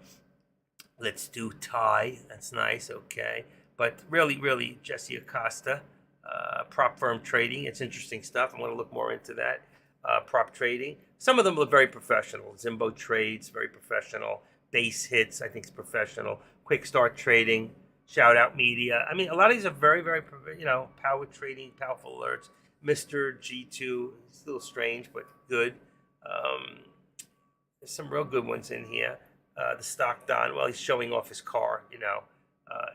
Let's do Ty. That's nice. Okay. But really, really, Jesse Acosta. Prop firm trading. It's interesting stuff. I'm going to look more into that. Prop trading. Some of them look very professional. Zimbo Trades, very professional. Base hits, I think, is professional. Quick Start Trading. Shout Out Media. I mean, a lot of these are very, very, power trading, powerful alerts. Mr. G2, it's a little strange, but good. There's some real good ones in here. The Stock Don, well, he's showing off his car,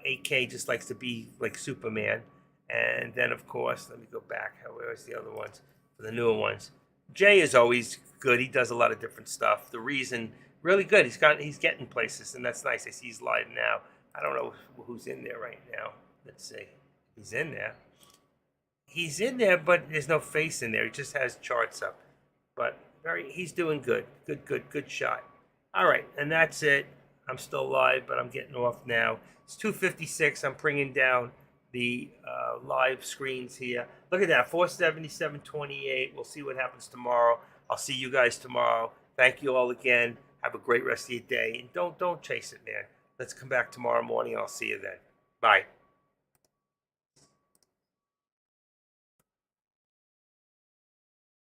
AK just likes to be like Superman. And then, of course, let me go back. Where's the other ones? For the newer ones. Jay is always good. He does a lot of different stuff. The Reason, really good. He's getting places, and that's nice. I see he's live now. I don't know who's in there right now. Let's see. He's in there. He's in there, but there's no face in there. He just has charts up. But he's doing good. Good shot. All right, and that's it. I'm still live, but I'm getting off now. It's 2:56. I'm bringing down the live screens here. Look at that, 477.28. We'll see what happens tomorrow. I'll see you guys tomorrow. Thank you all again. Have a great rest of your day. And don't chase it, man. Let's come back tomorrow morning. I'll see you then. Bye.